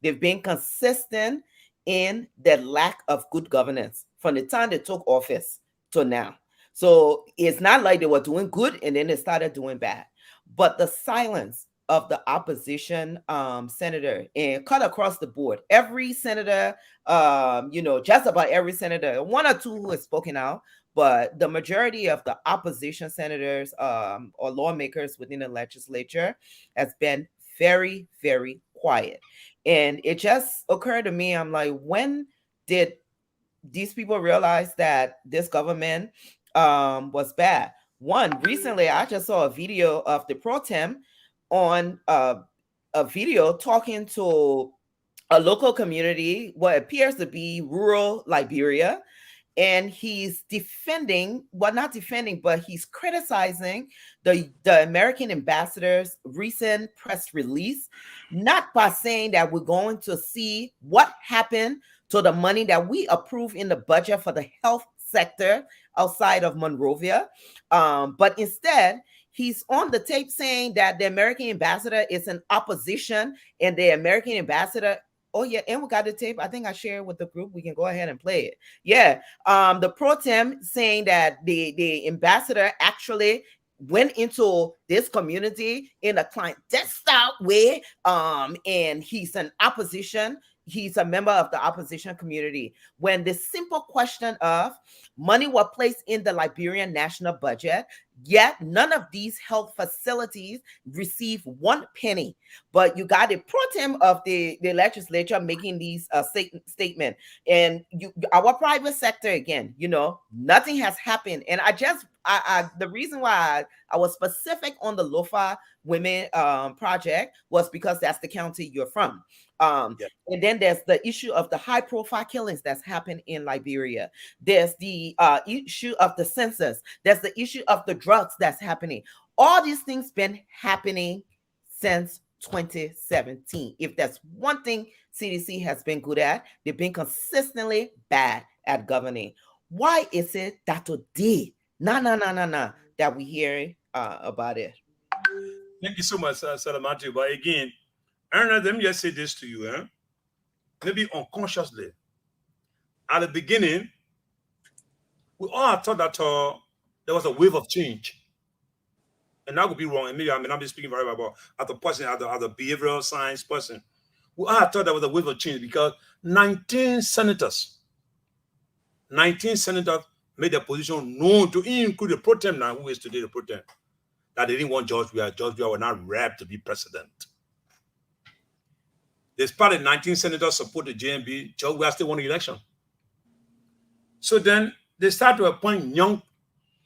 they've been consistent in their lack of good governance from the time they took office to now. So it's not like they were doing good and then they started doing bad. But the silence of the opposition senator, and cut across the board, every senator, just about every senator, one or two who has spoken out, but the majority of the opposition senators or lawmakers within the legislature has been very, very quiet. And it just occurred to me, I'm like, when did these people realize that this government was bad? One, recently, I just saw a video of the pro tem on a video talking to a local community, what appears to be rural Liberia. And he's defending, well, not defending, but he's criticizing the American ambassador's recent press release, not by saying that we're going to see what happened to the money that we approve in the budget for the health sector outside of Monrovia. But instead, he's on the tape saying that the American ambassador is in opposition, and the American ambassador, oh yeah, and we got the tape. I think I shared with the group. We can go ahead and play it. Yeah. The pro tem saying that the ambassador actually went into this community in a clandestine way. And he's an opposition. He's a member of the opposition community. When the simple question of money was placed in the Liberian national budget, yet none of these health facilities receive 1 penny. But you got the pro tem of the legislature making these statement, and our private sector again, nothing has happened. And the reason why I was specific on the Lofa Women project was because that's the county you're from. And then there's the issue of the high profile killings that's happened in Liberia. There's the issue of the census. There's the issue of the drugs that's happening. All these things been happening since 2017. If that's one thing CDC has been good at, they've been consistently bad at governing. Why is it that today, that we hear about it? Thank you so much, Salamatu. But again, Ernest, let me just say this to you. Maybe unconsciously, at the beginning, we all thought that there was a wave of change. And that would be wrong. And maybe I may not be speaking very well as a person, as a behavioral science person. We all thought there was a wave of change because 19 senators made their position known, to include the pro tem now, who is today the pro tem, that they didn't want George Weah. George Weah was not wrapped to be president. Despite the 19 senators support the JMB, George Weah still won the election. So then they start to appoint young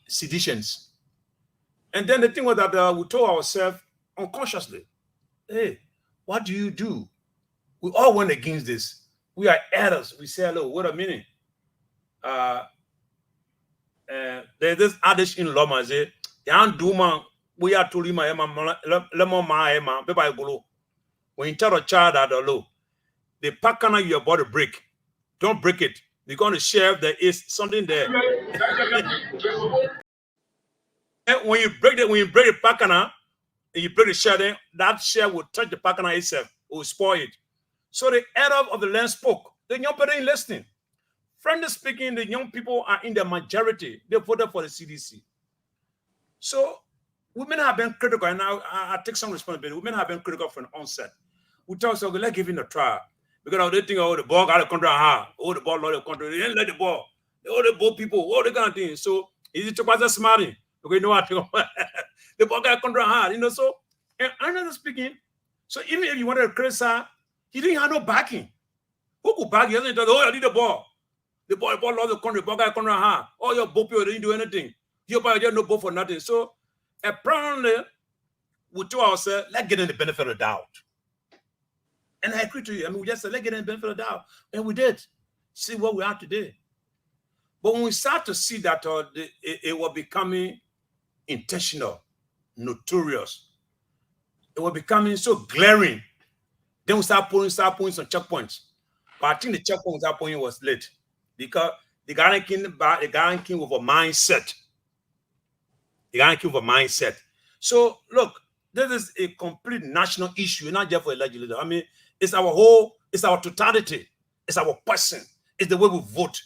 seditionists. And then the thing was that we told ourselves unconsciously, hey, what do you do? We all went against this. We are adults. We say, hello, wait a minute. there's this adage in Loma say, "Yan do man, we are to lima lemon ma paper golo." When you tell a child that low, the pakana you about to break, don't break it. You're going to share. There is something there. And when you break the pakana, and you break the share, then that share will touch the pakana itself, will spoil it. So the elder of the land spoke. The young people ain't listening. Frankly speaking, the young people are in the majority. They voted for the CDC. So women have been critical, and I take some responsibility. Women have been critical from the onset. We tell us, okay, let's give it a try. Because they think, oh, the ball got a control, oh, the ball lost the control. They didn't let the ball. Oh, the ball people, all the kind of things. So is it to pass a smarting? Okay, you know what? The ball got a control hard, you know. So, and honestly speaking, so even if you wanted to criticize, he didn't have no backing. Who could back you? He doesn't tell, oh, I need the ball. The ball lost the control, the ball got a control hard. Oh, your ball people didn't do anything. Your ball just no ball for nothing. So apparently, we told ourselves, let's get in the benefit of the doubt. And I agree to you. I mean, we just said, let's get in the benefit of the doubt. And we did. See what we are today. But when we start to see that it was becoming intentional, notorious, it was becoming so glaring, then we start putting some checkpoints. But I think the checkpoint we start putting was late. Because the Ghanaian king with a mindset. The Ghanaian king with a mindset. So, look, this is a complete national issue, not just for a legislator. I mean, it's our totality, it's our person, it's the way we vote,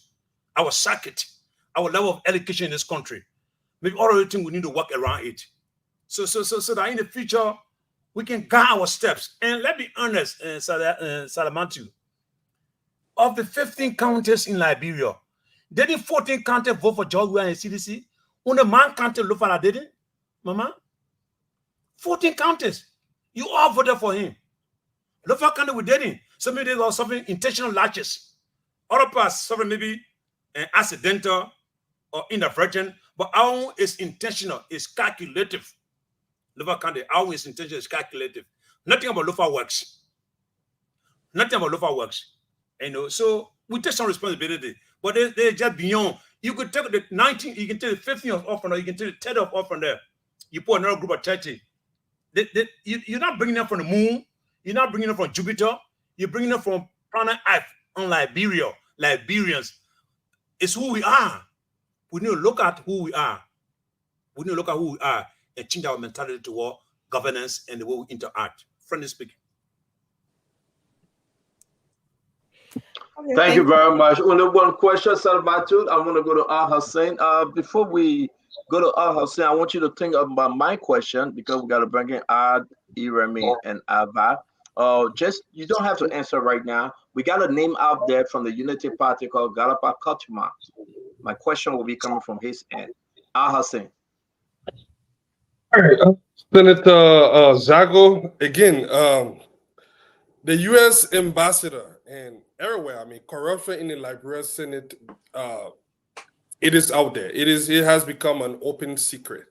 our circuit, our level of education in this country. Maybe all of the things we need to work around it. So that in the future, we can guide our steps. And let's be honest, Salamantu, of the 15 counties in Liberia, didn't 14 counties vote for George Weah and CDC? Only man county Lofa didn't, Mama? 14 counties. You all voted for him. Lofa County, we didn't. So maybe there was something intentional latches. Other parts, something maybe accidental or inadvertent, but our own is intentional, is calculative. Lofa County, our own is intentional, is calculative. Nothing about Lofa works. Nothing about Lofa works. You know, so we take some responsibility, but they're just beyond. You could take the 19, you can take the 15 off from there, you can take the 10 off from there. You put another group of 30. You're not bringing them from the moon. You're not bringing them from Jupiter. You're bringing them from planet Earth on Liberia. Liberians. It's who we are. We need to look at who we are. We need to look at who we are and change our mentality toward governance and the way we interact. Friendly speaking. Okay, thank you very much. Only one question, Salvatore. I want to go to Al Hussein. Before we go to Al Hussein, I want you to think about my question because we got to bring in Ad, Iremi, and Ava. Just you don't have to answer right now. We got a name out there from the Unity Party called Galapa Kotuma. My question will be coming from his end. Al Hussein. All right, Senator Zago. Again, the U.S. ambassador and everywhere. I mean, corruption in the Liberia Senate. It is out there. It has become an open secret.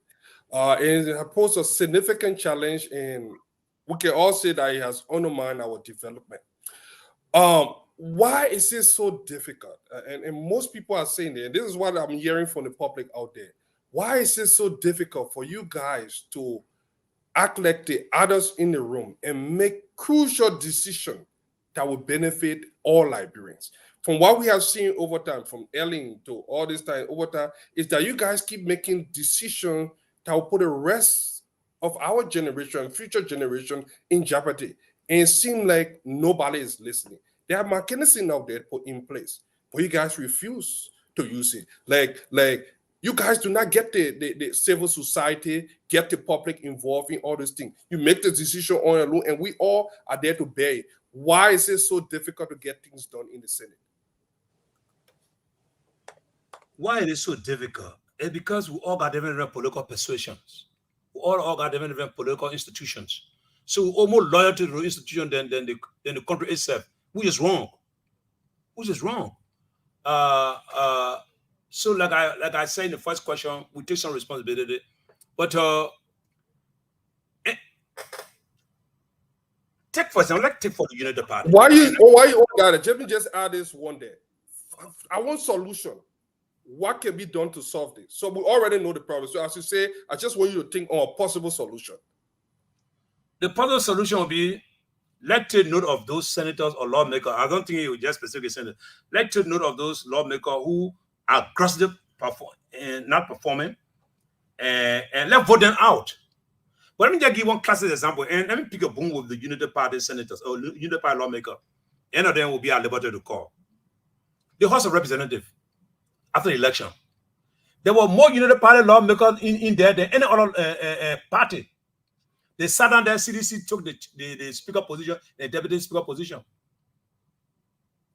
And it has posed a significant challenge, and we can all say that it has undermined our development. Why is this so difficult? And most people are saying that, and this is what I'm hearing from the public out there. Why is it so difficult for you guys to act like the others in the room and make crucial decisions that will benefit all Liberians? From what we have seen over time, from Ellen to all this time over time, is that you guys keep making decisions that will put the rest of our generation, future generation, in jeopardy. And it seems like nobody is listening. They have mechanisms out there put in place, but you guys refuse to use it. Like you guys do not get the civil society, get the public involved in all these things. You make the decision on your own, and we all are there to bear it. Why is it so difficult to get things done in the Senate? Why it is so difficult? It's because we all got different political persuasions. We all got different political institutions. So we're more loyal to the institution than the country itself, which is wrong. Which is wrong. So like I said in the first question, we take some responsibility. But take for example, let's take for the Unity Party. Why you all got it? Let me just add this one day. I want solution. what can be done to solve this? So we already know the problem. So as you say, I just want you to think on a possible solution. The possible solution will be, let's take note of those senators or lawmakers. I don't think it will just specifically senators. Let's take note of those lawmakers who are aggressive and not performing, and let's vote them out. But let me just give one classic example, and let me pick a boom with the Unity Party senators or Unity Party lawmaker. Any of them will be at liberty to call. The House of Representatives, after the election, there were more Unity Party lawmakers in there than any other party. They sat down there, CDC took the speaker position, the deputy speaker position.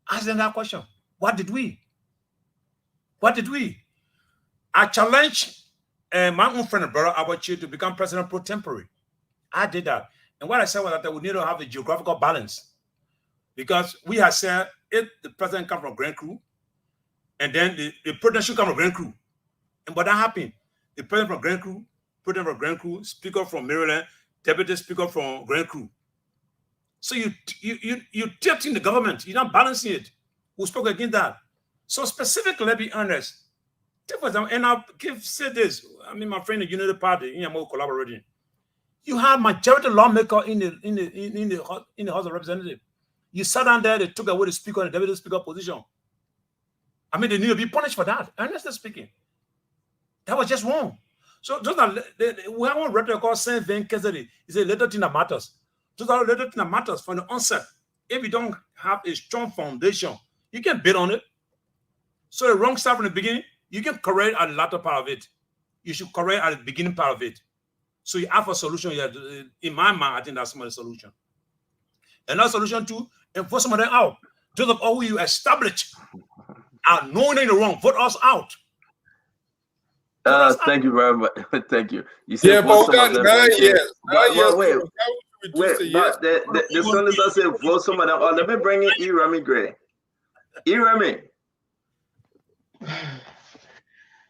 Ask them that question. What did we? What did we? I challenged my own friend and brother Abachi to become president pro tempore. I did that. And what I said was that we need to have a geographical balance. Because we have said if the president comes from Grand Crew, and then the president should come from Grand Crew. And what that happened, the president from Grand Crew, president from Grand Crew, speaker from Maryland, deputy speaker from Grand Crew. So you tilting the government. You're not balancing it. We spoke against that. So specifically, let's be honest. Take for example, and I'll say this. I mean, my friend, the Unity Party, in more collaborating. You have majority lawmaker in the House of Representatives. You sat down there, they took away the speaker and the deputy speaker position. I mean, they need to be punished for that. Honestly speaking, that was just wrong. So those are we have one rhetoric called Saint Van Kessery. It's a little thing that matters. Those are little thing that matters from the onset. If you don't have a strong foundation, you can build on it. So the wrong stuff from the beginning, you can correct at the latter part of it. You should correct at the beginning part of it. So you have a solution. In my mind, I think that's my solution. Another solution too, enforce some of them out. Those of all who you establish are knowing they're wrong, vote us out. Thank you very much. Thank you. You said Yeah, but we got 9 years. 9 years. Wait, but the senator said vote some of them. Oh, let me bring in Irami Gray. Irami.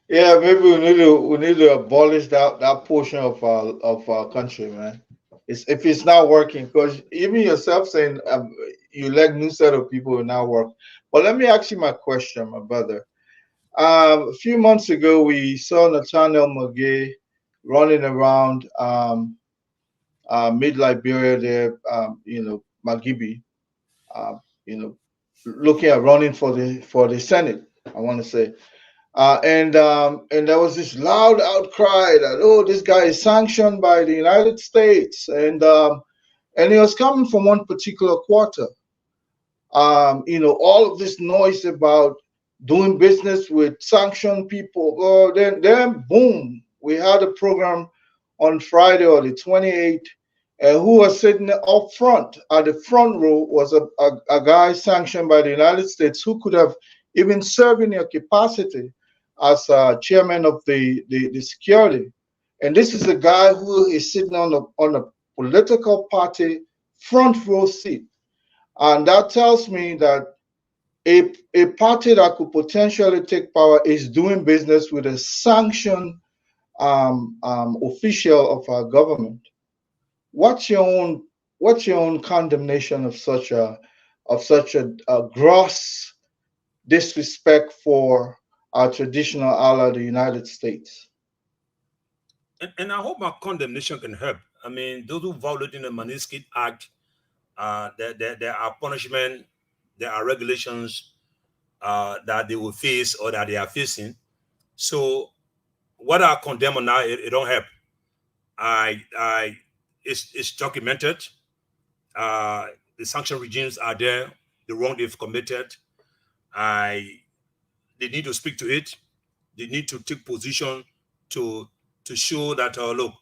Yeah, maybe we need to abolish that portion of our country, man. If it's not working, because even yourself saying you elect new set of people will not work. But let me ask you my question, my brother. A few months ago, we saw Nathaniel Magay running around mid-Liberia there, Magibi, looking at running for the Senate, I want to say. And there was this loud outcry that, oh, this guy is sanctioned by the United States. And he was coming from one particular quarter. All of this noise about doing business with sanctioned people. Then boom, we had a program on Friday or the 28th, who was sitting up front at the front row was a guy sanctioned by the United States who could have even served in a capacity as chairman of the security. And this is a guy who is sitting on a political party front row seat. And that tells me that a party that could potentially take power is doing business with a sanctioned official of our government. What's your own condemnation of such a gross disrespect for our traditional ally, the United States? And I hope my condemnation can help. I mean, those who violating the Magnitsky Act, there are punishment, there are regulations that they will face or that they are facing. So what I condemn on now, it don't help. It's documented. The sanction regimes are there, the wrong they've committed. They need to speak to it. They need to take position to show that, look,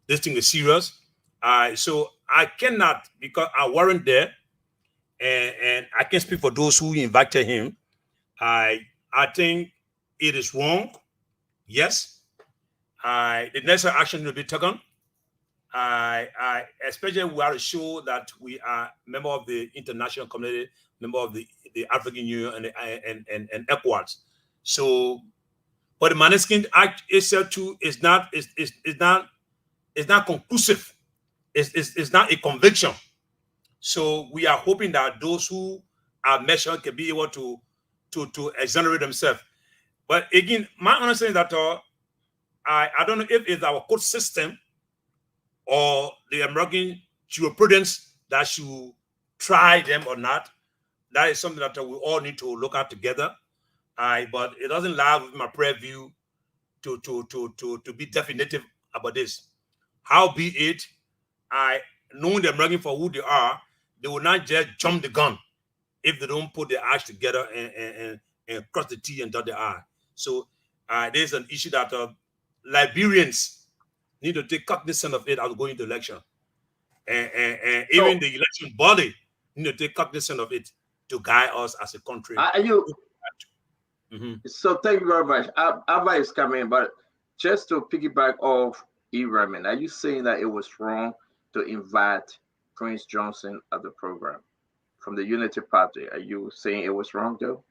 this thing is serious. So I cannot, because I weren't there, and I can't speak for those who invited him. I think it is wrong. Yes. The necessary action will be taken. Especially we are to show that we are member of the international community, member of the African Union and ECOWAS. So, but the Magnitsky Act itself too is not conclusive. It's not a conviction. So we are hoping that those who are mentioned can be able to exonerate themselves. But again, my understanding is that I don't know if it's our court system or the American jurisprudence that should try them or not. That is something that we all need to look at together. But it doesn't lie with my preview to be definitive about this. How be it, knowing the American for who they are, they will not just jump the gun if they don't put their eyes together and cross the T and dot the I. So there's an issue that Liberians need to take cognizance of it as going into election. And even the election body need to take cognizance of it to guide us as a country. So thank you very much. Abba is coming, but just to piggyback off E-Raymond, are you saying that it was wrong to invite Prince Johnson at the program from the Unity Party? Are you saying it was wrong, though?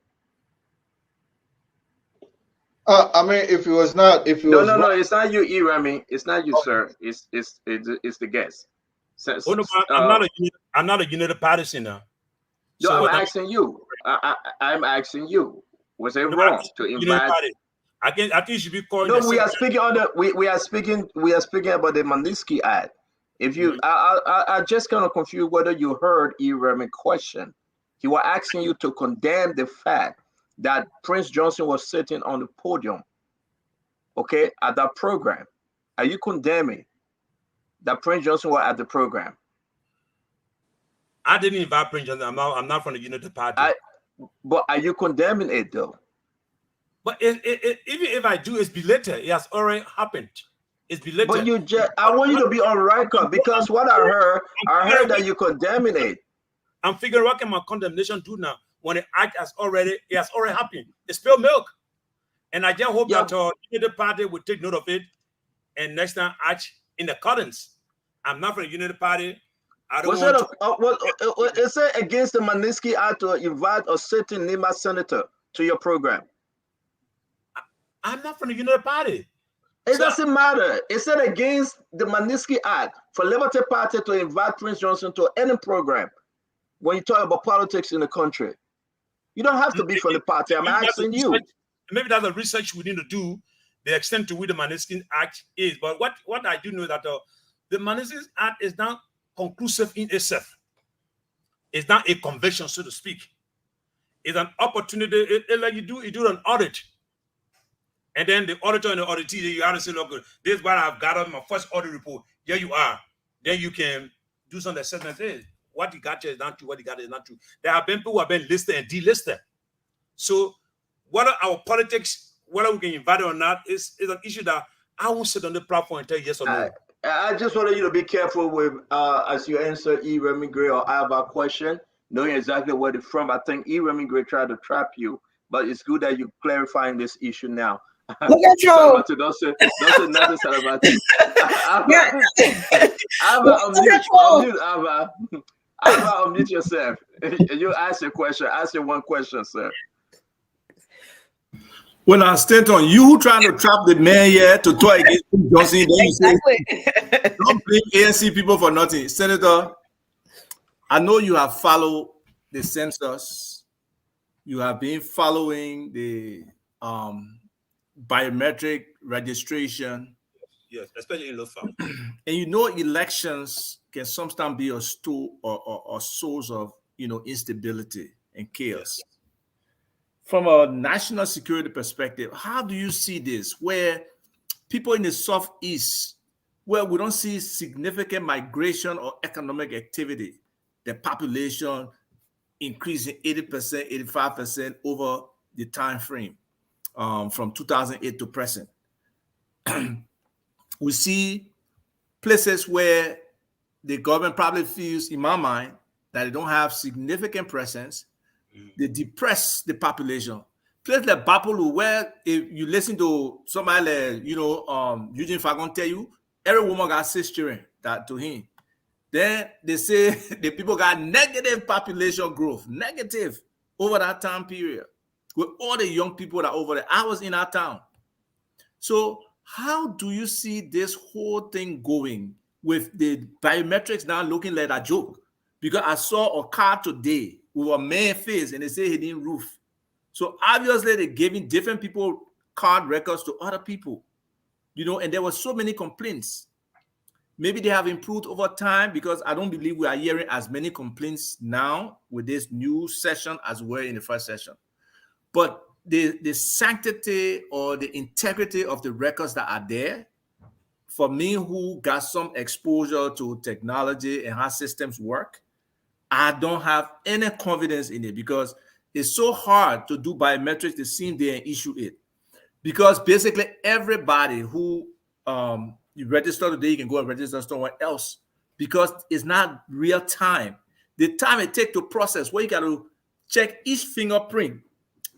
I mean, if it was not, no, it's not you, E-Raymond. It's not you, sir. It's the guest. So, I'm not a Unity partisan now. No, so I'm asking you. I'm asking you. Was it wrong to invite? I think you should be calling. No, we are speaking on the. We are speaking about the Magnitsky Act. If you, I just kind of confused whether you heard E-Raymond's question. He was asking you to condemn the fact that Prince Johnson was sitting on the podium, okay, at that program. Are you condemning that Prince Johnson was at the program? I didn't invite Prince Johnson. I'm not from the Unity Party. But are you condemning it though? But even if I do, it's belated. It has already happened. It's belated. But I want you to be on record, because what I heard that you condemning it. I'm figuring what can my condemnation do now when the act has already happened. It's spilled milk. And I just hope that the party will take note of it and next time act in accordance. I'm not from the Unity Party. I don't is it against the Magnitsky Act to invite a certain Nimba senator to your program? I'm not from the Unity Party. It doesn't matter. Is it against the Magnitsky Act for Liberty Party to invite Prince Johnson to any program when you talk about politics in the country? You don't have to be from the party. I'm asking you. Maybe that's the research we need to do, the extent to which the Magnitsky Act is. But what I do know is that the Magnitsky Act is not conclusive in itself. It's not a conviction, so to speak. It's an opportunity. It's like you do an audit. And then the auditor and the auditee, you have to say, look, this is what I've got on my first audit report. Here you are. Then you can do some assessment. Hey, what you got here is not true. What you got is not true. There have been people who have been listed and delisted. So whether our politics, whether we can invite it or not, is an issue that I won't sit on the platform and tell you yes or no. I just wanted you to be careful with as you answer E-Raymond Gray or Alva question, knowing exactly where they're from. I think E-Raymond Gray tried to trap you, but it's good that you're clarifying this issue now. Look at you. Don't say nothing about it. Alva, unmute yourself. You ask your question. Ask your one question, sir. Well, I stand on you trying to trap the man here to talk against Johnson. Then you say, don't blame ANC people for nothing. Senator, I know you have followed the census. You have been following the biometric registration. Yes, especially in Lofa. And you know elections can sometimes be a source of instability and chaos. Yes. From a national security perspective, how do you see this? Where people in the Southeast, where we don't see significant migration or economic activity, the population increasing 80%, 85% over the time frame from 2008 to present. We see places where the government probably feels, in my mind, that they don't have significant presence. They depress the population. Places like Bapolu, where if you listen to somebody like, Eugene Fagon tell you, every woman got 6 children to him. Then they say the people got negative population growth, negative over that time period. With all the young people that are over there. I was in our town. So how do you see this whole thing going with the biometrics now looking like a joke? Because I saw a car today with a man face and they say he didn't roof. So obviously they're giving different people card records to other people, and there were so many complaints. Maybe they have improved over time, because I don't believe we are hearing as many complaints now with this new session as we were in the first session. But the sanctity or the integrity of the records that are there, for me, who got some exposure to technology and how systems work, I don't have any confidence in it, because it's so hard to do biometrics the same day and issue it. Because basically everybody who you register today, you can go and register somewhere else, because it's not real time. The time it takes to process, where you got to check each fingerprint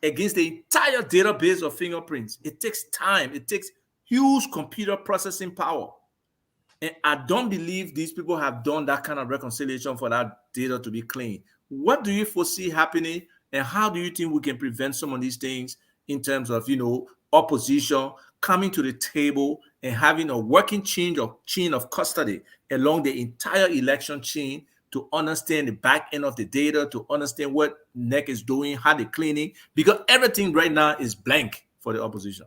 against the entire database of fingerprints, it takes time. It takes huge computer processing power. And I don't believe these people have done that kind of reconciliation for that data to be clean. What do you foresee happening, and how do you think we can prevent some of these things in terms of, opposition coming to the table and having a working chain of custody along the entire election chain to understand the back end of the data, to understand what NEC is doing, how they're cleaning, because everything right now is blank for the opposition?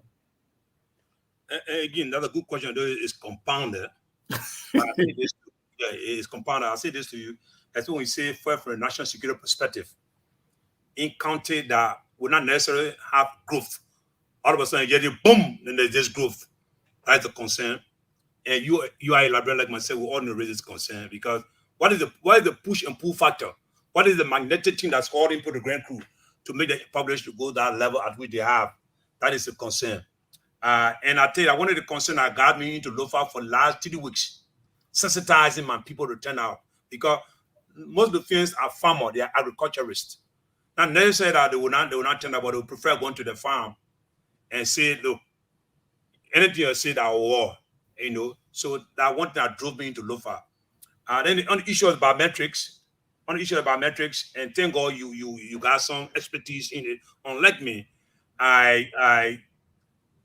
Again, that's a good question, though. It's compounded. It's compounded. I'll say this to you. That's when we say, from a national security perspective, in county that will not necessarily have growth, all of a sudden, boom, then there's this growth. That's the concern. And you are a librarian like myself, we all know raise this concern, because what is the push and pull factor? What is the magnetic thing that's holding for the grand crew to make the population to go that level at which they have? That is a concern. And I tell you, one of the concerns that got me into Lofa for the last 3 weeks, sensitizing my people to turn out, because most of the Fians are farmers, they are agriculturists. Not necessarily that they will not turn out, but they would prefer going to the farm and say, look, anything you say that war, So that one thing that drove me into Lofa. Then on the issue of biometrics, and thank God you got some expertise in it. Unlike me, I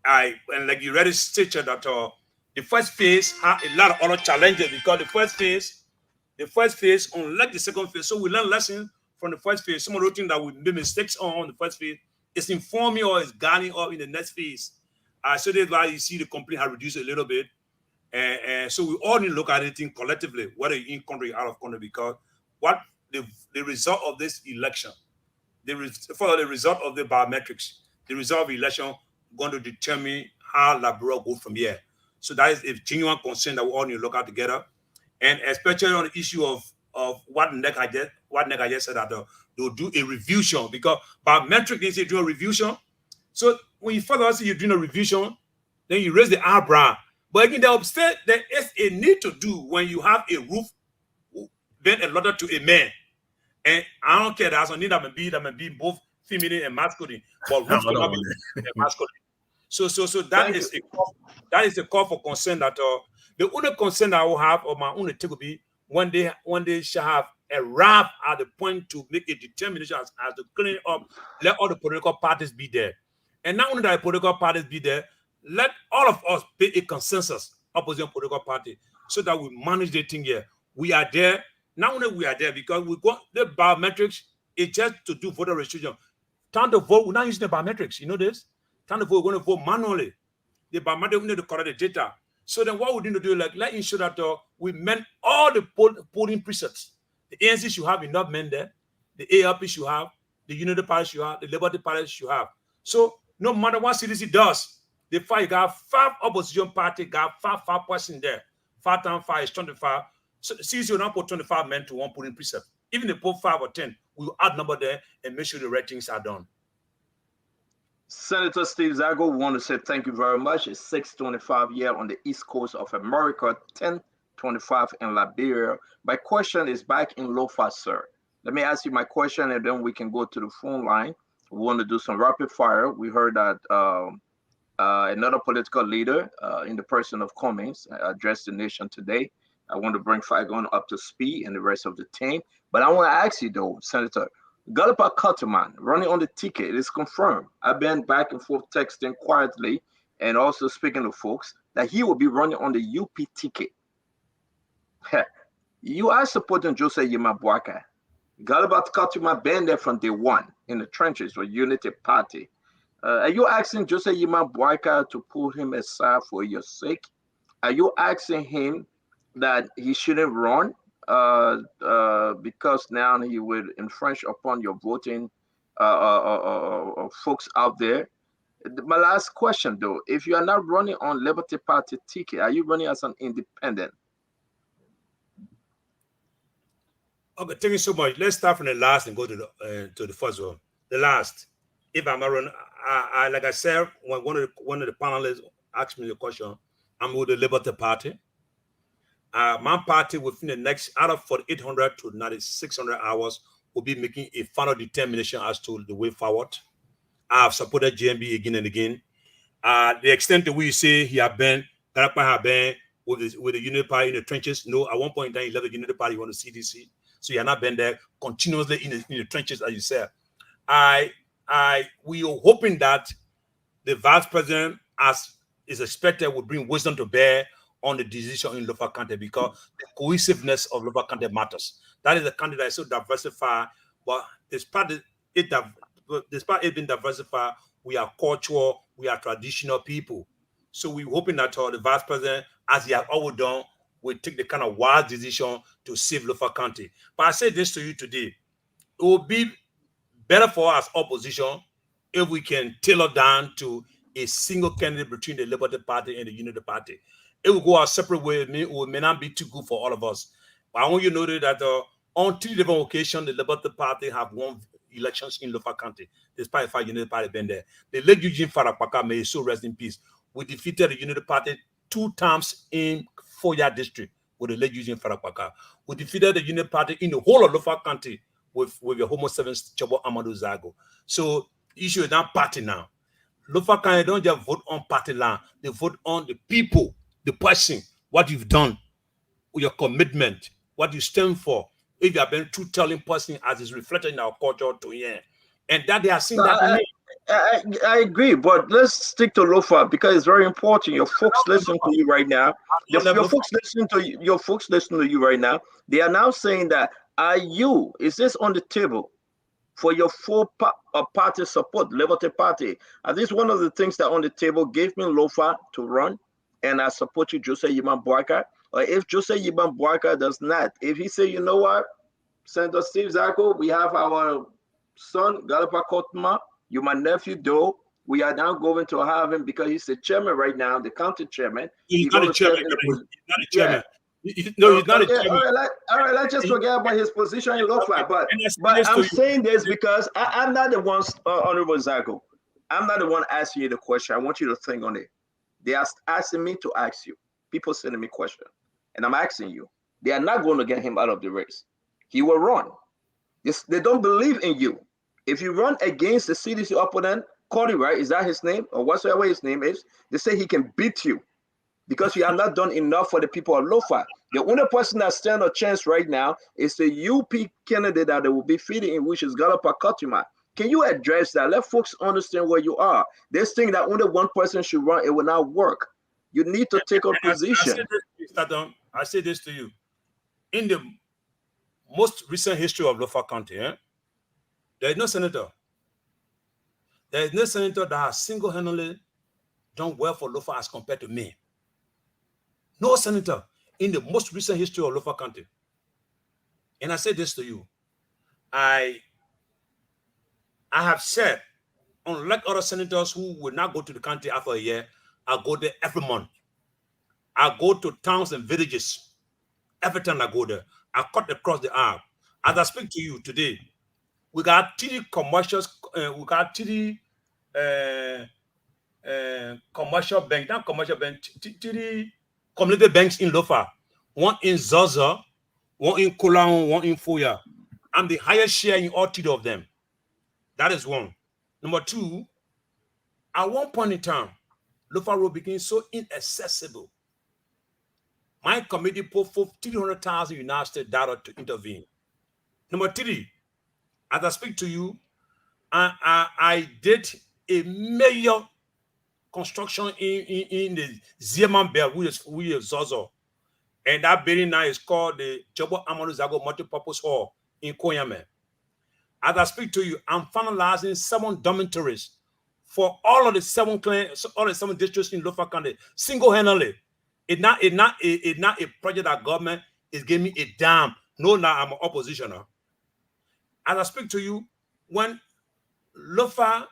and like you already stated that the first phase had a lot of other challenges, because the first phase, unlike the second phase, so we learn lessons from the first phase. Some of the things that we made mistakes on the first phase is informing or is guiding up in the next phase. So that's why you see the complaint has reduced a little bit. And so we all need to look at it collectively, whether in country or out of country, because what the result of this election, the result of the biometrics, the result of the election going to determine how Liberia goes from here. So that is a genuine concern that we all need to look at together. And especially on the issue of what NEC just said, that they'll do a revision, because biometric needs to do a revision. So when you further see you're doing a revision, then you raise the eyebrow. But again, there is a need to do when you have a roof then allotted to a man. And I don't care, there's a need that may be both feminine and masculine, but roof cannot be masculine. So that is a call for concern. That the only concern I will have, or my only take will be when they shall have arrived at the point to make a determination as to clean it up, let all the political parties be there. And not only that the political parties be there, let all of us be a consensus opposition political party, so that we manage the thing here. We are there. Not only we are there, because we got the biometrics, it's just to do voter registration. Time to vote, we're not using the biometrics. You know this? Time to vote, we're going to vote manually. The biometrics, we need to correct the data. So then what we need to do, let's ensure that we man all the polling precincts. The ANC should have enough men there. The ALP should have. The Unity Party should have. The Liberty Party should have. So no matter what CDC does, the fight, you got 5 opposition party, got 5 person there. 5 times 5 is 25. So CDC will not put 25 men to one polling precinct. Even if they put 5 or 10, we will add number there and make sure the right things are done. Senator Steve Zago, we want to say thank you very much. It's 6:25 here on the East Coast of America, 10:25 in Liberia. My question is back in Lofa, sir. Let me ask you my question, and then we can go to the phone line. We want to do some rapid fire. We heard that another political leader in the person of Cummings addressed the nation today. I want to bring Fagon up to speed and the rest of the team. But I want to ask you, though, Senator, Galipa Cutterman running on the ticket, it is confirmed. I've been back and forth texting quietly and also speaking to folks that he will be running on the UP ticket. You are supporting Jose Yimabwaka. Galipa Cutterman been there from day one in the trenches with Unity Party. Are you asking Joseph Yima Boyka to put him aside for your sake? Are you asking him that he shouldn't run because now he would infringe upon your voting folks out there? My last question, though, if you are not running on Liberty Party ticket, are you running as an independent? Okay, thank you so much. Let's start from the last and go to the first one. The last, if I'm not running, I like I said when one of the panelists asked me the question, I'm with the Liberty Party. My party within the next out of 4,800 to 9,600 hours will be making a final determination as to the way forward. I have supported GMB again and again. The extent that we say he have been, Garapa have been with the Unity Party in the trenches. No, at one point in time, he left the Unity Party, he went to CDC. So you have not been there continuously in the trenches, as you said. We are hoping that the vice president, as is expected, will bring wisdom to bear on the decision in Lofa County because the cohesiveness of Lofa County matters. That is a country that is so diversified, but despite it being diversified, we are cultural, we are traditional people. So we're hoping that the vice president, as he has always done, will take the kind of wise decision to save Lofa County. But I say this to you today, it will be better for us opposition if we can tailor down to a single candidate between the Liberty Party and the Unity Party. It will go our separate way. It may not be too good for all of us. But I want you to know that on 3 different occasions, the Liberty Party have won elections in Lofa County, despite the fact Unity Party been there. The late Eugene Farakpaka, may so rest in peace. We defeated the Unity Party 2 times in Foya District with the late Eugene Farakpaka. We defeated the Unity Party in the whole of Lofa County with the Homo 7 Chobo Amadou Zago. So the issue is not party now. Lofa County don't just vote on party line. They vote on the people, the person, what you've done, your commitment, what you stand for. If you have been true telling person as is reflected in our culture to hear. And that they are seeing that. I agree, but let's stick to Lofa because it's very important. Your folks listening to you right now. Your folks listening to you right now. They are now saying that is this on the table for your full party support, Liberty Party? And this is one of the things that on the table gave me Lofa to run, and I support you, Jose Yiman Boyka. Or if Jose Yiman Boyka does not, if he say, you know what, Senator Steve Zago, we have our son, Galapa Kotma, you my nephew, though. We are now going to have him because he's the chairman right now, the county chairman. He's not a chairman. He's not a chairman. No, he's not a chairman. All right, let's just forget about his position in Lofa. But I'm saying this because I'm not the one, Honorable Zago. I'm not the one asking you the question. I want you to think on it. They are asking me to ask you. People sending me questions. And I'm asking you. They are not going to get him out of the race. He will run. They don't believe in you. If you run against the CDC opponent, Cody, right? Is that his name? Or whatsoever his name is, they say he can beat you because you have not done enough for the people of Lofa. The only person that stands a chance right now is the UP candidate that they will be feeding in, which is Galapa Kotima. Can you address that? Let folks understand where you are. This thing that only one person should run, it will not work. You need to take a position. I say this to you. In the most recent history of Lofa County, there is no senator. There is no senator that has single-handedly done well for Lofa as compared to me. No senator in the most recent history of Lofa County. And I say this to you. I have said, unlike other senators who will not go to the county after a year, I go there every month. I go to towns and villages. Every time I go there, I cut across the arm. As I speak to you today, we got 3 commercials. We got 3 commercial bank, not commercial bank, 3 community banks in Lofa. One in Zaza, one in Kulang, one in Foya. I'm the highest share in all 3 of them. That is one. Number 2, at one point in time, Lofa Road became so inaccessible. My committee put for $300,000 United States to intervene. Number 3, as I speak to you, I did a major construction in the Zieman Belt, which is Zozo. And that building now is called the Chobo Amadou Zago Multipurpose Hall in Koyame. As I speak to you, I'm finalizing 7 dormitories for all of the 7 clans, all the 7 districts in Lofa County, single-handedly. It's not a project that government is giving me a damn. No, now I'm an opposition now. As I speak to you, when Lofa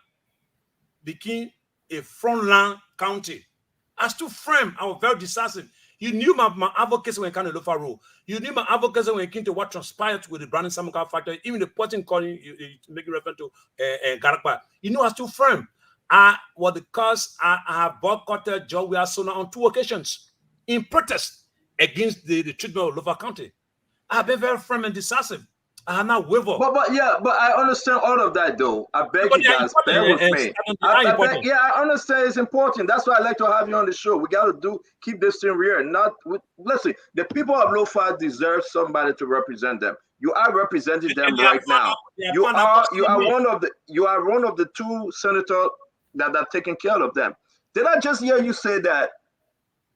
became a frontline county, I stood firm. I was very decisive. You knew my advocacy when it came to Lofa rule. You knew my advocacy when it came to what transpired with the Brandon Salmon factory, even the person calling you making reference to Garakpa. You know I stood firm. Because I have boycotted Joe Wiasona on 2 occasions in protest against the treatment of Lofa County. I have been very firm and decisive. I have not wavered. But I understand all of that though. I beg you guys, bear with me. I understand it's important. That's why I like to have you on the show. We got to keep this thing real. Listen, the people of Lofa deserve somebody to represent them. You are representing them right now. You are one of the 2 senators that are taking care of them. Did I just hear you say that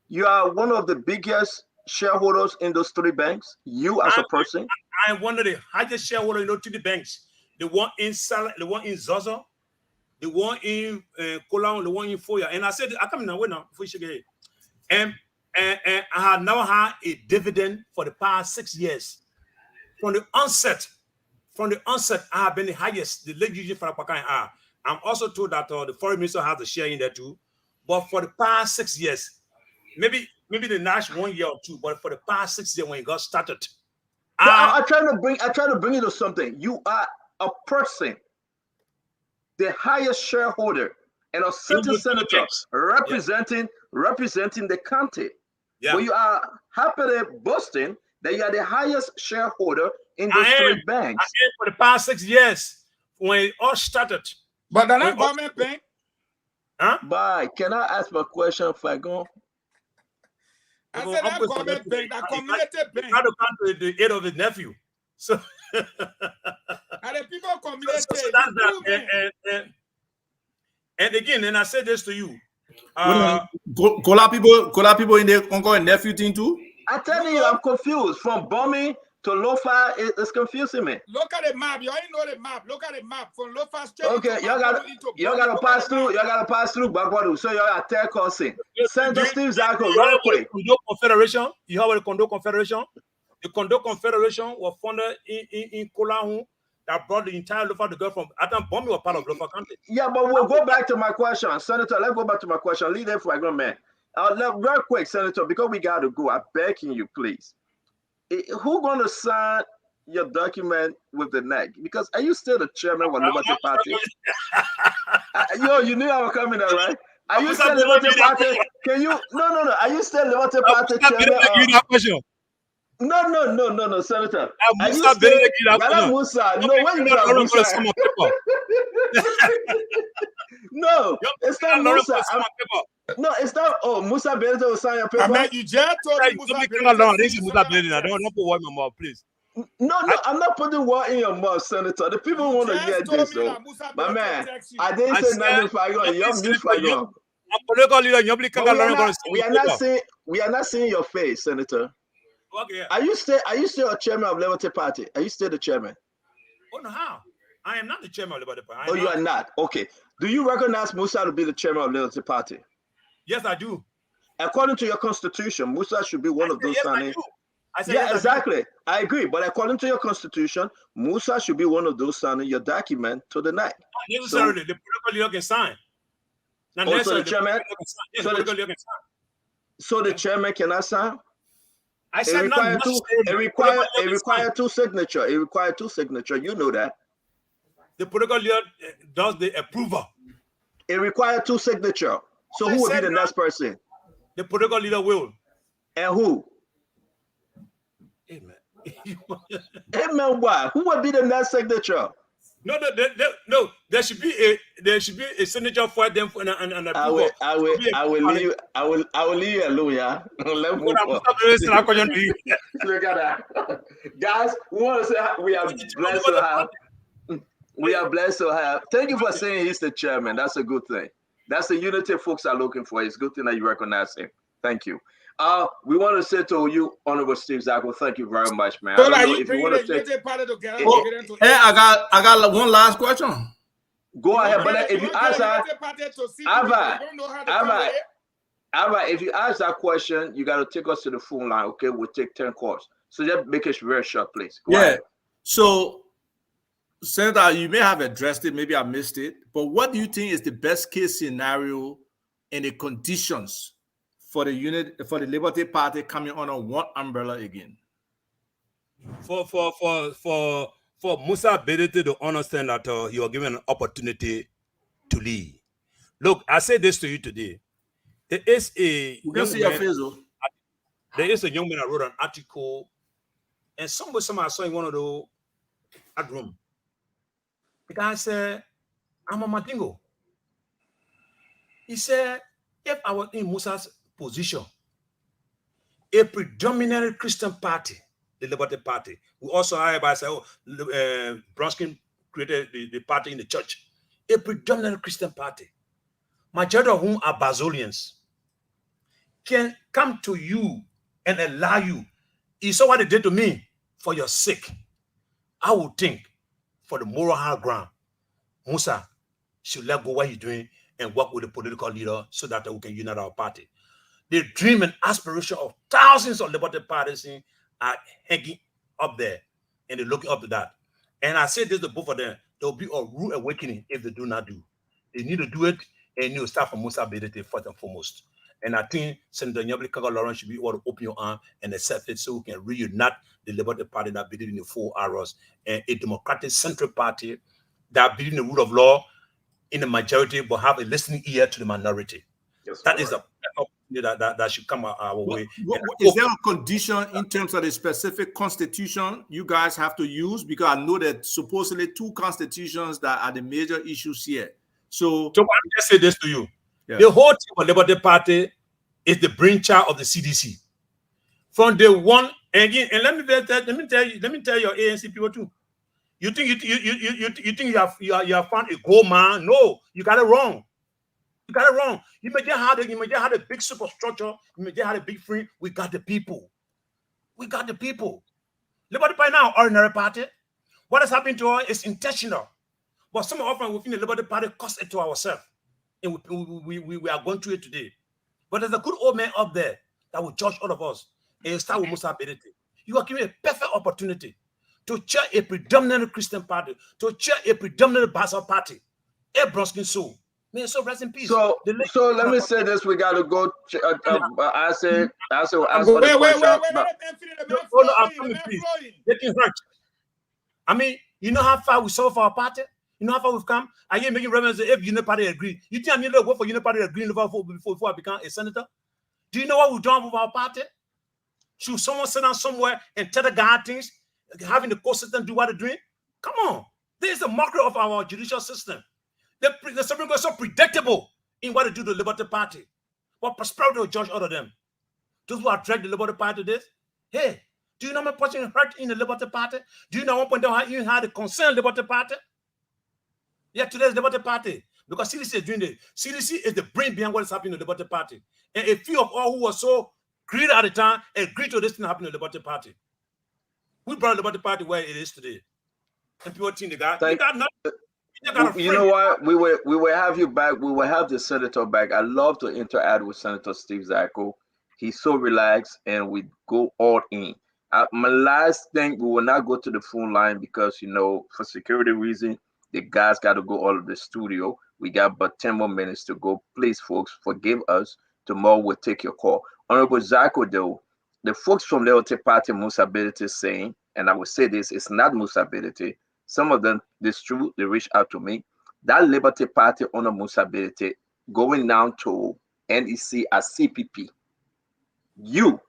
you are one of the biggest shareholders in those 3 banks? You as a person? I'm one of the highest shareholders in those 3 banks. The one in Zazo, the one in Kolan, the one in Foya. And I said, I come in away now before you get it. And I have now had a dividend for the past 6 years. From the onset, I have been the highest, the late UG for Pakai. I'm also told that the foreign minister has a share in there too. But for the past 6 years, maybe the last 1 year or 2, but for the past 6 years when it got started. I try to bring you to something. You are a person, the highest shareholder, and a certain senator representing the county. Yeah. But you are happily boasting that you are the highest shareholder in those 3 banks. I am for the past 6 years when it all started. But they're not government bank. Huh? Bye. Can I ask my question if I go? I said that government bank, that community bank. Try to come to the aid of his nephew. So and the people community. So that's that. And again, and I said this to you. Kola people in the uncle and nephew thing too? I tell you, I'm confused. From Bombing to Lofa, it's confusing me. Look at the map. You already know the map. Look at the map from Lofa straight. Okay, y'all gotta pass through. Y'all gotta pass through Bagbadu. So y'all are tell crossing. Senator Steve Zago, real quick. Condo Confederation. You have the Condo Confederation. The Condo Confederation was founded in Kolahu that brought the entire Lofa to go from. I think Bombing was part of Lofa County. Yeah, but we'll go back to my question, Senator. Let's go back to my question. Lead there for a good man. Real quick, Senator, because we got to go. I'm begging you, please. Who gonna sign your document with the neck? Because are you still the chairman of Liberty Party? You knew I was coming there, right? Are you still Liberty Party? Can you? No. Are you still Liberty Party chairman? No, Senator. Are you still Musa? No, when you mean Musa? No, it's not Musa. No, it's not. Oh, Musa Benito will sign your paper. I mean, you just told me Musa Benito. This is Musa Benito. I don't put word in my mouth, please. No, I'm not putting word in your mouth, Senator. The people want to hear this, though. My man, I didn't say nothing for you. You're mute for you. We are not seeing your face, Senator. Okay. Are you still a chairman of Liberty Party? Are you still the chairman? Oh no, how? I am not the chairman of Liberty Party. Oh, you are not. Okay. Do you recognize Musa to be the chairman of Liberty Party? Yes, I do. According to your constitution, Musa should be one of those signing. Yes, exactly. I agree. But according to your constitution, Musa should be one of those signing your document to the night. Not necessarily. The political leader can sign. Not necessarily. So the chairman. So the chairman cannot sign. I said it requires 2 signatures. It requires 2 signatures. You know that. The political leader does the approval. It requires 2 signatures. So who will be the next person? The political leader will. And who? Amen. Amen. Why? Who will be the next signature? No. There should be a signature for them and approval. I will leave you alone, yeah. Let me Look at that, guys. We want to say we are blessed to have. We are blessed to have. Thank you for saying he's the chairman. That's a good thing. That's the unity folks are looking for. It's a good thing that you recognize him. Thank you. We want to say to you, Honorable Steve Zago, thank you very much, man. I got one last question. Go ahead. But if you ask her, Ava, if you ask that question, you got to take us to the phone line. Okay, we'll take 10 calls. So just make it very short, please. Go ahead. So, Senator, you may have addressed it. Maybe I missed it. But what do you think is the best case scenario and the conditions for the Liberty Party coming under one umbrella again? For Musa Bedete to understand that you are given an opportunity to lead. Look, I say this to you today. There is a young man that wrote an article, and somebody I saw in one of the room. The guy said, "I'm a Madingo." He said, "If I was in Musa's position, a predominantly Christian party, the Liberty Party, we also hereby say, Bronskin created the party in the church, a predominantly Christian party, majority of whom are Basilians, can come to you and allow you. You saw what they did to me for your sake. I would think for the moral high ground, Musa should let go what he's doing and work with the political leader so that we can unite our party." The dream and aspiration of thousands of Liberty parties are hanging up there, and they're looking up to that. And I say this to both of them: there will be a rude awakening if they do not do. They need to do it, and you start from Musa Bedete first and foremost. And I think Senator Nyabli Kaga Lawrence should be able to open your arm and accept it so we can reunite the Liberty Party that believe in the 4 arrows and a democratic central party that believe in the rule of law in the majority but have a listening ear to the minority. Yes, that is a that should come our way. Is there a condition in terms of the specific constitution you guys have to use? Because I know that supposedly 2 constitutions that are the major issues here. So I just say this to you. Yeah. The whole team of Liberty Party is the brainchild of the CDC. From day one, and again, and let me tell your ANC people too. You think you have found a gold mine? No, you got it wrong. You got it wrong. You may just have a big superstructure. You may just have a big free. We got the people. We got the people. Liberty Party now, ordinary party. What has happened to us is intentional. But some often within the Liberty Party cost it to ourselves. And we are going through it today. But there's a good old man up there that will judge all of us. And start with Musa Bedete. You are given a perfect opportunity to chair a predominant Christian party, to chair a predominant Basel party. A Bronskin soul. May so rest in peace. So let me say this: we got to go. I say. I mean, you know how far we saw for our party. You know how far we've come. I ain't making reference if Unity Party agree. You think I need to work for Unity Party agree before I become a senator? Do you know what we've done with our party? Should someone sit down somewhere and tell the guy things, having the court system do what they're doing? Come on. This is a mockery of our judicial system. The Supreme Court is so predictable in what they do to the Liberty Party. But prosperity will judge all of them. Those who are dragged the Liberty Party to this, hey, do you know how much person hurt in the Liberty Party? Do you know one point how you had a concerned Liberty Party? Yeah, today's Liberty Party. Because CDC is doing this. CDC is the brain behind what is happening in the Liberty Party. And a few of all who were so greedy at the time agreed to this thing happening in the Liberty Party. We brought the Liberty Party where it is today. And people think they got nothing. You know what? We will have you back. We will have the senator back. I love to interact with Senator Steve Zago. He's so relaxed, and we go all in. My last thing, we will not go to the phone line because for security reasons, the guys got to go all of the studio. We got but 10 more minutes to go. Please, folks, forgive us. Tomorrow we'll take your call. Honorable Zago, though, the folks from the Liberty Party, Musa Bedete, saying, and I will say this, it's not Musa Bedete. Some of them, this true, they reach out to me. That Liberty Party under Musa Bedete going down to NEC as CPP. You,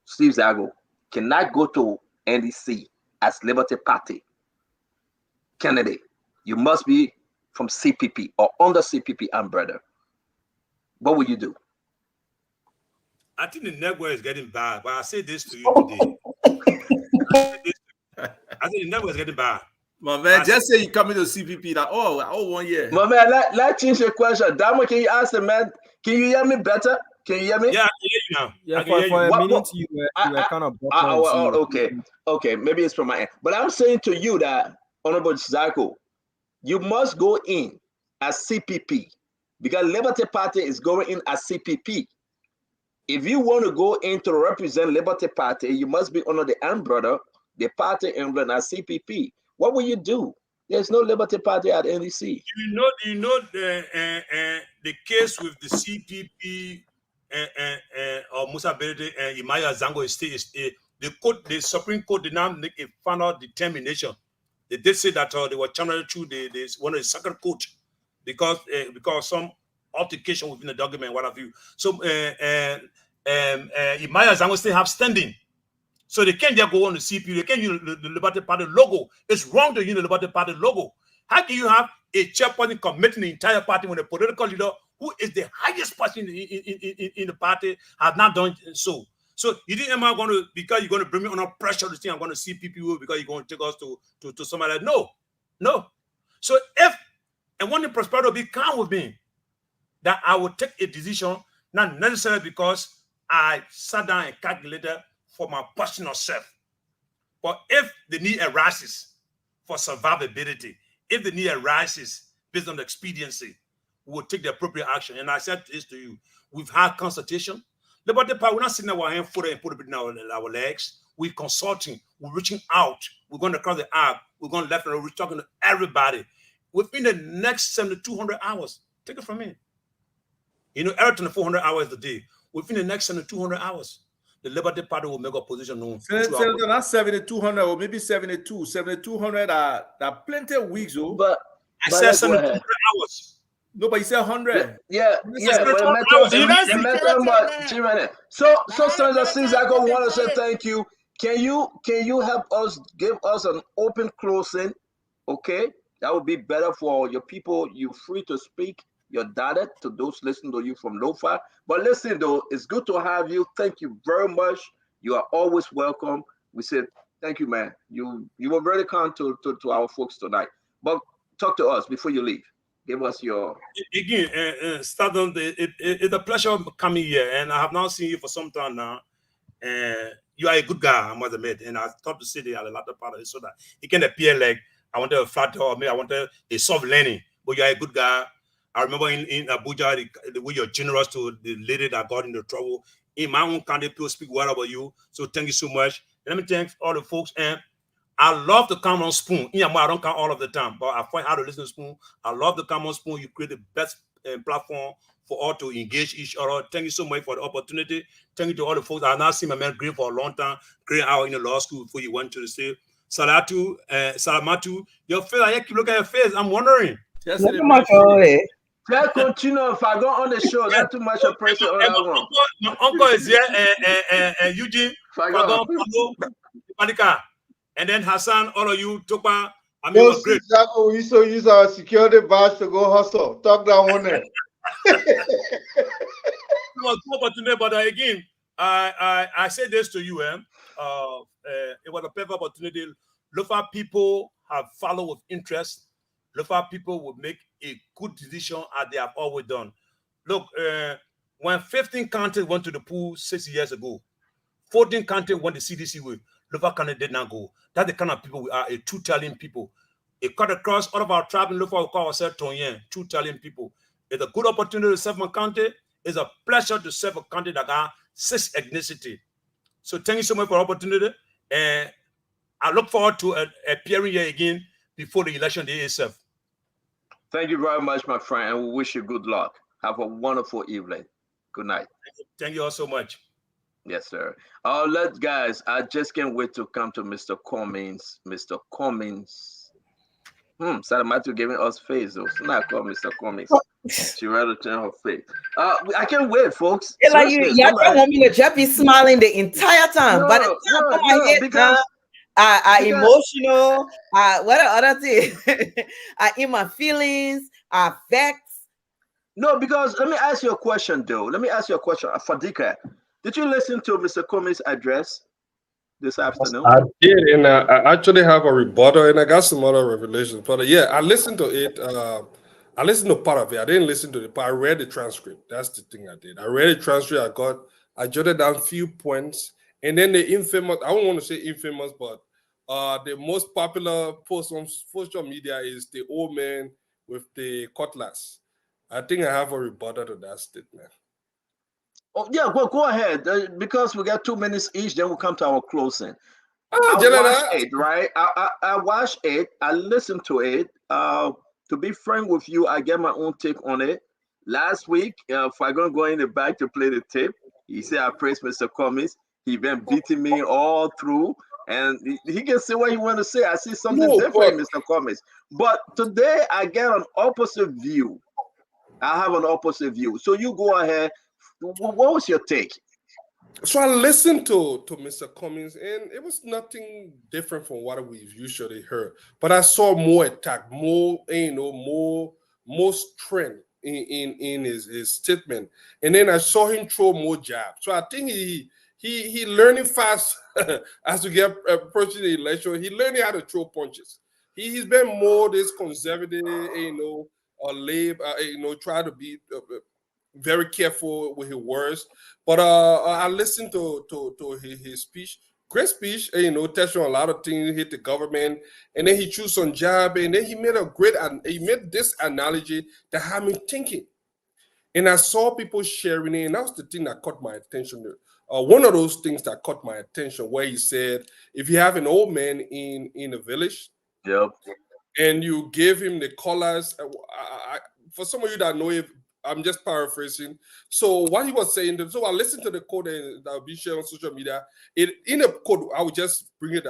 Steve Zago, cannot go to NEC as Liberty Party candidate. You must be from CPP or under CPP umbrella. What will you do? I think the network is getting bad, but I say this to you today. I think the network is getting bad. My man, just say you coming to CPP that 1 year. My man, let's change the question. Damo, can you ask the man? Can you hear me better? Can you hear me? Yeah, I can hear you now. Yeah, for a minute you were kind of okay. Maybe it's from my end. But I'm saying to you that, Honorable Zago, you must go in as CPP, because Liberty Party is going in as CPP. If you want to go in to represent Liberty Party, you must be under the umbrella, the party umbrella as CPP. What will you do? There's no Liberty Party at NDC. You know the case with the CPP or Musa Berete and Imaya Zago is the Supreme Court did not make a final determination. They did say that they were channeled through one of the second court because some altercation within the document, what have you. So Imaya Zago still have standing. So they can't just go on the CPU. They can't use the Liberty Party logo. It's wrong to use the Liberty Party logo. How can you have a chairperson committing the entire party when a political leader who is the highest person in the party has not done so? So you think am I going to, because you're going to bring me under pressure to think I'm going to see people because you're going to take us to somebody like, no. So and when the Prosperity will be calm with me, that I will take a decision, not necessarily because I sat down and calculated for my personal self. But if the need arises for survivability, if the need arises based on the expediency, we will take the appropriate action. And I said this to you, we've had consultation. Liberty Party, we're not sitting there with our hand footed and put it in our legs. We're consulting, we're reaching out, we're going across the app, we're going left and right, we're talking to everybody. Within the next 7,200 hours, take it from me. You know, every 400 hours a day. Within the next 7,200 hours, the Liberty Party will make a position known. Senator, not 7,200 or maybe 72. 7,200 are plenty of weeks, oh. But I said 7,200 hours. No, but you said 100. Yeah. So Senator Zago want to say thank you. Can you help us, give us an open closing? Okay, that would be better for your people. You're free to speak your data to those listening to you from Lofa. But listen, though, it's good to have you. Thank you very much. You are always welcome. We said thank you, man. You were very kind to our folks tonight. But talk to us before you leave. Give us your again. It's a pleasure coming here, and I have now seen you for some time now. You are a good guy, I must admit, and I thought to say that at the latter part of it so that it can appear like I wanted a flat or maybe I wanted a soft landing, but you are a good guy. I remember in Abuja, the way you're generous to the lady that got into trouble. In my own country, people speak well about you. So thank you so much. And let me thank all the folks. And I love to come on Spoon. I don't come all of the time, but I find how to listen to Spoon. I love to come on Spoon. You create the best platform for all to engage each other. Thank you so much for the opportunity. Thank you to all the folks. I've not seen my man Green for a long time. Green out in the law school before you went to the state. Salamatu, your face, I keep looking at your face. I'm wondering. Let's continue. If I go on the show, that's too much of pressure on that one. My uncle is here, and Eugene, and then Hassan, all of you, Topa. I mean, was great. We used to use our security badge to go hustle. Talk down on there. It was no opportunity, but again, I say this to you, it was a perfect opportunity. Lofa people have followed with interest. Lofa people will make a good decision as they have always done. Look, when 15 counties went to the pool 6 years ago, 14 counties went the CDC way. Lofa County did not go. That's the kind of people we are, a true talented people. It cut across all of our tribe in Lofa, we call ourselves Tonyen, true talented people. It's a good opportunity to serve my country. It's a pleasure to serve a country that got 6 ethnicity. So thank you so much for the opportunity. And I look forward to appearing here again before the election day itself. Thank you very much, my friend, and we wish you good luck. Have a wonderful evening. Good night. Thank you all so much. Yes, sir. Guys, I just can't wait to come to Mr. Cummings. Mr. Cummings. Salamatu giving us face, though. So not call Mr. Cummings. She rather turn her face. I can't wait, folks. It's like y'all don't want me to just be smiling the entire time. But I emotional. What are other things? I in my feelings. I facts. No, because let me ask you a question, though. Let me ask you a question. Fadika, did you listen to Mr. Cummings' address this afternoon? I did, and I actually have a rebuttal, and I got some other revelations. But yeah, I listened to it. I listened to part of it. I didn't listen to it, but I read the transcript. That's the thing I did. I read the transcript. I jotted down a few points, and then the infamous. I don't want to say infamous, but the most popular post on social media is the old man with the cutlass. I think I have a rebuttal to that statement. Oh yeah, well, go ahead because we got 2 minutes each. Then we'll come to our closing. I watched it, right? I watched it. I listened to it. To be frank with you, I get my own take on it. Last week, if I'm gonna go in the back to play the tape, he said I praised Mr. Cummings. He been beating me all through, and he can say what he want to say. I see something different, Mr. Cummings. But today, I get an opposite view. I have an opposite view. So you go ahead. What was your take? So I listened to Mr. Cummings, and it was nothing different from what we've usually heard. But I saw more attack, more strength in his statement, and then I saw him throw more jabs. So I think he learning fast as we get approaching the election. He learning how to throw punches. He's been more this conservative, try to be very careful with his words. But I listened to his speech. Great speech, touched on a lot of things, hit the government, and then he chose some jab, and then he made this analogy that had me thinking. And I saw people sharing it, and that was the thing that caught my attention. One of those things that caught my attention, where he said, if you have an old man in a village, yep, and you give him the colors, for some of you that know it, I'm just paraphrasing. So what he was saying, so I listened to the code that will be shared on social media. In a code, I would just bring it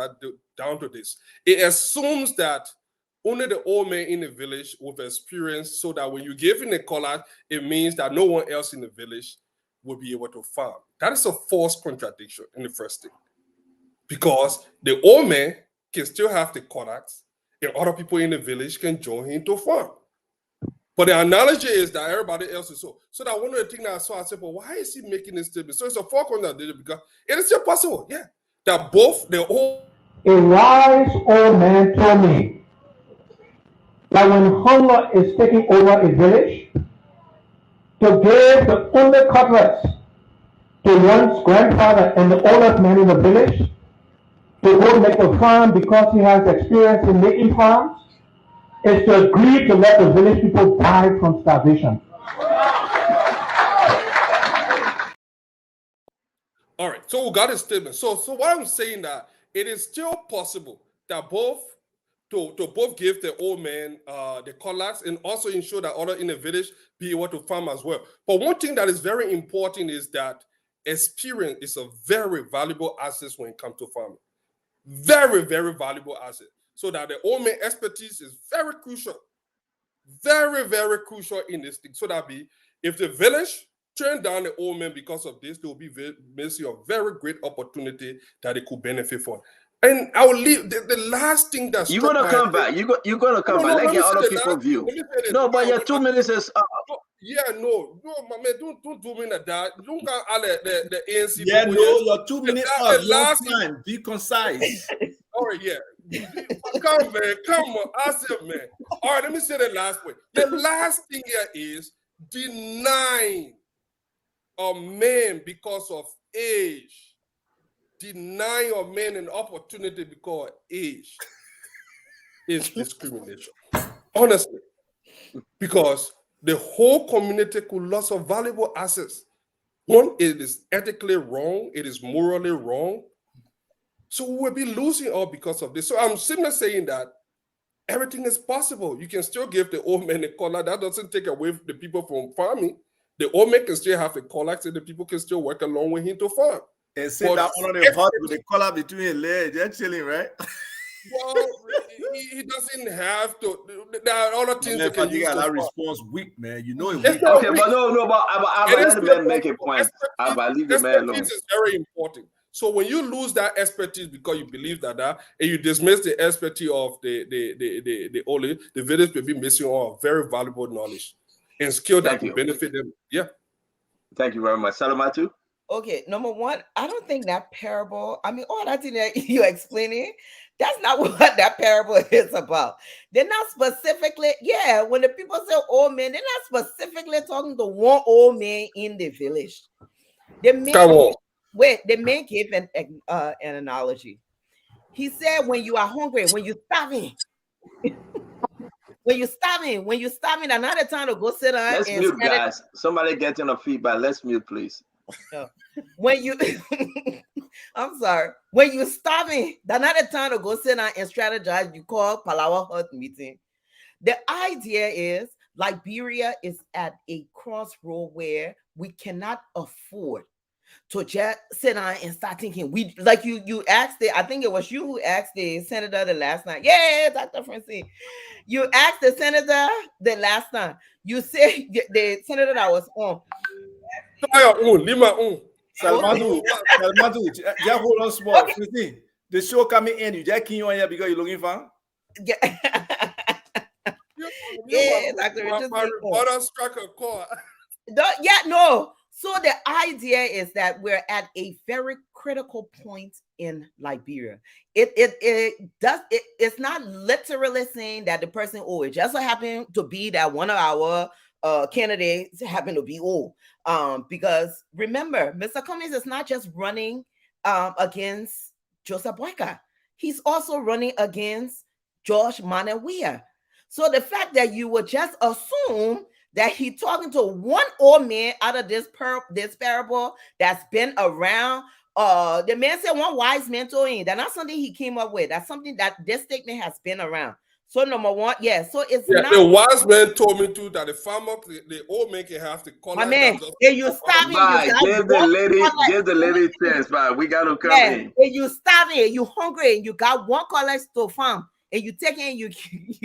down to this. It assumes that only the old man in the village with experience, so that when you give him a color, it means that no one else in the village will be able to farm. That is a false contradiction in the first thing. Because the old man can still have the contacts, and other people in the village can join him to farm. But the analogy is that everybody else is so. So that one of the things that I saw, I said, but why is he making this statement? So it's a false contradiction because it is still possible, yeah, that both the old. A wise old man told me that when hunger is taking over a village, to give the only cutlass to one's grandfather and the oldest man in the village to go make a farm because he has experience in making farms is to agree to let the village people die from starvation. All right, so we got a statement. So what I'm saying that it is still possible that both give the old man the cutlass and also ensure that others in the village be able to farm as well. But one thing that is very important is that experience is a very valuable asset when it comes to farming. Very, very valuable asset. So that the old man expertise is very crucial. Very, very crucial in this thing. So that if the village turn down the old man because of this, they will be missing a very great opportunity that they could benefit from. And I will leave the last thing that's you're gonna come back. You're gonna come back. Let get other people's view. No, but your 2 minutes is up. No, my man, don't do me like that. Don't got all the ANC. Yeah, no, your 2 minutes up. Last time, be concise. All right, yeah. Come on, ask him, man. All right, let me say the last point. The last thing here is denying a man because of age. Denying a man an opportunity because of age is discrimination. Honestly. Because the whole community could lose some valuable assets. One, it is ethically wrong. It is morally wrong. So we'll be losing all because of this. So I'm simply saying that everything is possible. You can still give the old man a collar. That doesn't take away the people from farming. The old man can still have a collar, so the people can still work along with him to farm. And sit down on the hut with the collar between his legs. They're chilling, right? Well, he doesn't have to. There are other things that can use. That response weak, man. You know it. Weak. Okay, but no, but I let the man make a point. I leave the man alone. Expertise is very important. So when you lose that expertise because you believe that, and you dismiss the expertise of the old, the village will be missing all very valuable knowledge and skill that will benefit them. Yeah. Thank you very much. Salamatu. Okay, number one, I don't think that parable, I mean, all that thing that you're explaining, that's not what that parable is about. They're not specifically, when the people say old man, they're not specifically talking to one old man in the village. The man gave an analogy. He said, when you are hungry, when you're starving, When you stop me, another time to go sit down. Let's mute, guys. Somebody getting a feedback. Let's mute, please. When you, I'm sorry. When you stop me, another time to go sit down and strategize, you call Palawa Hut meeting. The idea is Liberia is at a crossroad where we cannot afford to just sit down and start thinking. We like you asked it. I think it was you who asked the senator the last night. Yeah, Dr. Francine. You asked the senator the last time. You said the senator that was on. Salmadu, just hold on small. Okay. The show coming in, you just keep on here because you're looking for. Yeah, Dr. My struck a chord. No. So the idea is that we're at a very critical point in Liberia. It's not literally saying that the person, it just so happened to be that one of our candidates happened to be old. Because remember, Mr. Cummings is not just running against Joseph Boyka. He's also running against George Manawia. So the fact that you would just assume that he's talking to one old man out of this parable that's been around. The man said one wise man told him. That's not something he came up with. That's something that this statement has been around. So number one, so it's not. The wise man told me too that the farmer, the old man can have to call. My man, if you stop me, give the lady chance. Bye. We got to come in. If you starving, you hungry, and you got one college to farm. And you take it and you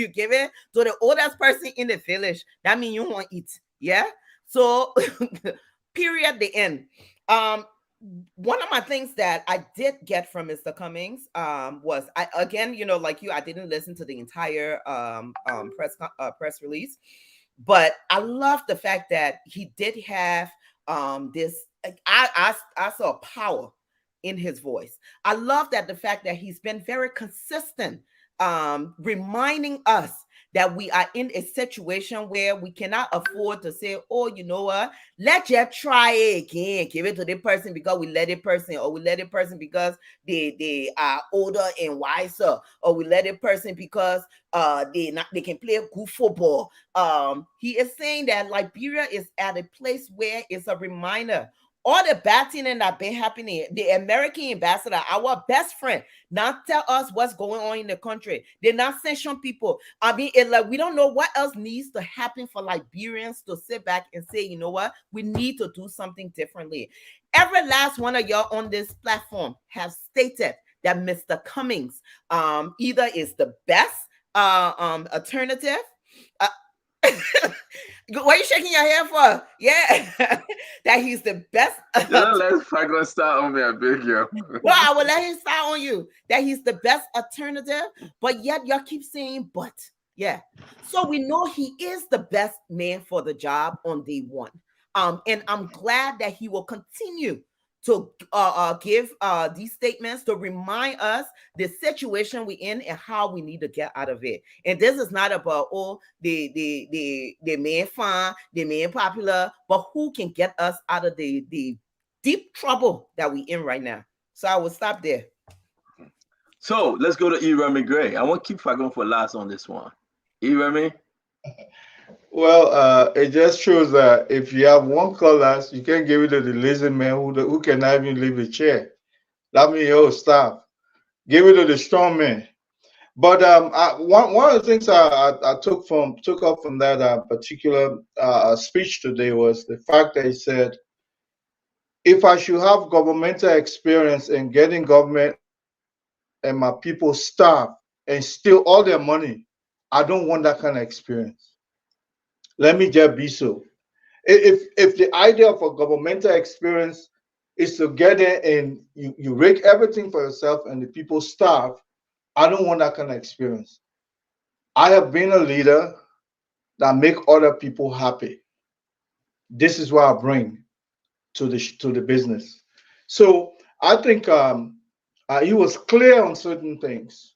give it to the oldest person in the village. That means you want to eat. Yeah. So period, the end. One of my things that I did get from Mr. Cummings was I didn't listen to the entire press release, but I love the fact that he did have this. I saw power in his voice. I love that the fact that he's been very consistent, reminding us that we are in a situation where we cannot afford to say, you know what, let's just try it again, give it to the person because we let it person, or we let it person because they are older and wiser, or we let it person because they can play good football. He is saying that Liberia is at a place where it's a reminder. All the bad things that have been happening, the American ambassador, our best friend, not tell us what's going on in the country. They not sanction people. I mean, we don't know what else needs to happen for Liberians to sit back and say, you know what, we need to do something differently. Every last one of y'all on this platform have stated that Mr. Cummings either is the best alternative. What are you shaking your head for? Yeah, that he's the best. Don't let Fago start on me, I beg you. Well, I will let him start on you. That he's the best alternative, but yet y'all keep saying but. Yeah, so we know he is the best man for the job on day one. And I'm glad that he will continue to give these statements to remind us the situation we're in and how we need to get out of it. And this is not about the man fine, the man popular, but who can get us out of the deep trouble that we're in right now. So I will stop there. So let's go to Remy Gray. I want to keep going for last on this one. Remy. Well, it just shows that if you have one class, you can't give it to the lazy man who cannot even leave a chair. That means stop. Give it to the strong man. But one of the things I took up from that particular speech today was the fact that he said, if I should have governmental experience in getting government and my people starve and steal all their money, I don't want that kind of experience. Let me just be so. If the idea of a governmental experience is to get in and you rake everything for yourself and the people starve, I don't want that kind of experience. I have been a leader that make other people happy. This is what I bring to the business. So I think he was clear on certain things,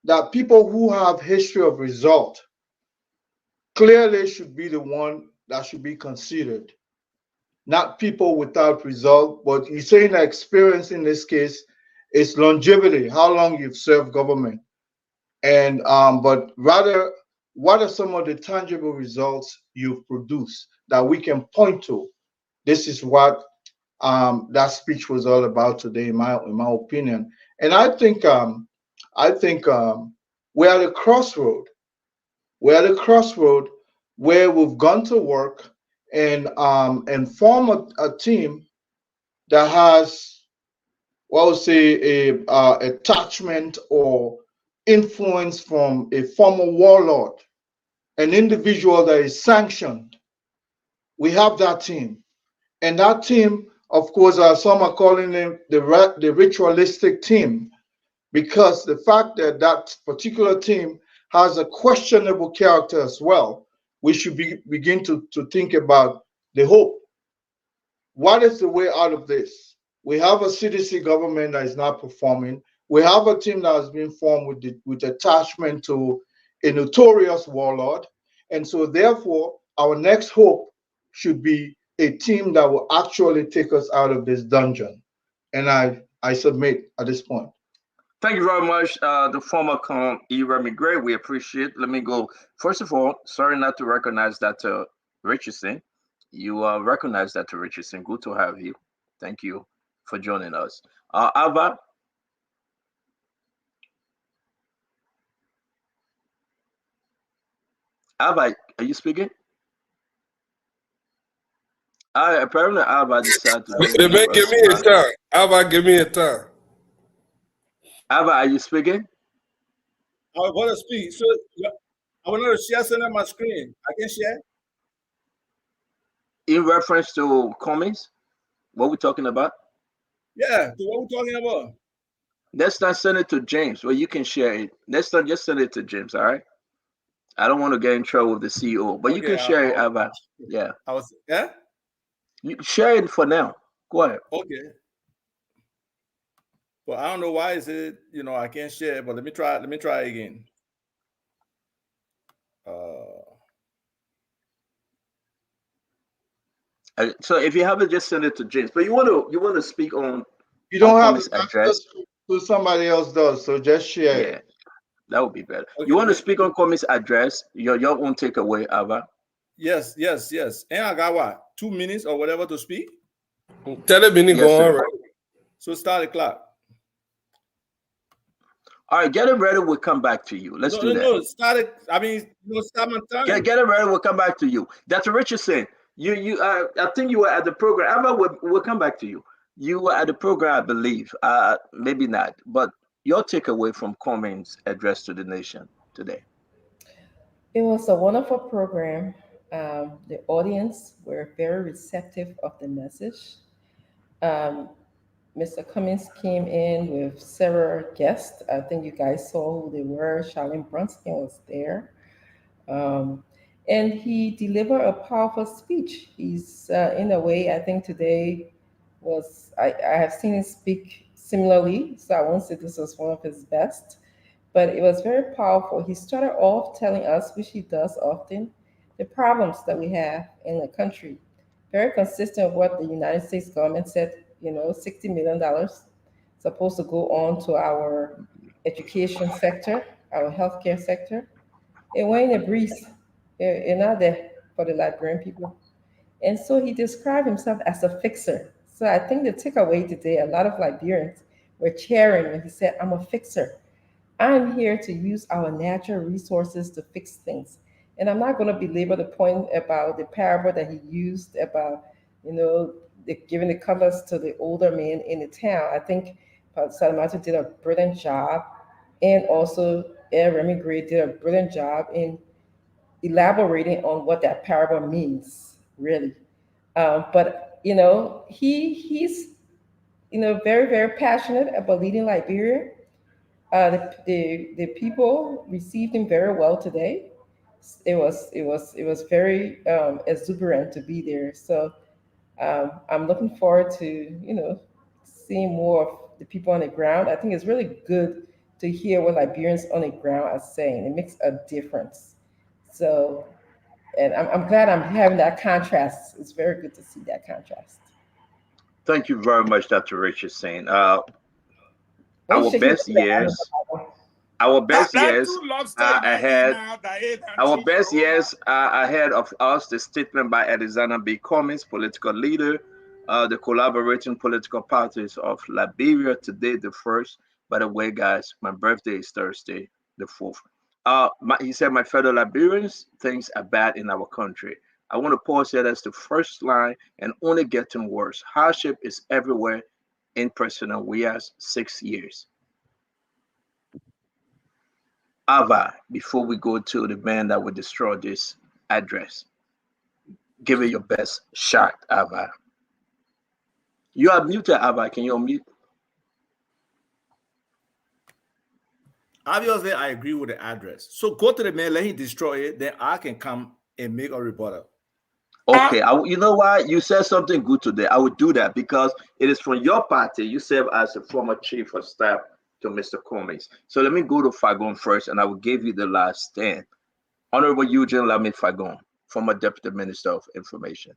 that people who have history of result clearly should be the one that should be considered, not people without result. But you're saying that experience in this case is longevity, how long you've served government, and but rather what are some of the tangible results you've produced that we can point to? This is what that speech was all about today, in my opinion. And I think we're at a crossroad. We're at a crossroad where we've gone to work and form a team that has, well, we'll say, a attachment or influence from a former warlord, an individual that is sanctioned. We have that team. And that team, of course, some are calling them the ritualistic team, because the fact that that particular team has a questionable character as well, we should begin to think about the hope. What is the way out of this? We have a CDC government that is not performing. We have a team that has been formed with attachment to a notorious warlord. And so therefore, our next hope should be a team that will actually take us out of this dungeon. And I submit at this point. Thank you very much, the former Com Remy Gray. We appreciate it. Let me go. First of all, sorry not to recognize Dr. Richardson. You recognize Dr. Richardson. Good to have you. Thank you for joining us. Alba. Alba, are you speaking? Apparently Alba decided to Give me a time. Alba, give me a time. Alba, are you speaking? I want to speak. So I want to share something on my screen. I can share. In reference to comments, what we're talking about? Yeah, to what we're talking about. Let's not send it to James. Well, you can share it. Let's not just send it to James, all right? I don't want to get in trouble with the CEO, but you can share it, Alba. Yeah. You share it for now. Go ahead. Okay. Well, I don't know why is it, I can't share it, but let me try again. So if you have it, just send it to James. But you want to speak on. You don't have to address who somebody else does, so just share it. Yeah, that would be better. Okay, you want to speak on Komi's address? Your own takeaway, Ava. Yes. And I got what, 2 minutes or whatever to speak? 10 minutes go on, right? So start the clock. All right, get it ready. We'll come back to you. Let's do that. No, start it. I mean, start my time. Get it ready. We'll come back to you. Dr. Richardson, I think you were at the program. Ava, we'll come back to you. You were at the program, I believe. Maybe not, but your takeaway from Coleman's address to the nation today. It was a wonderful program. The audience were very receptive of the message. Mr. Cummings came in with several guests. I think you guys saw who they were. Charlene Brunson was there. And he delivered a powerful speech. He's, in a way, I think today I have seen him speak similarly, so I won't say this was one of his best, but it was very powerful. He started off telling us, which he does often, the problems that we have in the country. Very consistent with what the United States government said, $60 million supposed to go on to our education sector, our healthcare sector. It went in a breeze. It's not there for the Liberian people. And so he described himself as a fixer. So I think the takeaway today, a lot of Liberians were cheering when he said, I'm a fixer. I'm here to use our natural resources to fix things. And I'm not going to belabor the point about the parable that he used about, giving the colors to the older men in the town. I think Salamato did a brilliant job. And also Remy Gray did a brilliant job in elaborating on what that parable means, really. But he's very, very passionate about leading Liberia. The people received him very well today. It was very exuberant to be there. So I'm looking forward to seeing more of the people on the ground. I think it's really good to hear what Liberians on the ground are saying. It makes a difference. So, and I'm glad I'm having that contrast. It's very good to see that contrast. Thank you very much, Dr. Richardson. Our best years. Our best years ahead. Our best years are ahead of us. The statement by Alexander B. Cummings, political leader, the collaborating political parties of Liberia. Today, the 1st. By the way, guys, my birthday is Thursday, the 4th. He said, my fellow Liberians, things are bad in our country. I want to pause here. That's the first line and only getting worse. Hardship is everywhere in President Weah's 6 years. Ava, before we go to the man that will destroy this address, give it your best shot, Ava. You are muted, Ava. Can you unmute? Obviously, I agree with the address. So go to the man, let him destroy it, then I can come and make a rebuttal. Okay, you know why? You said something good today. I would do that because it is from your party. You serve as a former chief of staff to Mr. Cummings. So let me go to Fagon first, and I will give you the last stand. Honorable Eugene Lamit Fagon, former Deputy Minister of Information.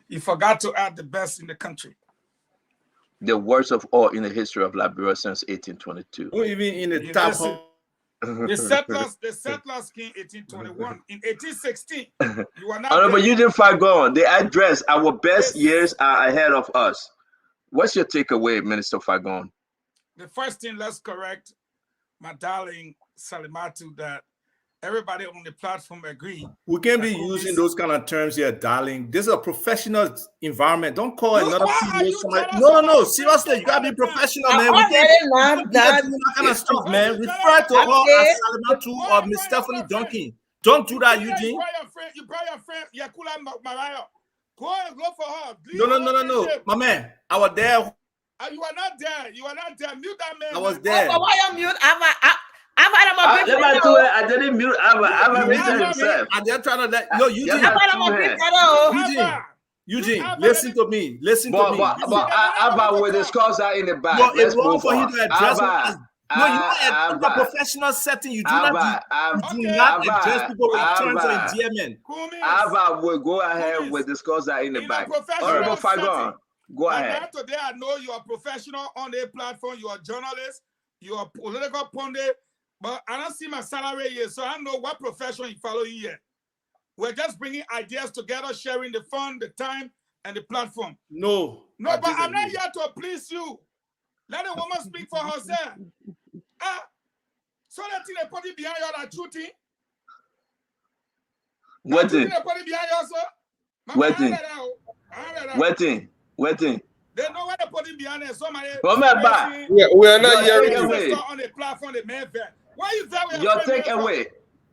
You forgot to add the best in the country. The worst of all in the history of Liberia since 1822. Or even in the top. The settlers came 1821. In 1816, you are not. Honorable Eugene Fagon, the address, our best years are ahead of us. What's your takeaway, Minister Fagon? The first thing, let's correct my darling Salimatu that everybody on the platform agree. We can't be using those kind of terms here, darling. This is a professional environment. Don't call another people. No. Seriously, you gotta be professional, man. We can't do that kind of stuff, man. Refer to her as Salimatu or Miss Stephanie Duncan. Don't do that, Eugene. You brought your friend Yakula Mariah. Go and go for her. No. My man, I was there. You are not there. You are not there. Mute that man. I was there. Why you mute? I didn't mute Ava muted himself. And they're trying to let Eugene, listen to me. But Ava will discuss that in the back. No, it's wrong for you to address us. No, you are in a professional setting. You do not address people with terms of endearment. Ava will go ahead with discuss that in the back. Honorable Fagon, go ahead. Today, I know you are professional on the platform. You are journalist. You are political pundit. But I don't see my salary here, so I don't know what profession you follow here. We're just bringing ideas together, sharing the fun, the time, and the platform. No, but I'm not here to please you. Let a woman speak for herself. So that thing they put it behind you, that shooting. Waiting. They know where they put it behind there. Somebody. We are not hearing you. On the platform, the man. Why is that?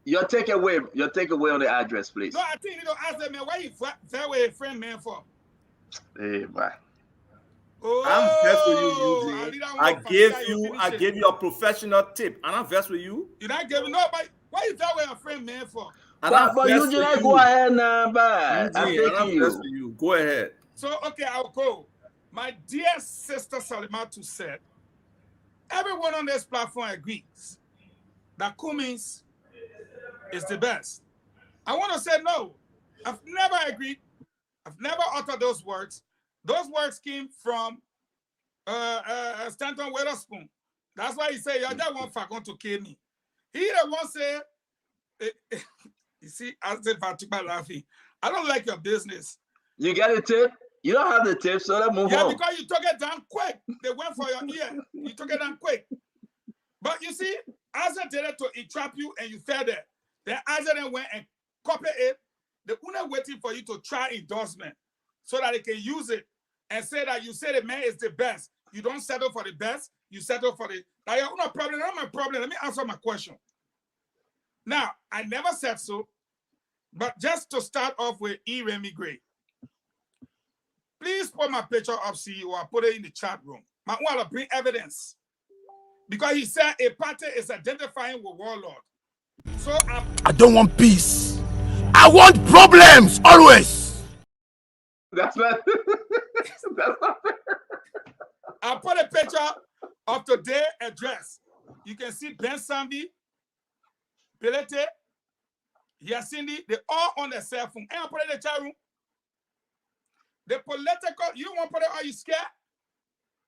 Your takeaway on the address, please. No, I think you don't ask them, man. Why you that way a friend man for? Hey, bye. I'm vexed with you, Eugene. I gave you a professional tip, and I'm vexed with you. You not giving no, but why is that way a friend man for? But Eugene, go ahead now, bye. I'm vexed with you. Go ahead. So okay, I'll go. My dear sister Salimatu said, everyone on this platform agrees that Cummings is the best. I want to say no. I've never agreed. I've never uttered those words. Those words came from Stanton Witherspoon. That's why he said, "You're that one going to kill me." He the one said, "You see, I said, Fatima laughing. I don't like your business." You got a tip? You don't have the tip, so let's move on. Yeah, because you took it down quick. They went for your ear. You took it down quick. But you see, Asa did it to entrap you and you fell there. Then Asa then went and copied it. They're waiting for you to try endorsement so that they can use it and say that you say the man is the best. You don't settle for the best. You settle for the... Now, you have no problem. Not my problem. Let me answer my question. Now, I never said so, but just to start off with Remy Gray. Please put my picture up, CEO. I'll put it in the chat room. I want to bring evidence. Because he said a party is identifying with warlord. So I don't want peace. I want problems always. That's not fair. I'll put a picture of today's address. You can see Ben Sambi, Pelete, Yasindi, they're all on their cell phone. And I'll put it in the chat room. The political, you don't want to put it, are you scared?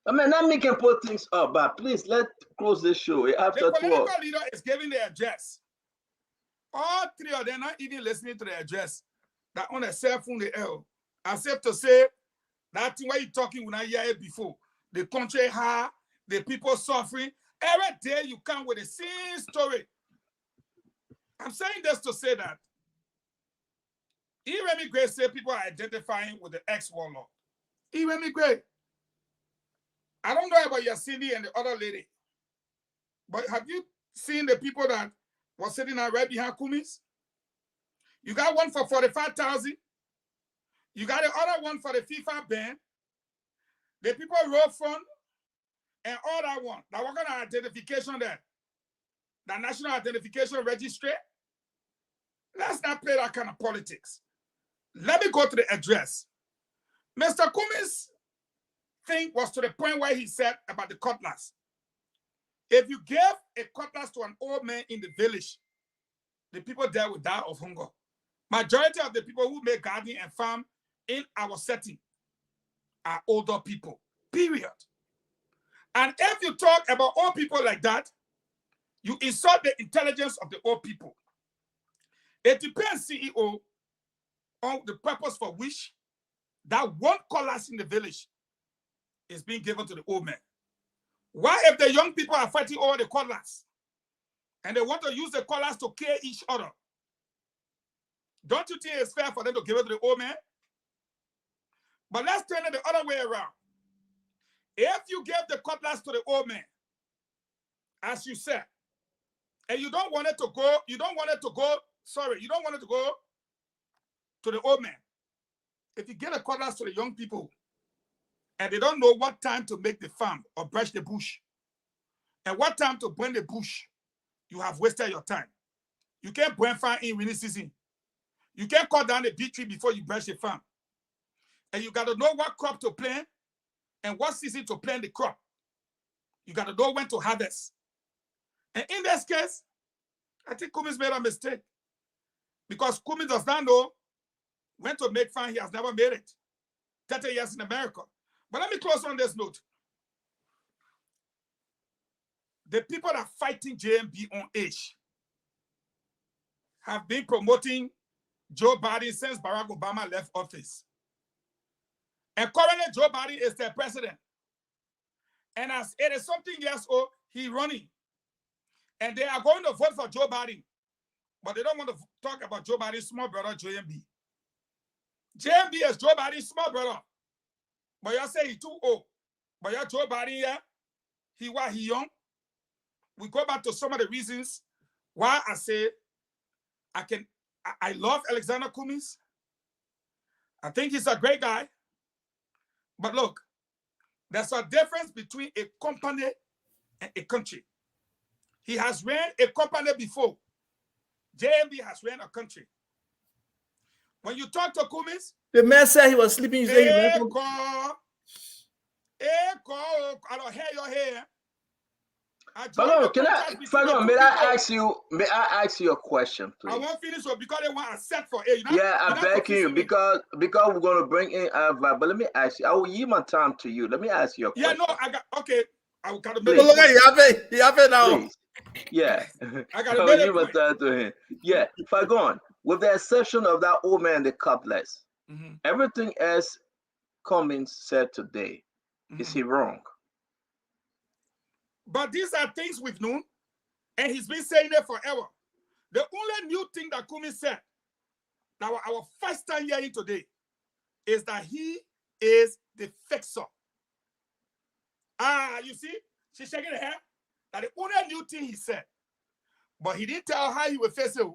I mean, not making put things up, but please let's close this show after The political 12. leader is giving the address. All three of them not even listening to the address. That on a cell phone, the L. As if to say, that thing why you talking when I hear it before. The country hard, the people suffering. Every day you come with the same story. I'm saying this to say that Iremi Gray say people are identifying with the ex-warlord. Iremi Gray. I don't know about your Cindy and the other lady, but have you seen the people that were sitting right behind Kumis? You got one for 45,000. You got the other one for the FIFA ban. The people wrote fund and all that one. Now we're gonna identification there. The National Identification Registry. Let's not play that kind of politics. Let me go to the address. Mr. Kumis' thing was to the point where he said about the cutlass. If you gave a cutlass to an old man in the village, the people there would die of hunger. Majority of the people who make gardening and farm in our setting are older people, period. And if you talk about old people like that, you insult the intelligence of the old people. It depends, CEO, on the purpose for which that one cutlass in the village is being given to the old man. Why, if the young people are fighting over the cutlass and they want to use the cutlass to kill each other, don't you think it's fair for them to give it to the old man? But let's turn it the other way around. If you give the cutlass to the old man, as you said, and you don't want it to go to the old man. If you get a cutlass to the young people and they don't know what time to make the farm or brush the bush and what time to burn the bush, you have wasted your time. You can't burn farm in rainy season. You can't cut down the big tree before you brush the farm. And you got to know what crop to plant and what season to plant the crop. You got to know when to harvest. And in this case, I think Kumis made a mistake because Kumis does not know when to make farm. He has never made it. 30 years in America. But let me close on this note. The people that are fighting JMB on age have been promoting Joe Biden since Barack Obama left office. And currently Joe Biden is their president. And as 80-something years old, he's running. And they are going to vote for Joe Biden. But they don't want to talk about Joe Biden's small brother, JMB. JMB is Joe Biden's small brother. But y'all say he's too old. But y'all Joe Biden, yeah, he young. We go back to some of the reasons why I say I love Alexander Kumis. I think he's a great guy. But look, there's a difference between a company and a country. He has ran a company before. JMB has ran a country. When you talk to Kumis, the man said he was sleeping. I don't hear your hair. May I ask you a question, please? I won't finish it because they want a set for it. Yeah, I'm begging you because we're going to bring in Ava. But let me ask you. I will yield my time to you. Let me ask you a question. Yeah, no, I got to make it now. Please. Yeah, I got to make my time to him. Yeah, Fagon, with the exception of that old man, the cutlass, everything else Cummings said today, is he wrong? But these are things we've known, and he's been saying it forever. The only new thing that Kumis said, now our first time hearing today, is that he is the fixer. You see, she's shaking her head. That the only new thing he said, but he didn't tell how he would face it.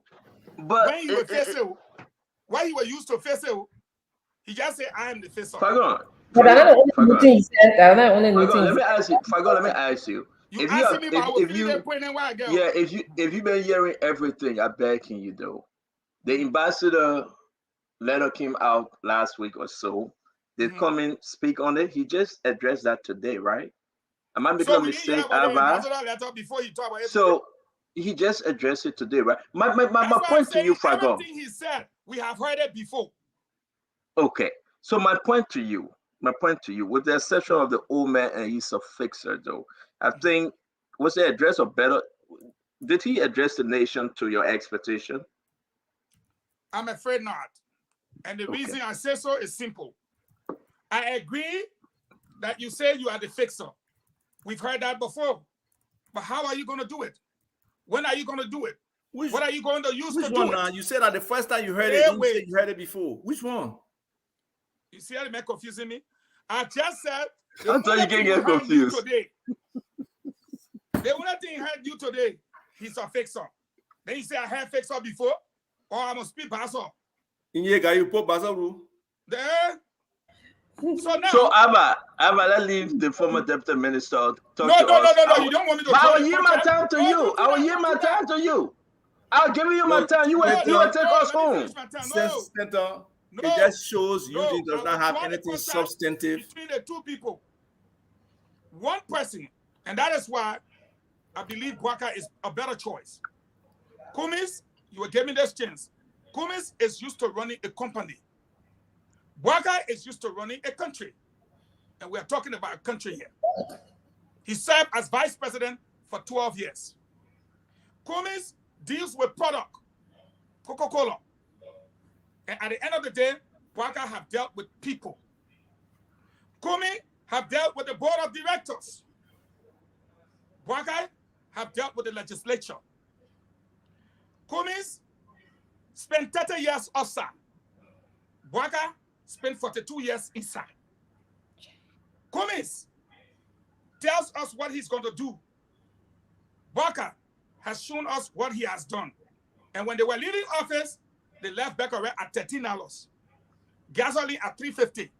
But when he would face it, why he was used to face it, he just said, "I am the fixer." Fagon. But I don't know the new thing he said. I don't know only new thing. Let me ask you, Fagon. Let me ask you. If you've been hearing everything, I beg you though. The ambassador letter came out last week or so. They come and speak on it. He just addressed that today, right? Am I making a mistake, Ava? So he just addressed it today, right? My point to you, Fagon. Everything he said, we have heard it before. Okay. So my point to you, my point to you, with the exception of the old man and he's a fixer, though, I think was the address of better? Did he address the nation to your expectation? I'm afraid not. And the reason I say so is simple. I agree that you say you are the fixer. We've heard that before. But how are you going to do it? When are you going to do it? What are you going to use to do one it? now? You said that the first time you heard it, you said you heard it before. Which one? You see how they make confusing me? I just said I'm sorry, you can't get confused. Today. The only thing I heard you today, he's a fixer. Then you say I heard fixer before, or I must be Basso. In your guy, you put Basso rule. There. So now, let's leave the former deputy minister. No, you don't want me to. I will yield my time to you. I will yield my time to you. I'll give you my time. You will take us home. Senator, it just shows Eugene does not have anything substantive between the two people. One person, and that is why I believe Bwaka is a better choice. Kumis, you will give me this chance. Kumis is used to running a company. Bwaka is used to running a country. And we are talking about a country here. He served as vice president for 12 years. Kumis deals with product, Coca-Cola. And at the end of the day, Bwaka have dealt with people. Kumi have dealt with the board of directors. Bwaka have dealt with the legislature. Kumis spent 30 years outside. Bwaka spent 42 years inside. Kumis tells us what he's going to do. Bwaka has shown us what he has done. And when they were leaving office, they left Becquerel at $13. Gasoline at $3.50.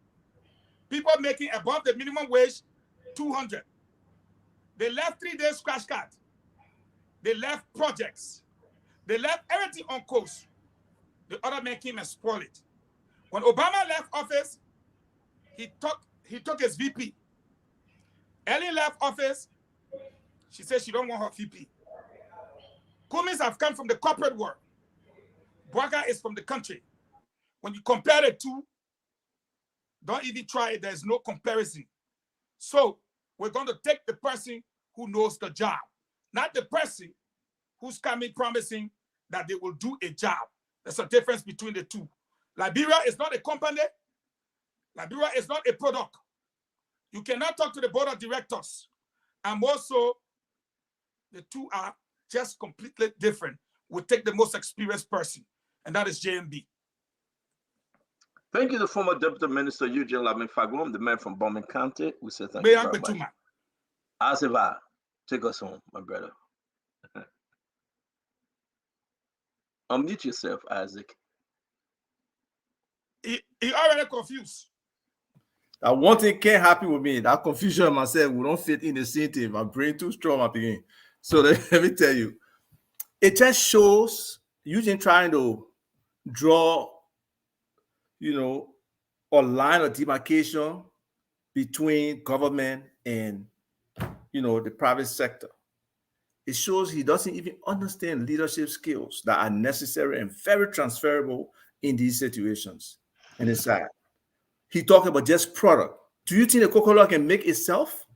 People making above the minimum wage, $200. They left 3 days crash card. They left projects. They left everything on course. The other men came and spoiled it. When Obama left office, he took his VP. Ellen left office. She said she don't want her VP. Kumis have come from the corporate world. Bwaka is from the country. When you compare the two, don't even try it. There's no comparison. So we're going to take the person who knows the job, not the person who's coming promising that they will do a job. There's a difference between the two. Liberia is not a company. Liberia is not a product. You cannot talk to the board of directors. And also, the two are just completely different. We'll take the most experienced person, and that is JMB. Thank you, the former Deputy Minister Eugene Lamin Fagom, the man from Lofa County. We say thank you very much. Asiva, take us home, my brother. Unmute yourself, Isaac. He already confused. That one thing can't happen with me. That confusion myself, we don't fit in the same thing. My brain too strong up again. So let me tell you, it just shows Eugene trying to draw, a line of demarcation between government and, the private sector. It shows he doesn't even understand leadership skills that are necessary and very transferable in these situations. And it's sad. He talked about just product. Do you think the Coca-Cola can make itself?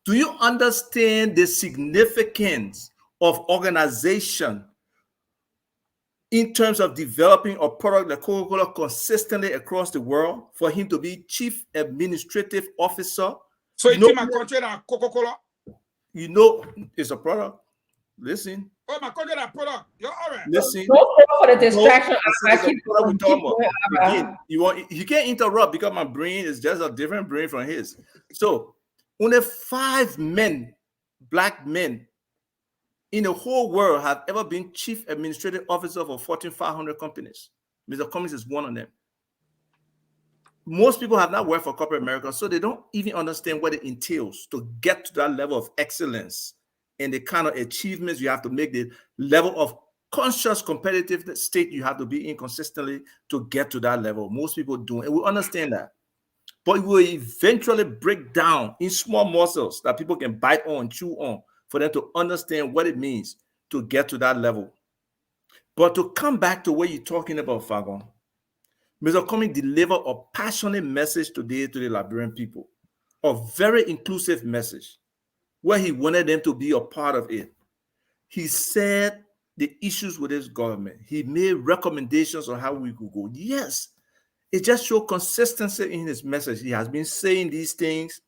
Do you understand the significance of organization in terms of developing a product like Coca-Cola consistently across the world for him to be chief administrative officer? So you think my country that Coca-Cola? It's a product. Listen. Oh, my country that product. You're all right. Listen. Don't go for the distraction. Again, you can't interrupt because my brain is just a different brain from his. So only 5 men, black men, in the whole world have ever been chief administrative officer for Fortune 500 companies. Mr. Cummings is one of them. Most people have not worked for corporate America, so they don't even understand what it entails to get to that level of excellence and the kind of achievements you have to make, the level of conscious competitive state you have to be in consistently to get to that level. Most people don't, and we understand that. But it will eventually break down in small morsels that people can bite on, chew on, for them to understand what it means to get to that level. But to come back to what you're talking about, Fagon, Mr. Cummings delivered a passionate message today to the Liberian people, a very inclusive message where he wanted them to be a part of it. He said the issues with his government. He made recommendations on how we could go. Yes, it just showed consistency in his message. He has been saying these things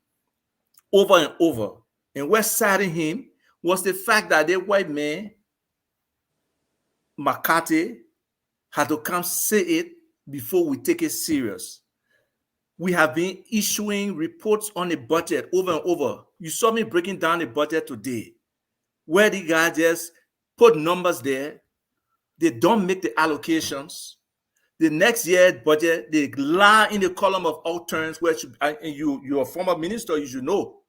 over and over. And what saddened him was the fact that the white man, McCarthy, had to come say it before we take it serious. We have been issuing reports on the budget over and over. You saw me breaking down the budget today, where the guy just put numbers there. They don't make the allocations. The next year's budget, they lie in the column of outturns, where you're a former minister, you should know.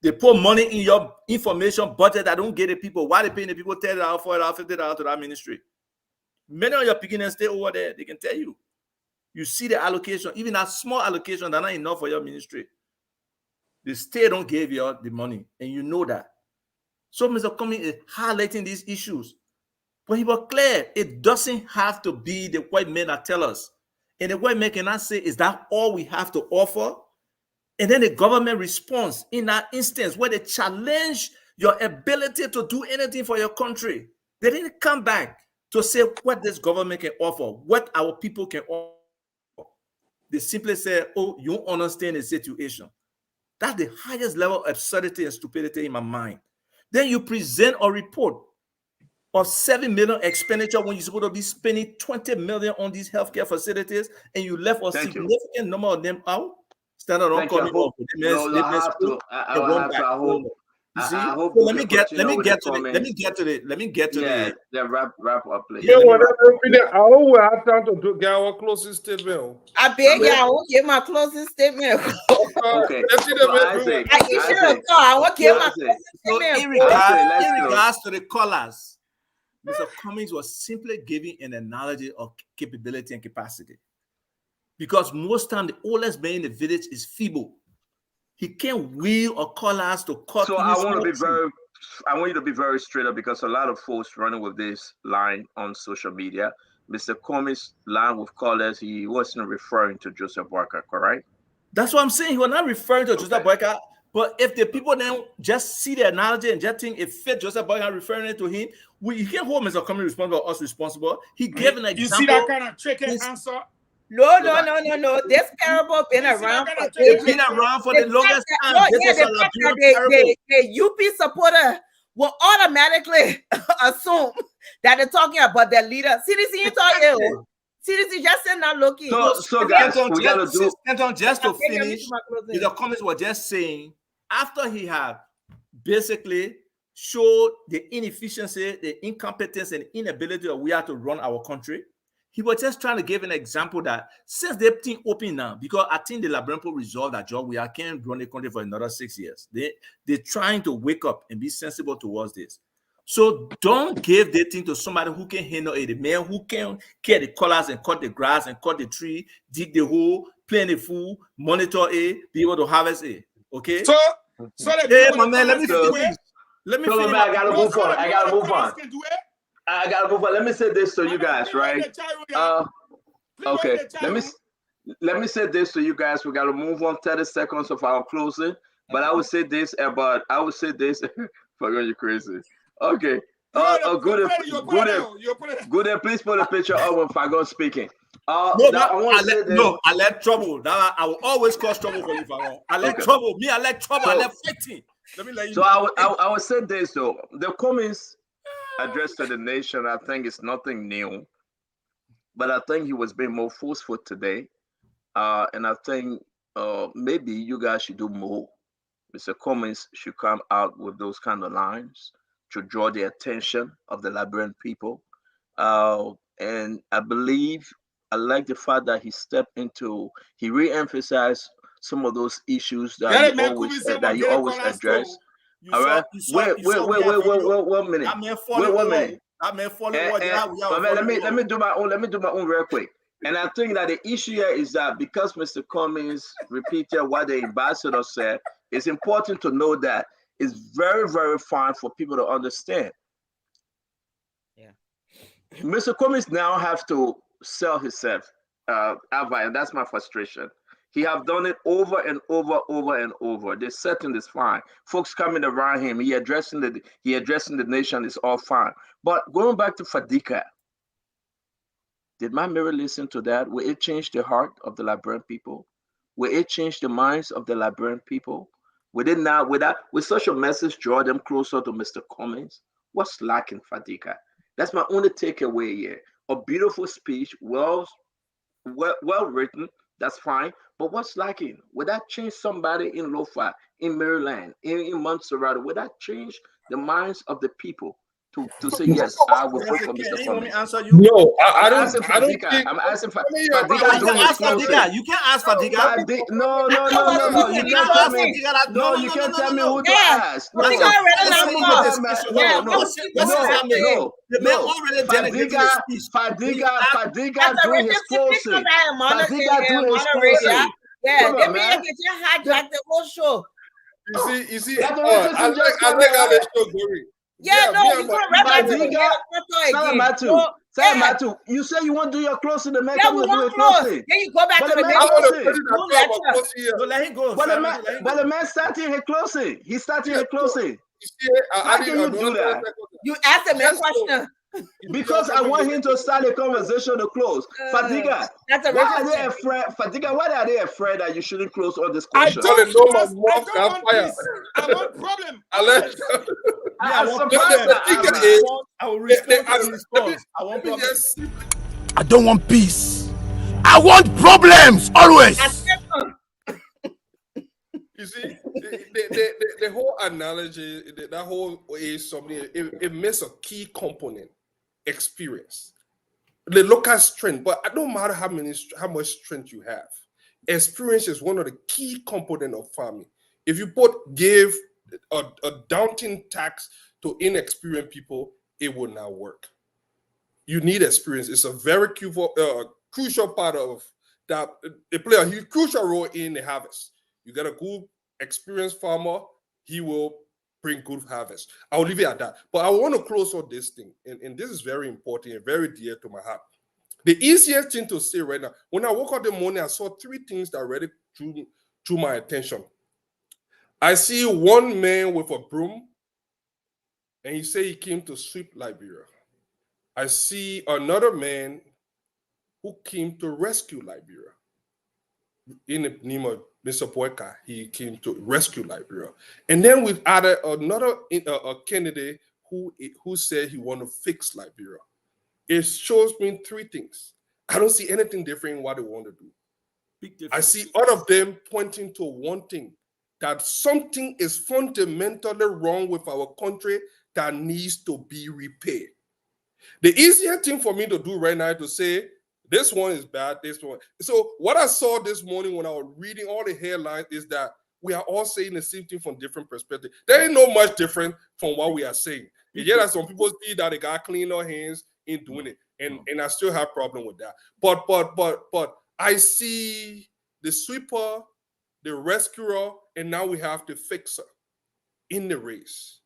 They put money in your information budget that don't get the people. Why they paying the people $30, $40, $50 to that ministry? Many of your beginners stay over there. They can tell you. You see the allocation, even that small allocation, they're not enough for your ministry. The state don't give you the money, and you know that. So Mr. Cummings is highlighting these issues. But he was clear, it doesn't have to be the white men that tell us. And the white men cannot say, is that all we have to offer? And then the government responds in that instance where they challenge your ability to do anything for your country. They didn't come back to say what this government can offer, what our people can offer. They simply say, oh, you don't understand the situation. That's the highest level of absurdity and stupidity in my mind. Then you present a report of 7 million expenditure when you're supposed to be spending 20 million on these healthcare facilities, and you left a significant number of them out. Stand on, call me off. Let me get to the. Yeah, wrap up, please. Yeah, I always have time to get our closing statement. I beg you, I won't give my closing statement. Okay. I won't give my closing statement. In regards to the callers, Mr. Cummings was simply giving an analogy of capability and capacity. Because most time the oldest man in the village is feeble. He can't wheel or callers to cut. So I want you to be very straight up, because a lot of folks running with this line on social media. Mr. Cummings' line with callers, he wasn't referring to Joseph Boyka, correct? That's what I'm saying. He was not referring to Joseph Boyka. But if the people then just see the analogy and just think it fit Joseph Boyka referring it to him, you can't hold Mr. Cummings responsible, us responsible. He gave an example. You see that kind of chicken answer? No. This parable been around for the longest time. The UP supporter will automatically assume that they're talking about their leader. CDC ain't talking. CDC just said not looking. So guys, we gotta do. Just to finish, Mr. Cummings was just saying, after he had basically showed the inefficiency, the incompetence, and inability that we have to run our country, he was just trying to give an example that since they've been open now, because I think the Liberian people resolved that job, we can't run the country for another 6 years. They're trying to wake up and be sensible towards this. So don't give the thing to somebody who can handle it. The man who can carry the colors and cut the grass and cut the tree, dig the hole, plant the food, monitor it, be able to harvest it. Okay? So hey, my man, let me finish. I gotta move on. Let me say this to you guys, right? Okay. Let me say this to you guys. We gotta move on 30 seconds of our closing. But I would say this. Forget you crazy. Okay. Good. Please put a picture of when Fagon speaking. I let trouble. I will always cause trouble for you, Fagon. I let trouble. I let fighting. Let me let you. So I would say this though. The Cummings address to the nation, I think it's nothing new, but I think he was being more forceful today, and I think maybe you guys should do more. Mr. Cummings should come out with those kind of lines to draw the attention of the Liberian people, and I like the fact that he re-emphasized some of those issues that you always address. All right. Wait a minute. Let me do my own real quick. And I think that the issue here is that because Mr. Cummings repeated what the ambassador said, it's important to know that it's very, very fine for people to understand. Yeah. Mr. Cummings now have to sell himself Ava, and that's my frustration. He have done it over and over. The setting is fine. Folks coming around him, he addressing the nation is all fine. But going back to Fadika, did my mirror listen to that? Will it change the heart of the Liberian people? Will it change the minds of the Liberian people? Will it not? Will such a message draw them closer to Mr. Cummings? What's lacking, Fadika? That's my only takeaway here. A beautiful speech, well written, that's fine. But what's lacking? Would that change somebody in Lofa, in Maryland, in Montserrat? Would that change the minds of the people to say, yes, I will vote for Mr. Cummings? No, I don't think. I'm asking Fadika. You can't ask Fadika. You can't ask Fadika. No. You can't tell me. No, you can't tell me who to ask. No. Fadiga doing his closing. Fadiga doing his closing. Yeah, they hijacked the whole show. You see, I like how they show going. Yeah, no, you can't Salamatu, you say you want to do your closing, the man come to do your closing. Then you go back to the man. Let him go. But the man starting his closing. He's starting his closing. How can you do that? You asked the man question. Because I want him to start a conversation to close. Fadiga, why are they afraid? Fadiga, why are they afraid that you shouldn't close all this question? I want problem. I will respond to response. I want problems. I don't want peace. I want problems always. You see, the whole analogy, that whole is something. It misses a key component. Experience, the local strength, but it don't matter how much strength you have. Experience is one of the key components of farming. If you give a daunting tax to inexperienced people, it will not work. You need experience. It's a very crucial part of that. It plays a huge crucial role in the harvest. You get a good experienced farmer, he will bring good harvest. I'll leave it at that. But I want to close on this thing, and this is very important and very dear to my heart. The easiest thing to say right now, when I woke up in the morning, I saw three things that really drew my attention. I see one man with a broom, and he said he came to sweep Liberia. I see another man who came to rescue Liberia. In the name of Mr. Boyka, he came to rescue Liberia. And then we added another candidate who said he wanted to fix Liberia. It shows me three things. I don't see anything different in what they want to do. I see all of them pointing to one thing, that something is fundamentally wrong with our country that needs to be repaired. The easier thing for me to do right now is to say, this one is bad, this one. So what I saw this morning when I was reading all the headlines is that we are all saying the same thing from different perspectives. There ain't no much different from what we are saying. Yeah, that some people see that they got clean their hands in doing it. And I still have problem with that. But I see the sweeper, the rescuer, and now we have the fixer in the race.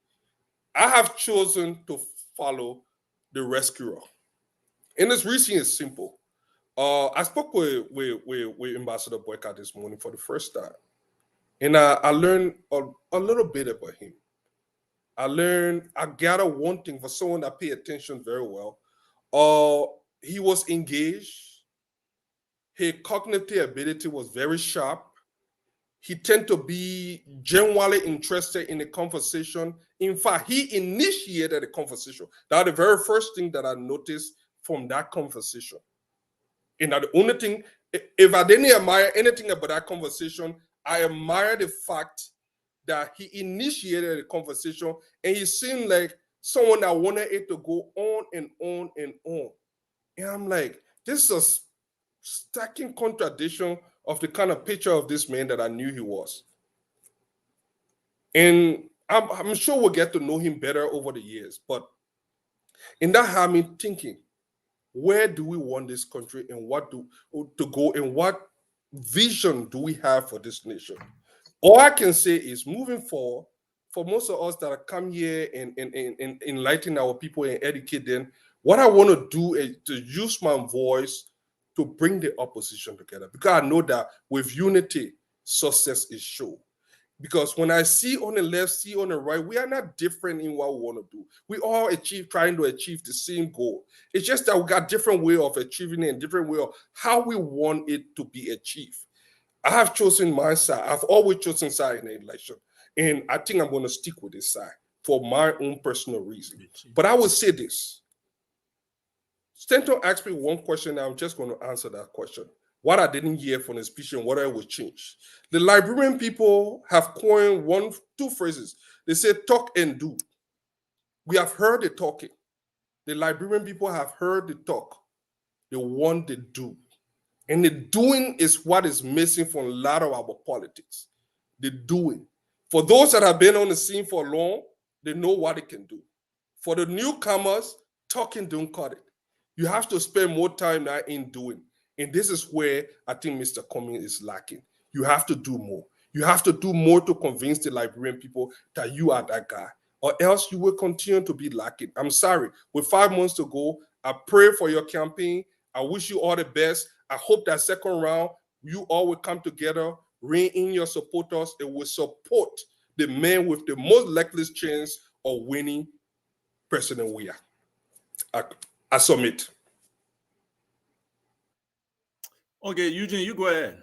I have chosen to follow the rescuer. And this reason is simple. I spoke with Ambassador Boyka this morning for the first time. And I learned a little bit about him. I gathered one thing for someone that paid attention very well. He was engaged. His cognitive ability was very sharp. He tended to be genuinely interested in the conversation. In fact, he initiated the conversation. That was the very first thing that I noticed from that conversation. And that the only thing, if I didn't admire anything about that conversation, I admire the fact that he initiated the conversation and he seemed like someone that wanted it to go on and on and on. And I'm like, this is a stacking contradiction of the kind of picture of this man that I knew he was. And I'm sure we'll get to know him better over the years. But in that had me thinking, where do we want this country and what to go and what vision do we have for this nation? All I can say is moving forward, for most of us that have come here and enlighten our people and educate them, what I want to do is to use my voice to bring the opposition together, because I know that with unity, success is sure. Because when I see on the left, see on the right, we are not different in what we want to do. We all trying to achieve the same goal. It's just that we got different way of achieving it and different way of how we want it to be achieved. I have chosen my side. I've always chosen side in the election. And I think I'm going to stick with this side for my own personal reason. But I will say this. Stanton asked me one question, and I'm just going to answer that question. What I didn't hear from the speech and what I would change. The Liberian people have coined two phrases. They say talk and do. We have heard the talking. The Liberian people have heard the talk. They want the do. And the doing is what is missing from a lot of our politics. The doing. For those that have been on the scene for long, they know what it can do. For the newcomers, talking don't cut it. You have to spend more time now in doing. And this is where I think Mr. Cummings is lacking. You have to do more. You have to do more to convince the Liberian people that you are that guy, or else you will continue to be lacking. I'm sorry. With 5 months to go, I pray for your campaign. I wish you all the best. I hope that second round, you all will come together, rein in your supporters, and will support the man with the most likeliest chance of winning President Weah. I submit. Okay, Eugene, you go ahead.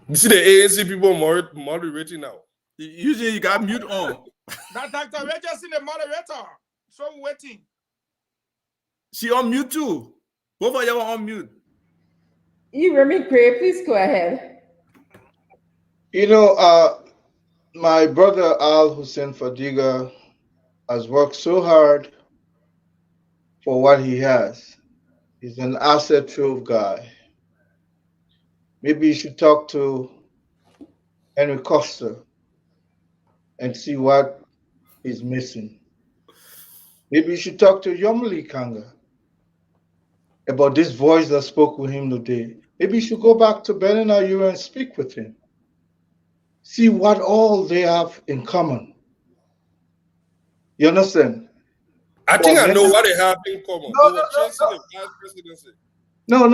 You see the ANC people moderating now. Eugene, you got mute on. That Dr. We're just in the moderator. So waiting. She on mute too. Both of you are on mute. Remy Gray, please go ahead. You know, my brother Al Hussein Fadiga has worked so hard for what he has. He's an asset trove guy. Maybe you should talk to Henry Costa and see what is missing. Maybe you should talk to Yomli Kanga about this voice that spoke with him today. Maybe you should go back to Benin Ayura and speak with him. See what all they have in common. You understand? I think I know what they have in common. They were chasing the vice presidency. No.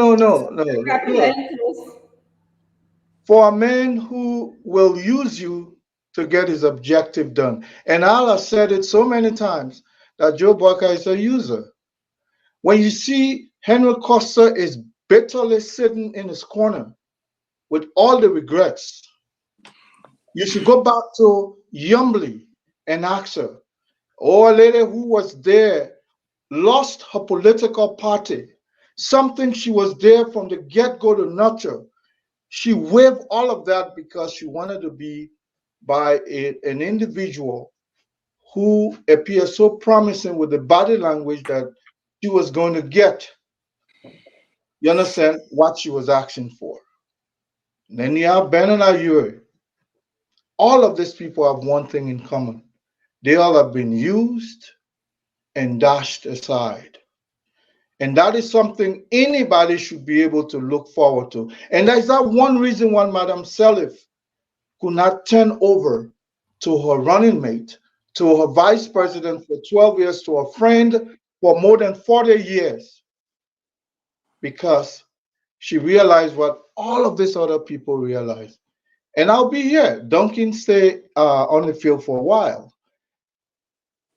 For a man who will use you to get his objective done. And Al has said it so many times that Joe Barker is a user. When you see Henry Costa is bitterly sitting in his corner with all the regrets, you should go back to Yumbley and ask her, or a lady who was there, lost her political party, something she was there from the get-go to nurture. She waived all of that because she wanted to be by an individual who appeared so promising with the body language that she was going to get, you understand, what she was asking for. And then you have Ben and Ayuri. All of these people have one thing in common. They all have been used and dashed aside. And that is something anybody should be able to look forward to. And that is that one reason why Madam Selif could not turn over to her running mate, to her vice president for 12 years, to a friend for more than 40 years, because she realized what all of these other people realized. And I'll be here. Duncan stay on the field for a while.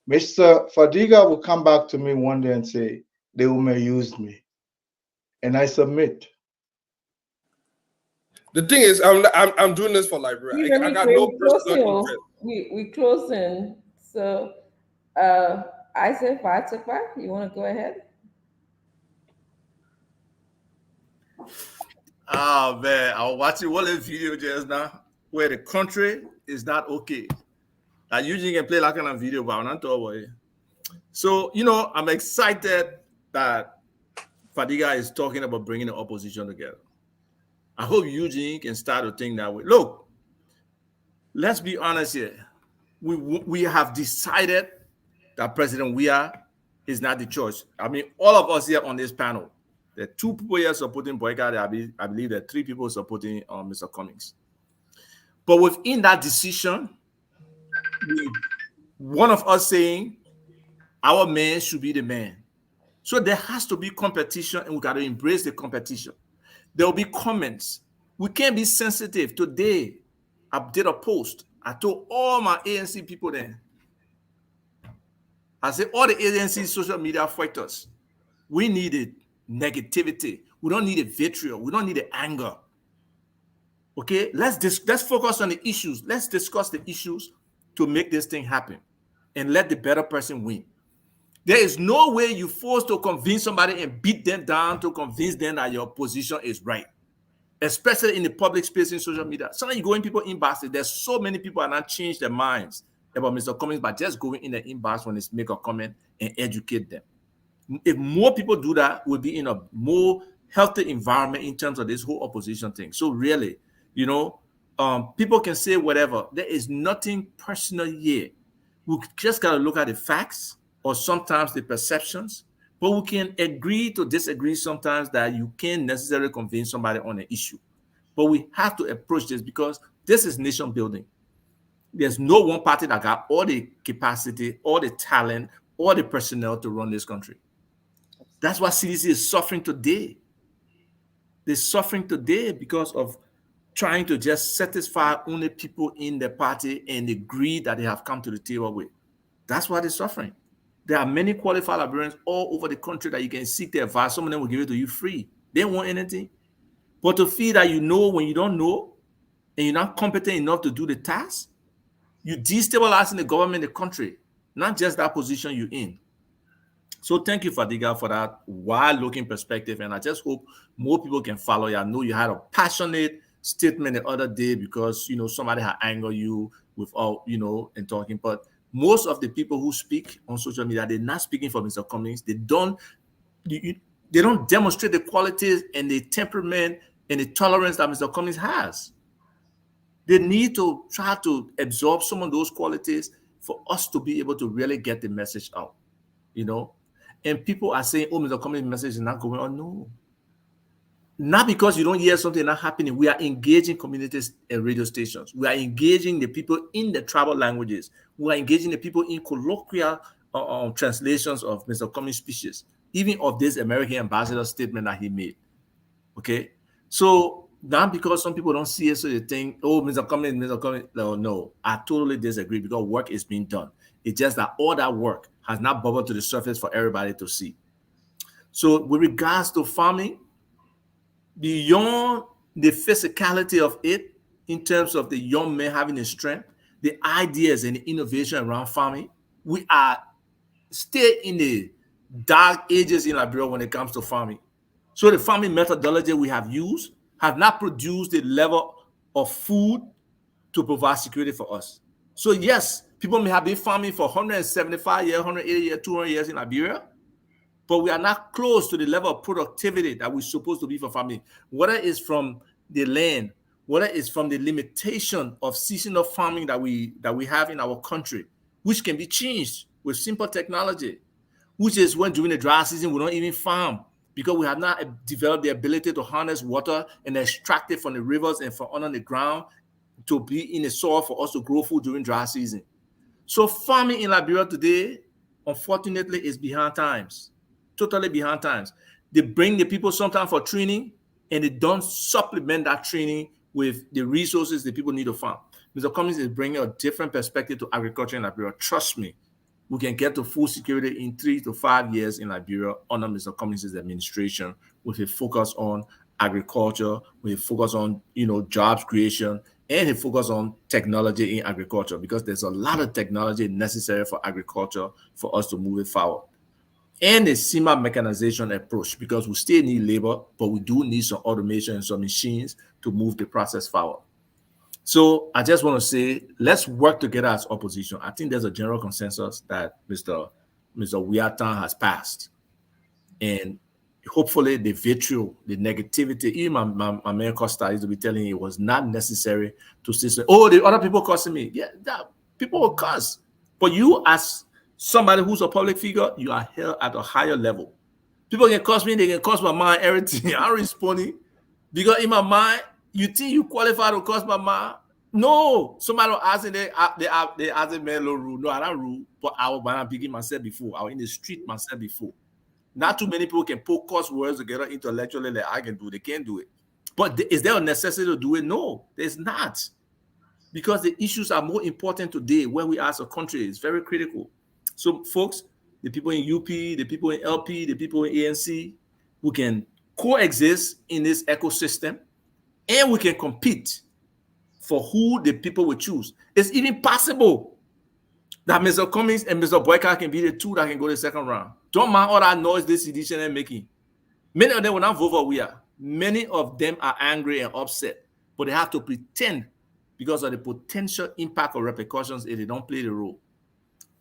Mr. Fadiga will come back to me one day and say, they may use me. And I submit. The thing is, I'm doing this for Liberia. I got no personal interest. We closing. So, Isaac Fatima, you want to go ahead? Oh man, I was watching one of the video just now where the country is not okay. I usually can play like kind of video, but I'm not talking about it. So, I'm excited that Fadiga is talking about bringing the opposition together. I hope Eugene can start to think that way. Look, let's be honest here. We have decided that President Weah is not the choice. I mean, all of us here on this panel, there are 2 people here supporting Boycott. I believe there are 3 people supporting Mr. Cummings. But within that decision, one of us saying our man should be the man. So there has to be competition, and we got to embrace the competition. There will be comments. We can't be sensitive. Today, I did a post. I told all my ANC people then, I said, all the ANC social media fighters, we needed negativity. We don't need a vitriol. We don't need the anger. Okay, let's focus on the issues. Let's discuss the issues to make this thing happen and let the better person win. There is no way you're forced to convince somebody and beat them down to convince them that your position is right, especially in the public space in social media. Sometimes you go in people's inboxes, there's so many people are not change their minds about Mr. Cummings by just going in the inbox when it's make a comment and educate them. If more people do that, we'll be in a more healthy environment in terms of this whole opposition thing. So really, people can say whatever. There is nothing personal here. We just got to look at the facts or sometimes the perceptions, but we can agree to disagree sometimes that you can't necessarily convince somebody on an issue. But we have to approach this because this is nation building. There's no one party that got all the capacity, all the talent, all the personnel to run this country. That's why CDC is suffering today. They're suffering today because of trying to just satisfy only people in the party and the greed that they have come to the table with. That's why they're suffering. There are many qualified Liberians all over the country that you can seek their advice. Some of them will give it to you free. They don't want anything. But to feel that you know when you don't know and you're not competent enough to do the task, you're destabilizing the government, the country, not just that position you're in. So thank you, Fadiga, for that wide-looking perspective. And I just hope more people can follow you. I know you had a passionate statement the other day because, somebody had angered you with all, and talking. But most of the people who speak on social media, they're not speaking for Mr. Cummings. They don't demonstrate the qualities and the temperament and the tolerance that Mr. Cummings has. They need to try to absorb some of those qualities for us to be able to really get the message out, And people are saying, oh, Mr. Cummings' message is not going on. No. Not because you don't hear something not happening. We are engaging communities and radio stations. We are engaging the people in the tribal languages. We are engaging the people in colloquial translations of Mr. Cummings' speeches, even of this American ambassador statement that he made. Okay? So, not because some people don't see it, so they think, oh, Mr. Cummings. No, I totally disagree because work is being done. It's just that all that work has not bubbled to the surface for everybody to see. So with regards to farming, beyond the physicality of it, in terms of the young men having the strength, the ideas and the innovation around farming, we are still in the dark ages in Liberia when it comes to farming. So the farming methodology we have used have not produced the level of food to provide security for us. So yes, people may have been farming for 175 years, 180 years, 200 years in Liberia, but we are not close to the level of productivity that we're supposed to be for farming, whether it's from the land, whether it's from the limitation of seasonal farming that we have in our country, which can be changed with simple technology, which is when during the dry season, we don't even farm because we have not developed the ability to harness water and extract it from the rivers and from under the ground to be in the soil for us to grow food during dry season. So farming in Liberia today, unfortunately, is behind times, totally behind times. They bring the people sometimes for training and they don't supplement that training with the resources the people need to farm. Mr. Cummings is bringing a different perspective to agriculture in Liberia. Trust me, we can get to full security in 3 to 5 years in Liberia under Mr. Cummings' administration with a focus on agriculture, with a focus on, jobs creation, and a focus on technology in agriculture because there's a lot of technology necessary for agriculture for us to move it forward. And a similar mechanization approach because we still need labor, but we do need some automation and some machines to move the process forward. So I just want to say, let's work together as opposition. I think there's a general consensus that Mr. Wiatan has passed. And hopefully the vitriol, the negativity, even my man Costa used to be telling me it was not necessary to say, oh, the other people cursing me. Yeah, people will curse. But you as somebody who's a public figure, you are held at a higher level. People can curse me, they can curse my mind, everything. I'm responding because in my mind, you think you qualify to curse my mind? No. Somebody will ask me, they ask me, rule. No, I don't rule, but I was picking myself before. I was in the street myself before. Not too many people can put coarse words together intellectually like I can do. They can't do it. But is there a necessity to do it? No, there's not. Because the issues are more important today where we are as a country. It's very critical. So, folks, the people in UP, the people in LP, the people in ANC, we can coexist in this ecosystem and we can compete for who the people will choose. It's even possible that Mr. Cummings and Mr. Boyka can be the two that can go to the second round. Don't mind all that noise this sedition is making. Many of them will not vote for we are. Many of them are angry and upset, but they have to pretend because of the potential impact or repercussions if they don't play the role.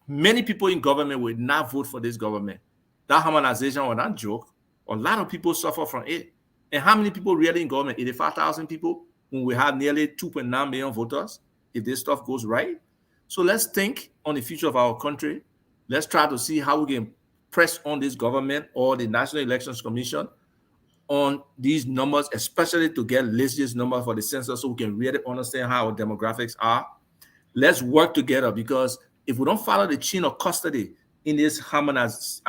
Many people in government will not vote for this government. That harmonization was not a joke. A lot of people suffer from it. And how many people really in government? 85,000 people when we have nearly 2.9 million voters if this stuff goes right. So let's think on the future of our country. Let's try to see how we can press on this government or the National Elections Commission on these numbers, especially to get legit numbers for the census so we can really understand how our demographics are. Let's work together because if we don't follow the chain of custody in this biometric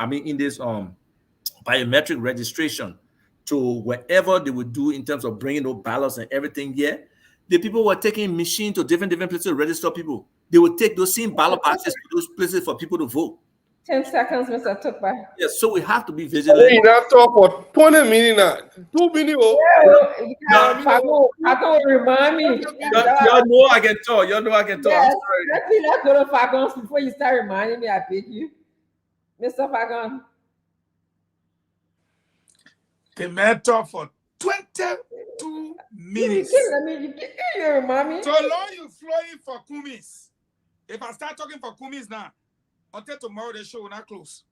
registration to whatever they would do in terms of bringing those ballots and everything here, the people were taking machines to different places to register people. They would take those same ballot boxes to those places for people to vote. 10 seconds, Mr. Tukba. Yes, so we have to be vigilant. We not talk for 20 minutes now. 2 minutes. Fago will remind me. Y'all know I can talk. Y'all know I can talk. Yes, let's go to Fagons before you start reminding me. I beg you, Mr. Fagon. The man talk for 22 minutes. You remind me. So long you flowing for Kumis. If I start talking for Kumis now, until tomorrow the show will not close.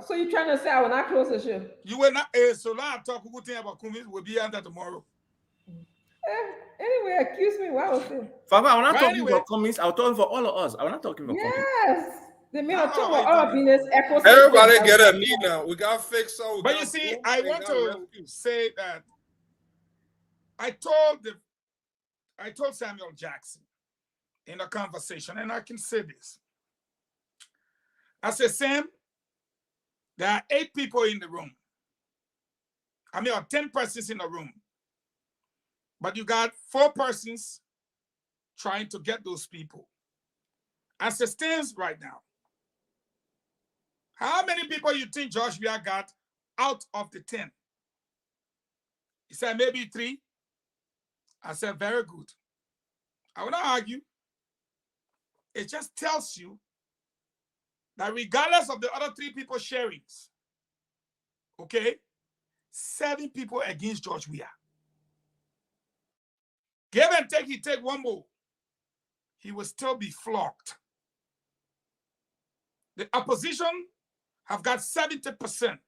So you're trying to say I will not close the show? You will not. So long I talk good thing about Kumis will be under tomorrow. Anyway, accuse me. Why was it? Fago, I'm not talking about Cummings. I'm talking for all of us. I'm not talking about Cummings. Yes. The men are talking about all business ecosystem. Everybody get a knee now. We got fixed. So but you see, I want to say that I told Samuel Jackson in a conversation, and I can say this. I said, Sam, there are 8 people in the room. or 10 persons in the room. But you got 4 persons trying to get those people. As it stands right now, how many people you think Joshua got out of the 10? He said, maybe 3. I said, very good. I will not argue. It just tells you that regardless of the other 3 people sharings, okay, 7 people against George Weah. Give and take, he take one more. He will still be flogged. The opposition have got 70%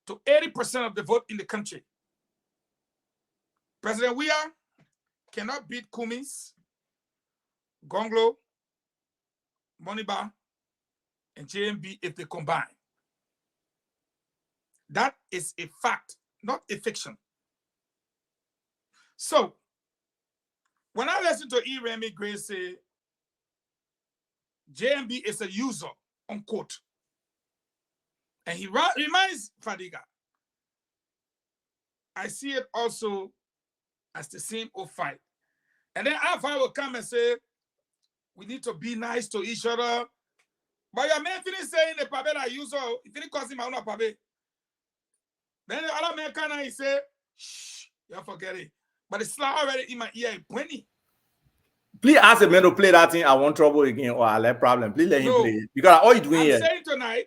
to 80% of the vote in the country. President Weah cannot beat Cummings, Gonglo, Moniba, and JMB if they combine. That is a fact, not a fiction. So, when I listen to E. Remy Gray say, JMB is a user, unquote, and he reminds Fadiga, I see it also as the same old fight. And then Alpha will come and say, we need to be nice to each other. But your man finish saying the pabe that user, if he calls him a pabe. Then the other man can he say, shh, you forget it. But it's like already in my ear, plenty. Please ask the man to play that thing. I want trouble again or I let problem. Please let him play it. Because all you doing here. I'm saying tonight,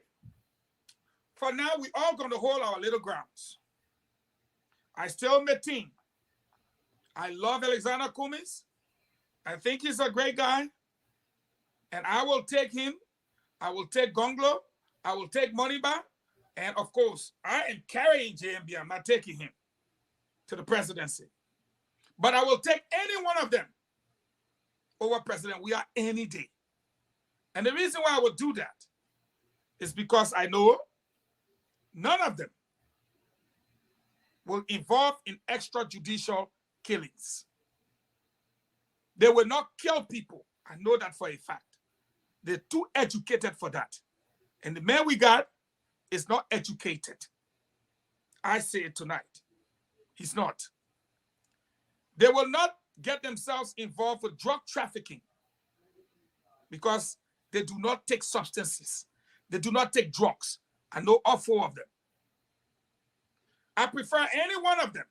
for now, we all going to hold our little grounds. I still maintain. I love Alexander Cummings. I think he's a great guy. And I will take him. I will take Gonglo. I will take Moniba. And of course, I am carrying JMB. I'm not taking him to the presidency. But I will take any one of them over President Weah any day. And the reason why I would do that is because I know none of them will involve in extrajudicial killings. They will not kill people. I know that for a fact. They're too educated for that. And the man we got is not educated. I say it tonight. He's not. They will not get themselves involved with drug trafficking because they do not take substances. They do not take drugs. I know all 4 of them. I prefer any one of them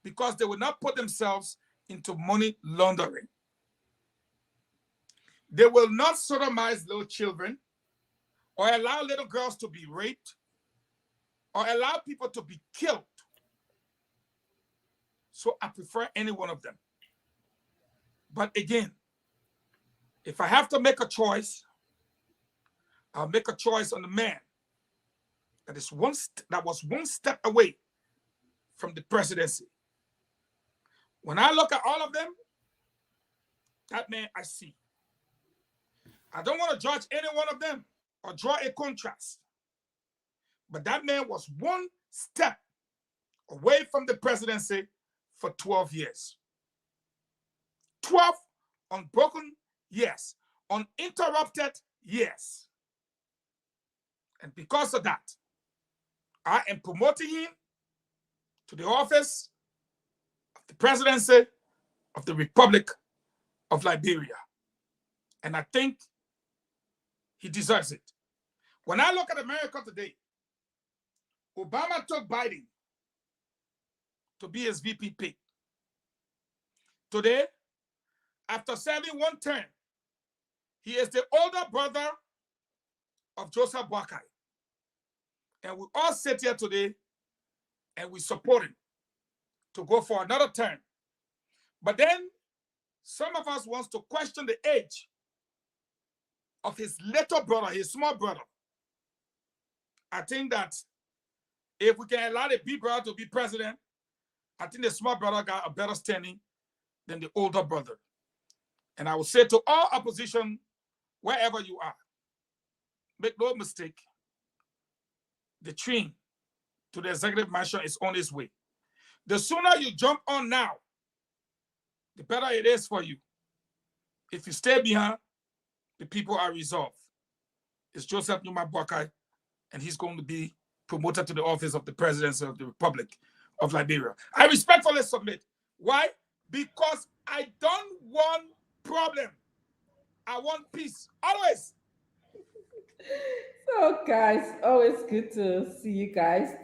because they will not put themselves into money laundering. They will not sodomize little children or allow little girls to be raped or allow people to be killed. So I prefer any one of them. But again, if I have to make a choice, I'll make a choice on the man that was one step away from the presidency. When I look at all of them, that man I see. I don't want to judge any one of them or draw a contrast. But that man was one step away from the presidency for 12 years. 12 unbroken years, uninterrupted years. And because of that, I am promoting him to the office of the presidency of the Republic of Liberia. And I think he deserves it. When I look at America today, Obama took Biden to be his VP pick. Today, after serving 1 term, he is the older brother of Joseph Boakai. And we all sit here today and we support him to go for another term. But then some of us wants to question the age of his little brother, his small brother. I think that if we can allow the big brother to be president, I think the small brother got a better standing than the older brother. And I will say to all opposition, wherever you are, make no mistake, the train to the executive mansion is on its way. The sooner you jump on now, the better it is for you. If you stay behind, the people are resolved. It's Joseph Nimba Boakai, and he's going to be promoted to the office of the presidency of the Republic of Liberia. I respectfully submit. Why? Because I don't want problem. I want peace. Always. So, guys, always good to see you guys.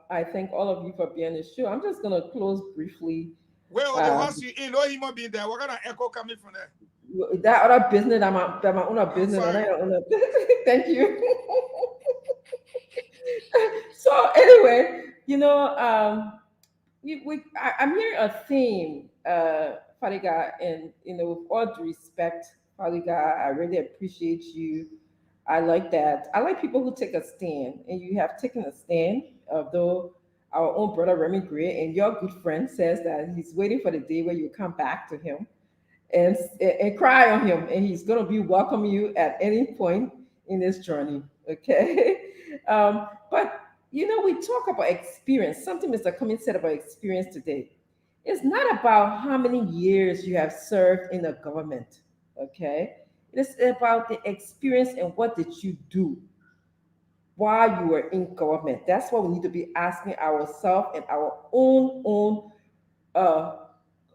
I thank all of you for being on the show. I'm just gonna close briefly. Where the house you in? No human being there. What kind of echo coming from there? That other business, that my own business. Thank you. So anyway, I'm hearing a theme, Fadiga, and with all due respect, Fadiga, I really appreciate you. I like that. I like people who take a stand, and you have taken a stand, although our own brother Remy Gray and your good friend says that he's waiting for the day where you come back to him and cry on him, and he's going to be welcoming you at any point in this journey. Okay. But we talk about experience. Something Mr. Cummings said about experience today. It's not about how many years you have served in the government. Okay. It's about the experience and what did you do while you were in government. That's what we need to be asking ourselves and our own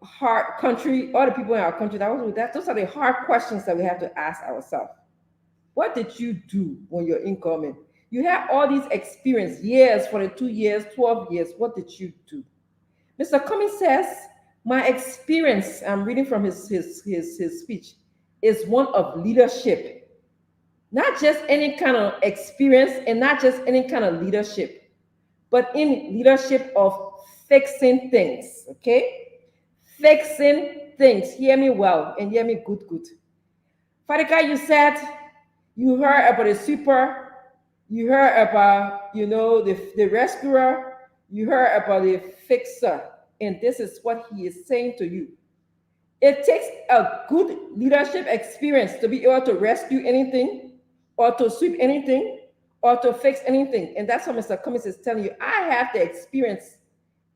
hard country, all the people in our country. Those are the hard questions that we have to ask ourselves. What did you do when you're in government? You have all these experience, years, 42 years, 12 years. What did you do? Mr. Cummings says, my experience, I'm reading from his speech, is one of leadership. Not just any kind of experience and not just any kind of leadership, but in leadership of fixing things, okay? Fixing things. Hear me well and hear me good. Fadika, you said you heard about the sweeper, you heard about, the rescuer, you heard about the fixer, and this is what he is saying to you. It takes a good leadership experience to be able to rescue anything or to sweep anything or to fix anything. And that's what Mr. Cummings is telling you. I have the experience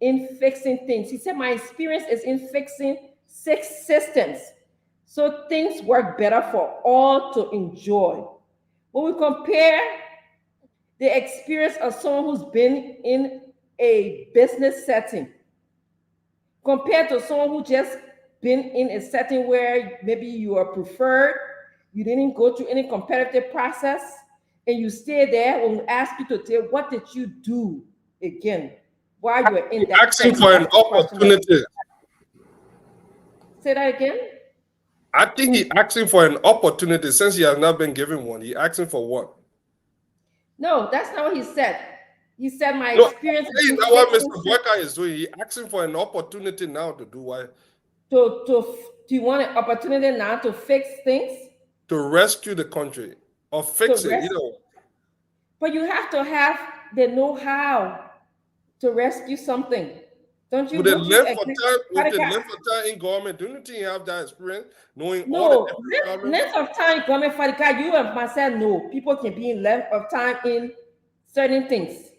in fixing things. He said, my experience is in fixing 6 systems so things work better for all to enjoy. When we compare the experience of someone who's been in a business setting compared to someone who just been in a setting where maybe you are preferred, you didn't go through any competitive process, and you stay there, when we ask you to tell what did you do again while you were in that asking for an opportunity. Say that again. I think he asking for an opportunity since he has not been given one. He asking for one. No, that's not what he said. He said my No, experience. That's what Mr. Boyka is doing. He asking for an opportunity now to do what? Do you want an opportunity now to fix things? To rescue the country or fix it, But you have to have the know-how to rescue something. Don't you? With the length of time in government, don't you think you have that experience knowing all the different length of time government for the car, you and myself know people can be in length of time in certain things.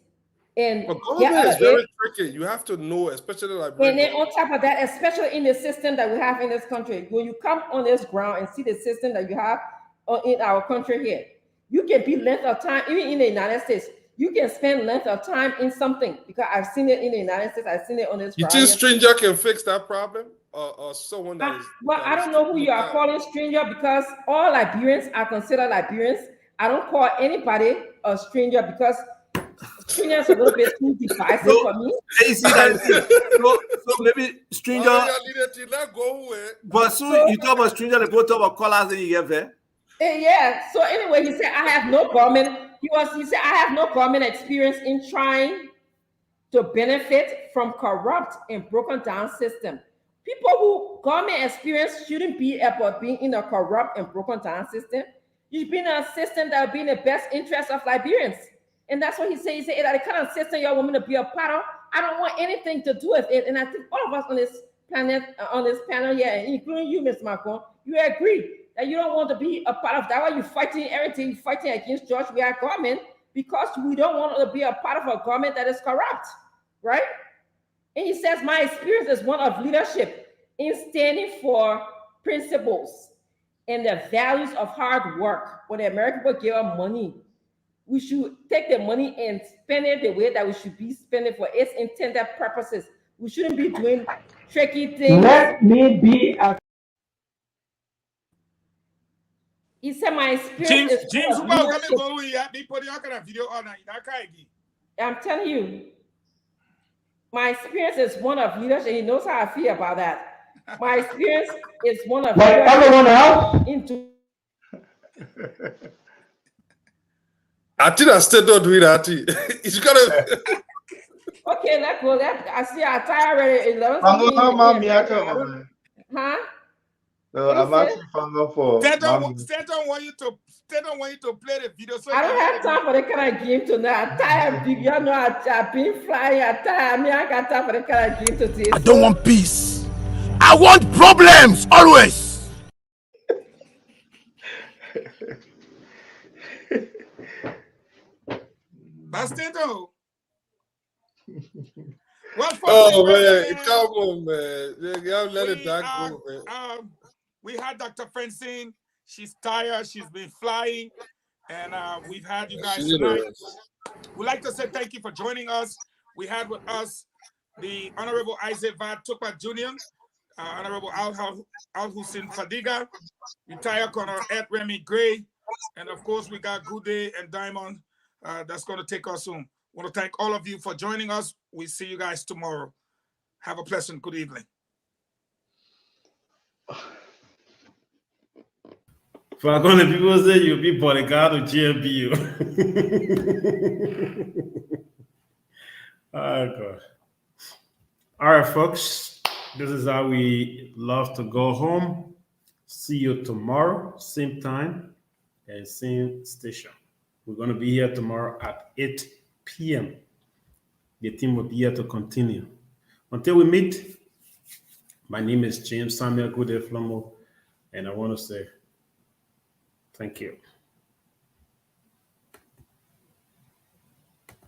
And government is very tricky. You have to know, especially like. And then on top of that, especially in the system that we have in this country, when you come on this ground and see the system that you have in our country here, you can be length of time, even in the United States, you can spend length of time in something, because I've seen it in the United States, I've seen it on this ground. You think stranger can fix that problem? Or someone that is... Well, I don't know who you are calling stranger, because all Liberians are considered Liberians. I don't call anybody a stranger, because stranger is a little bit too divisive for me. You see that? So maybe stranger. But soon you talk about stranger, they both talk about colors, and you get there. Yeah. So anyway, he said I have no government. He said I have no government experience in trying to benefit from corrupt and broken down system. People who government experience shouldn't be about being in a corrupt and broken down system. You should be in a system that will be in the best interest of Liberians. And that's what he said. He said, that the kind of system you want me to be a part of, I don't want anything to do with it. And I think all of us on this planet, on this panel here, including you, Ms. Macron, you agree that you don't want to be a part of that. Why you're fighting everything, you're fighting against George Weah government, because we don't want to be a part of a government that is corrupt, right? And he says, my experience is one of leadership in standing for principles and the values of hard work. When the American people give us money, we should take the money and spend it the way that we should be spending for its intended purposes. We shouldn't be doing tricky things. Let me be a... He said my experience is James, I'm telling you, my experience is one of leadership. He knows how I feel about that. My experience is one of like everyone else. I think I still don't do that. It's gonna. Okay, let's go. I see I tired already. Huh? I'm asking for. They don't want you to play the video. So I don't have time for the kind of game tonight. I'm tired. You know, I've been flying. I'm tired. I mean, I got time for the kind of game today. I don't want peace. I want problems always. Bastento. Oh man, come on, man. You let it go, man. We had Dr. Francine. She's tired. She's been flying, and we've had you guys tonight. We'd like to say thank you for joining us. We had with us the Honorable Isaac Vad Tukpa Jr., Honorable Al Hussein Fadiga, retired Colonel Ed Remy Gray, and of course we got Good Day and Diamond that's going to take us soon. I want to thank all of you for joining us. We see you guys tomorrow. Have a pleasant good evening. For going to people say you'll be bodyguard or GMBU. Oh God. All right, folks. This is how we love to go home. See you tomorrow, same time and same station. We're going to be here tomorrow at 8 p.m. The team will be here to continue. Until we meet, my name is James Samuel Goode Flomo, and I want to say thank you.